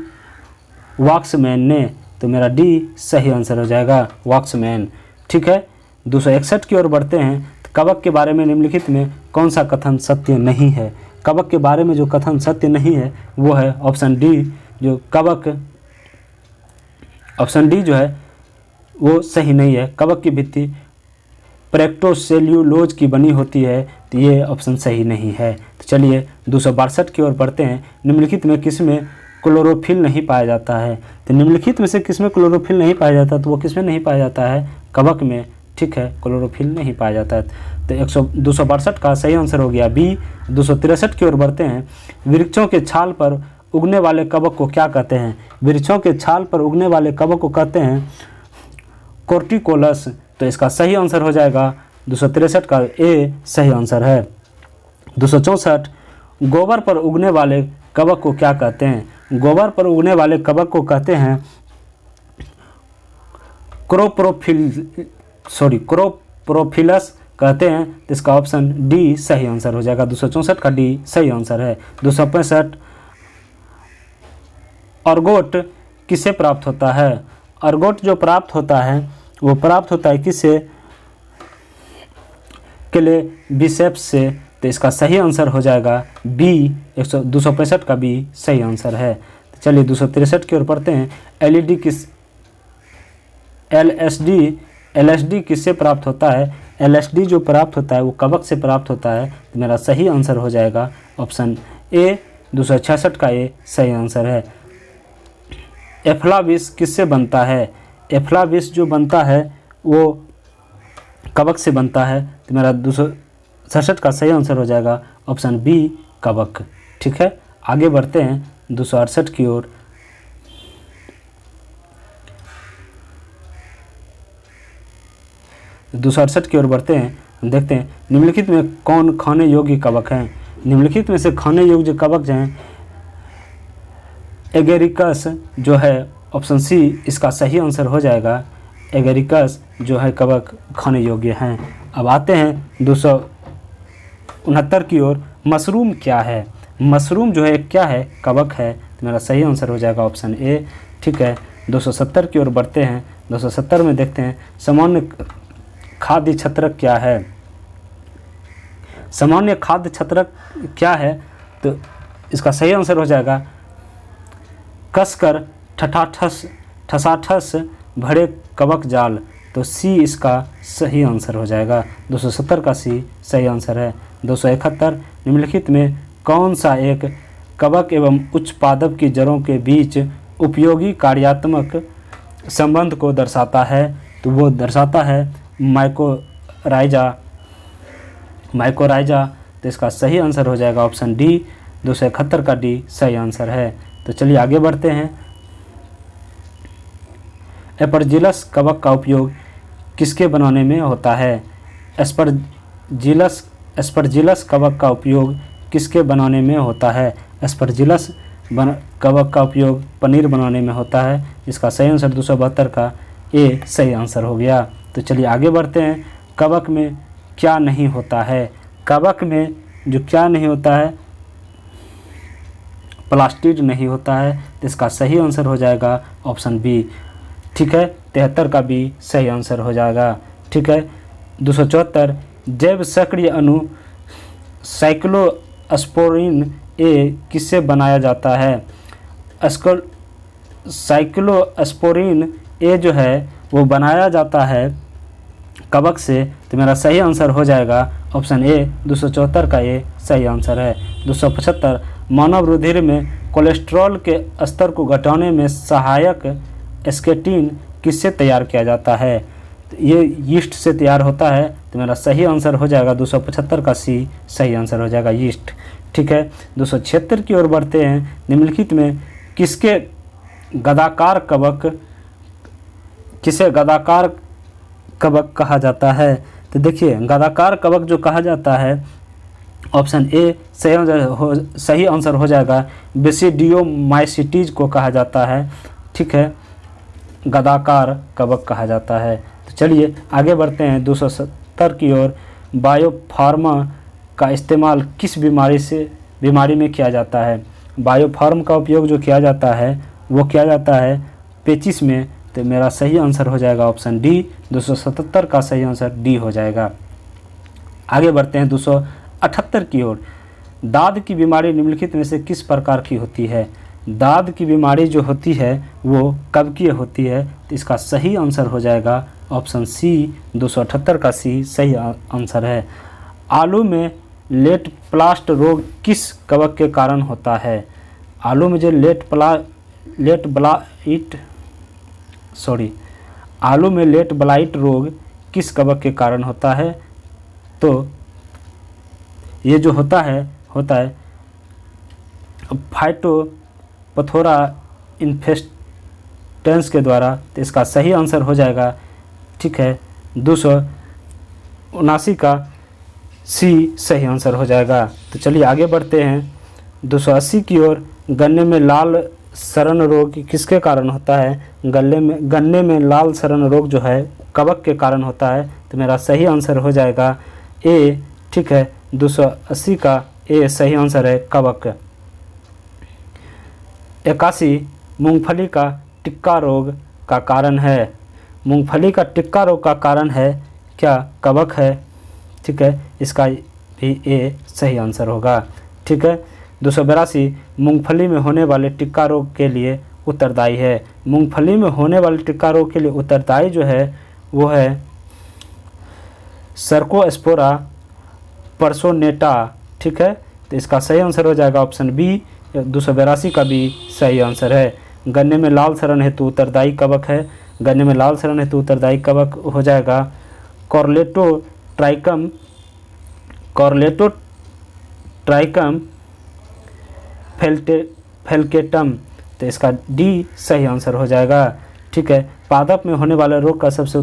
वॉक्समैन ने। तो मेरा डी सही आंसर हो जाएगा वॉक्समैन। ठीक है, 261 की ओर बढ़ते हैं। तो कवक के बारे में निम्नलिखित में कौन सा कथन सत्य नहीं है? कवक के बारे में जो कथन सत्य नहीं है वो है ऑप्शन डी जो ऑप्शन डी जो है वो सही नहीं है। कवक की भित्ति प्रेक्टोसेल्यूलोज की बनी होती है। तो ये ऑप्शन सही नहीं है। तो चलिए 262 की ओर बढ़ते हैं। निम्नलिखित में किसमें क्लोरोफिल नहीं पाया जाता है? तो निम्नलिखित में से किसमें क्लोरोफिल नहीं पाया जाता? तो वो किसमें नहीं पाया जाता है? कवक में। ठीक है, क्लोरोफिल नहीं पाया जाता है। तो 262 का सही आंसर हो गया बी। 263 की ओर बढ़ते हैं। वृक्षों के छाल पर उगने वाले कवक को क्या कहते हैं? वृक्षों के छाल पर उगने वाले कवक को कहते हैं कोर्टिकोलस। तो इसका सही आंसर हो जाएगा 263 का ए सही आंसर है। 264 गोबर पर उगने वाले कवक को क्या कहते हैं? गोबर पर उगने वाले कवक को कहते हैं क्रोप्रोफिलस कहते हैं। तो इसका ऑप्शन डी सही आंसर हो जाएगा। 264 का डी सही आंसर है। 265 अर्गोट किससे प्राप्त होता है? अर्गोट जो प्राप्त होता है वो प्राप्त होता है किससे? क्लेबिसेप्स से। तो इसका सही आंसर हो जाएगा बी। 265 का बी सही आंसर है। तो चलिए 263 की ओर पढ़ते हैं। एलएसडी किससे प्राप्त होता है? एलएसडी जो प्राप्त होता है वो कवक से प्राप्त होता है। तो मेरा सही आंसर हो जाएगा ऑप्शन ए। 266 का ए सही आंसर है। एफ्लाविस किससे बनता है? एफ्लाविस जो बनता है वो कवक से बनता है। तो मेरा 267 का सही आंसर हो जाएगा ऑप्शन बी कवक। ठीक है, आगे बढ़ते हैं 268 की ओर। की ओर बढ़ते हैं। देखते हैं निम्नलिखित में कौन खाने योग्य कवक हैं? निम्नलिखित में से खाने योग्य कवक जो हैं एगेरिकस जो है ऑप्शन सी इसका सही आंसर हो जाएगा। एगेरिकस जो है कवक खाने योग्य हैं। अब आते हैं 269 की ओर। मशरूम क्या है? मशरूम जो है क्या है? कवक है। तो मेरा सही आंसर हो जाएगा ऑप्शन ए। ठीक है, 270 की ओर बढ़ते हैं। 270 में देखते हैं सामान्य खाद्य छत्रक क्या है? सामान्य खाद्य छत्रक क्या है? तो इसका सही आंसर हो जाएगा कसकर ठसाठस भरे कवक जाल। तो सी इसका सही आंसर हो जाएगा। 270 का सी सही आंसर है। 271 निम्नलिखित में कौन सा एक कवक एवं उच्च पादप की जड़ों के बीच उपयोगी कार्यात्मक संबंध को दर्शाता है? तो वो दर्शाता है माइकोराइजा। तो इसका सही आंसर हो जाएगा ऑप्शन डी। 271 का डी सही आंसर है। तो चलिए आगे बढ़ते हैं। एस्परजिलस कवक का उपयोग किसके बनाने में होता है? एस्परजिलस कवक का उपयोग किसके बनाने में होता है? एस्परजिलस कवक का उपयोग पनीर बनाने में होता है। इसका सही आंसर 272 का ए सही आंसर हो गया। तो चलिए आगे बढ़ते हैं। कवक में क्या नहीं होता है? कवक में जो क्या नहीं होता है? प्लास्टिड नहीं होता है। तो इसका सही आंसर हो जाएगा ऑप्शन बी। ठीक है, 73 का बी सही आंसर हो जाएगा। ठीक है, 274 जैव सक्रिय अणु साइक्लोस्पोरिन ए किससे बनाया जाता है? साइक्लोस्पोरिन ए जो है वो बनाया जाता है कवक से। तो मेरा सही आंसर हो जाएगा ऑप्शन ए। 274 का ए सही आंसर है। 275 मानव रुधिर में कोलेस्ट्रॉल के स्तर को घटाने में सहायक स्केटिन किससे तैयार किया जाता है? तो ये यीस्ट से तैयार होता है। तो मेरा सही आंसर हो जाएगा 275 का सी सही आंसर हो जाएगा यीस्ट। ठीक है, 276 की ओर बढ़ते हैं। निम्नलिखित में किसे गदाकार कवक कहा जाता है? तो देखिए गदाकार कवक जो कहा जाता है ऑप्शन ए सही आंसर हो जाएगा। बेसिडियोमाइसिटीज को कहा जाता है। ठीक है, गदाकार कवक कहा जाता है। तो चलिए आगे बढ़ते हैं 270 की ओर। बायोफार्मा का इस्तेमाल किस बीमारी में किया जाता है? बायोफार्म का उपयोग जो किया जाता है वो किया जाता है पेचिस में। तो मेरा सही आंसर हो जाएगा ऑप्शन डी। 277 का सही आंसर डी हो जाएगा। आगे बढ़ते हैं 278 की ओर। दाद की बीमारी निम्नलिखित में से किस प्रकार की होती है? दाद की बीमारी जो होती है वो कवकीय होती है। तो इसका सही आंसर हो जाएगा ऑप्शन सी। 278 का सी सही आंसर है। आलू में लेट ब्लास्ट रोग किस कवक के कारण होता है? आलू में जो आलू में लेट ब्लाइट रोग किस कवक के कारण होता है? तो ये जो होता है फाइटोपथोरा इन्फेस्टेंस के द्वारा। तो इसका सही आंसर हो जाएगा, ठीक है, 279 का सी सही आंसर हो जाएगा। तो चलिए आगे बढ़ते हैं 280 की ओर। गन्ने में लाल सड़न रोग किसके कारण होता है? गन्ने में लाल सड़न रोग जो है कवक के कारण होता है। तो मेरा सही आंसर हो जाएगा ए, ठीक है, 280 का ए सही आंसर है, कवक। 81 मूंगफली का टिक्का रोग का कारण है। मूंगफली का टिक्का रोग का कारण है क्या? कवक है, ठीक है, इसका भी ए सही आंसर होगा, ठीक है। 282 मूंगफली में होने वाले टिक्का रोग के लिए उत्तरदायी है। मूंगफली में होने वाले टिक्का रोग के लिए उत्तरदायी जो है वो है सर्कोस्पोरा पर्सोनेटा, ठीक है। तो इसका सही आंसर हो जाएगा ऑप्शन बी, 282 का भी सही आंसर है। गन्ने में लाल सड़न हेतु उत्तरदायी कवक है। गन्ने में लाल सड़न हेतु उत्तरदायी कवक हो जाएगा कॉर्लेटोट्राइकम फेल्केटम। तो इसका डी सही आंसर हो जाएगा, ठीक है। पादप में होने वाले रोग का सबसे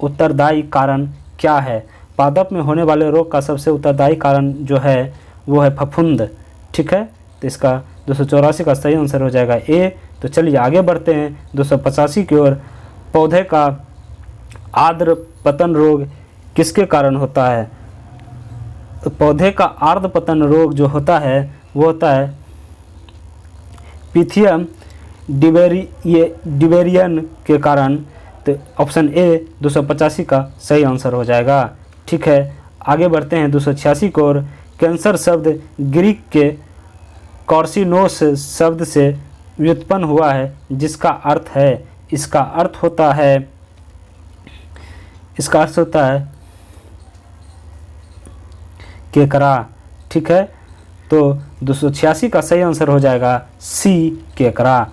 उत्तरदायी कारण क्या है? पादप में होने वाले रोग का सबसे उत्तरदायी कारण जो है वो है फफूंद, ठीक है। तो इसका 284 का सही आंसर हो जाएगा ए। तो चलिए आगे बढ़ते हैं 285 की ओर। पौधे का आर्द्र पतन रोग किसके कारण होता है? तो पौधे का आर्द्र पतन रोग जो होता है वो होता है पिथियम डिवेरियन के कारण। तो ऑप्शन ए 285 का सही आंसर हो जाएगा, ठीक है। आगे बढ़ते हैं 286 की ओर। कैंसर शब्द ग्रीक के कॉर्सिनोस शब्द से व्युत्पन्न हुआ है, इसका अर्थ होता है केकड़ा, ठीक है। तो 286 का सही आंसर हो जाएगा सी, केकड़ा,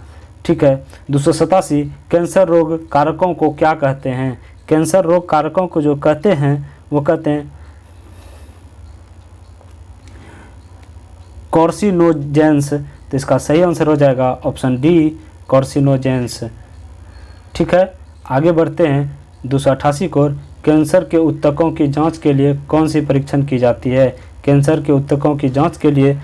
ठीक है। 287 कैंसर रोग कारकों को क्या कहते हैं? कैंसर रोग कारकों को जो कहते हैं वो कहते हैं कॉर्सिनोजेंस। तो इसका सही आंसर हो जाएगा ऑप्शन डी, कॉर्सिनोजेंस, ठीक है। आगे बढ़ते हैं 288 को। कैंसर के ऊतकों की जांच के लिए कौन सी परीक्षण की जाती है? कैंसर के ऊतकों की जांच के लिए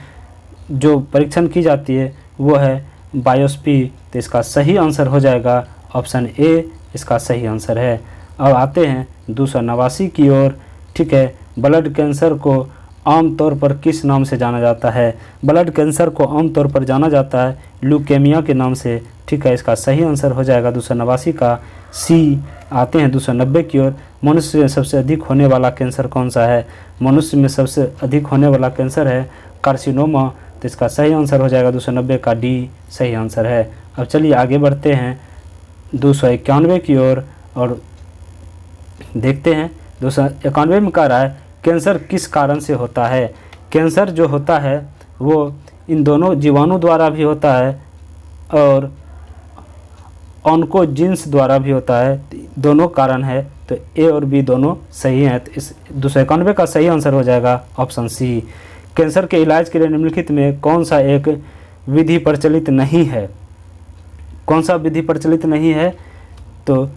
जो परीक्षण की जाती है वो है बायोप्सी। तो इसका सही आंसर हो जाएगा ऑप्शन ए, इसका सही आंसर है। अब आते हैं 289 की ओर, ठीक है। ब्लड कैंसर को आमतौर पर किस नाम से जाना जाता है? ब्लड कैंसर को आमतौर पर जाना जाता है ल्यूकेमिया के नाम से, ठीक है। इसका सही आंसर हो जाएगा 289 का सी। आते हैं 290 की ओर। मनुष्य में सबसे अधिक होने वाला कैंसर कौन सा है? मनुष्य में सबसे अधिक होने वाला कैंसर है कार्सिनोमा। तो इसका सही आंसर हो जाएगा 290 का डी, सही आंसर है। अब चलिए आगे बढ़ते हैं 291 की ओर और देखते हैं 291 में कह रहा है कैंसर किस कारण से होता है? कैंसर जो होता है वो इन दोनों जीवाणु द्वारा भी होता है और ऑन्कोजीन्स द्वारा भी होता है, दोनों कारण है। तो ए और बी दोनों सही हैं। तो इस 291 का सही आंसर हो जाएगा ऑप्शन सी। कैंसर के इलाज के लिए निम्नलिखित में कौन सा एक विधि प्रचलित नहीं है? कौन सा विधि प्रचलित नहीं है? तो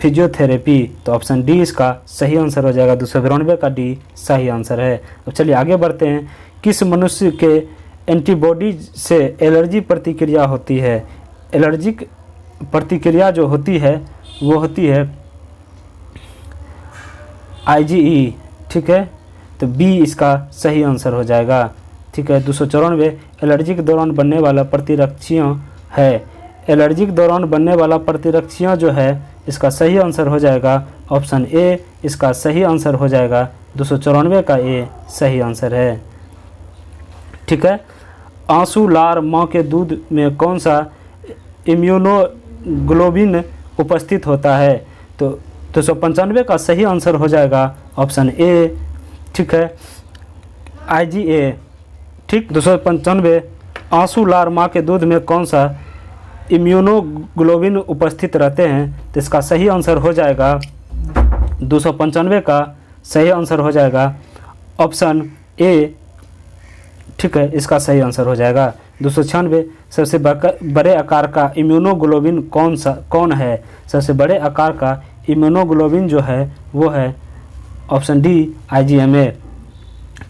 फिजियोथेरेपी। तो ऑप्शन डी इसका सही आंसर हो जाएगा, 292 का डी सही आंसर है। अब चलिए आगे बढ़ते हैं। किस मनुष्य के एंटीबॉडी से एलर्जी प्रतिक्रिया होती है? एलर्जिक प्रतिक्रिया जो होती है वो होती है IgE, ठीक है। तो बी इसका सही आंसर हो जाएगा, ठीक है। 294 एलर्जी के दौरान बनने वाला प्रतिरक्षियाँ है। एलर्जी के दौरान बनने वाला प्रतिरक्षियाँ जो है इसका सही आंसर हो जाएगा ऑप्शन ए, इसका सही आंसर हो जाएगा 294 का ए सही आंसर है, ठीक है। आंसू लार माँ के दूध में कौन सा इम्यूनोग्लोबिन उपस्थित होता है? तो 295 का सही आंसर हो जाएगा ऑप्शन ए, ठीक है, IgA, ठीक। 295 आंसू लार माँ के दूध में कौन सा इम्यूनोग्लोबिन उपस्थित रहते हैं, तो इसका सही आंसर हो जाएगा 295 का सही आंसर हो जाएगा ऑप्शन ए। ठीक है, इसका सही आंसर हो जाएगा 296। सबसे बड़े आकार का इम्यूनोग्लोबिन कौन है? सबसे बड़े आकार का इम्यूनोग्लोबिन जो है वो है ऑप्शन डी IgMA।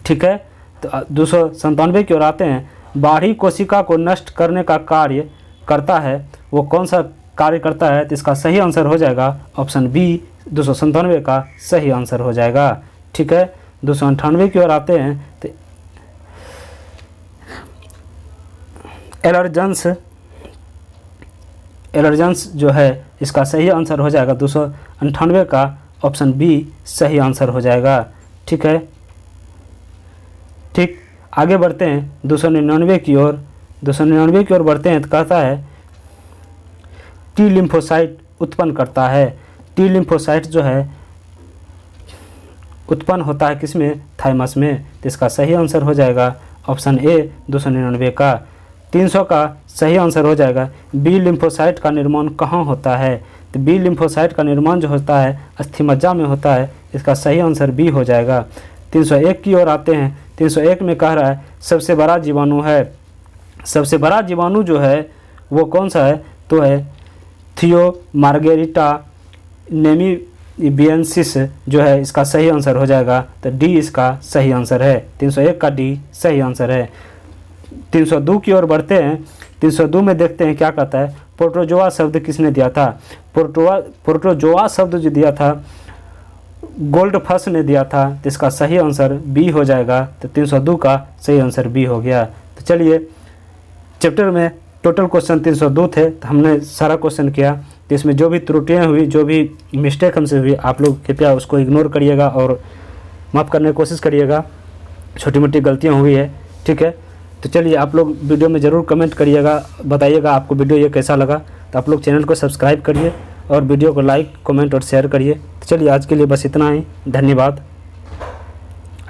ठीक है, तो 297 की ओर आते हैं। बाहरी कोशिका को नष्ट करने का कार्य करता है, वो कौन सा कार्य करता है? तो इसका सही आंसर हो जाएगा ऑप्शन बी, 297 का सही आंसर हो जाएगा। ठीक है, 298 की ओर आते हैं। तो एलर्जेंस जो है इसका सही आंसर हो जाएगा 298 का ऑप्शन बी सही आंसर हो जाएगा। ठीक है, ठीक, आगे बढ़ते हैं 299 की ओर। 299 की ओर बढ़ते हैं तो कहता है टी लिम्फोसाइट उत्पन्न करता है। टी लिम्फोसाइट जो है उत्पन्न होता है किसमें? थाइमस में। तो इसका सही आंसर हो जाएगा ऑप्शन ए 299 का। 300 का सही आंसर हो जाएगा बी लिम्फोसाइट का निर्माण कहाँ होता है? तो बी लिम्फोसाइट का निर्माण जो होता है अस्थिमज्जा में होता है। इसका सही आंसर बी हो जाएगा। 301 की ओर आते हैं। 301 में कह रहा है सबसे बड़ा जीवाणु है। सबसे बड़ा जीवाणु जो है वो कौन सा है? तो है थियो मार्गेरिटा नेमीबियंसिस जो है इसका सही आंसर हो जाएगा। तो डी इसका सही आंसर है। 301 का डी सही आंसर है। 302 की ओर बढ़ते हैं। 302 में देखते हैं क्या कहता है। प्रोटोजोआ शब्द किसने दिया था? प्रोटोजोआ शब्द जो दिया था गोल्डफस ने दिया था। तो इसका सही आंसर बी हो जाएगा। तो 302 का सही आंसर बी हो गया। तो चलिए, चैप्टर में टोटल क्वेश्चन 302 थे, तो हमने सारा क्वेश्चन किया। तो इसमें जो भी त्रुटियाँ हुई, जो भी मिस्टेक हमसे हुई, आप लोग कृपया उसको इग्नोर करिएगा और माफ़ करने की कोशिश करिएगा। छोटी मोटी गलतियाँ हुई है। ठीक है, तो चलिए, आप लोग वीडियो में ज़रूर कमेंट करिएगा, बताइएगा आपको वीडियो ये कैसा लगा। तो आप लोग चैनल को सब्सक्राइब करिए और वीडियो को लाइक, कमेंट और शेयर करिए। तो चलिए, आज के लिए बस इतना ही। धन्यवाद।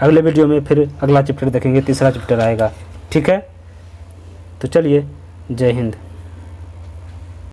अगले वीडियो में फिर अगला चैप्टर देखेंगे, तीसरा चैप्टर आएगा। ठीक है, तो चलिए, जय हिंद।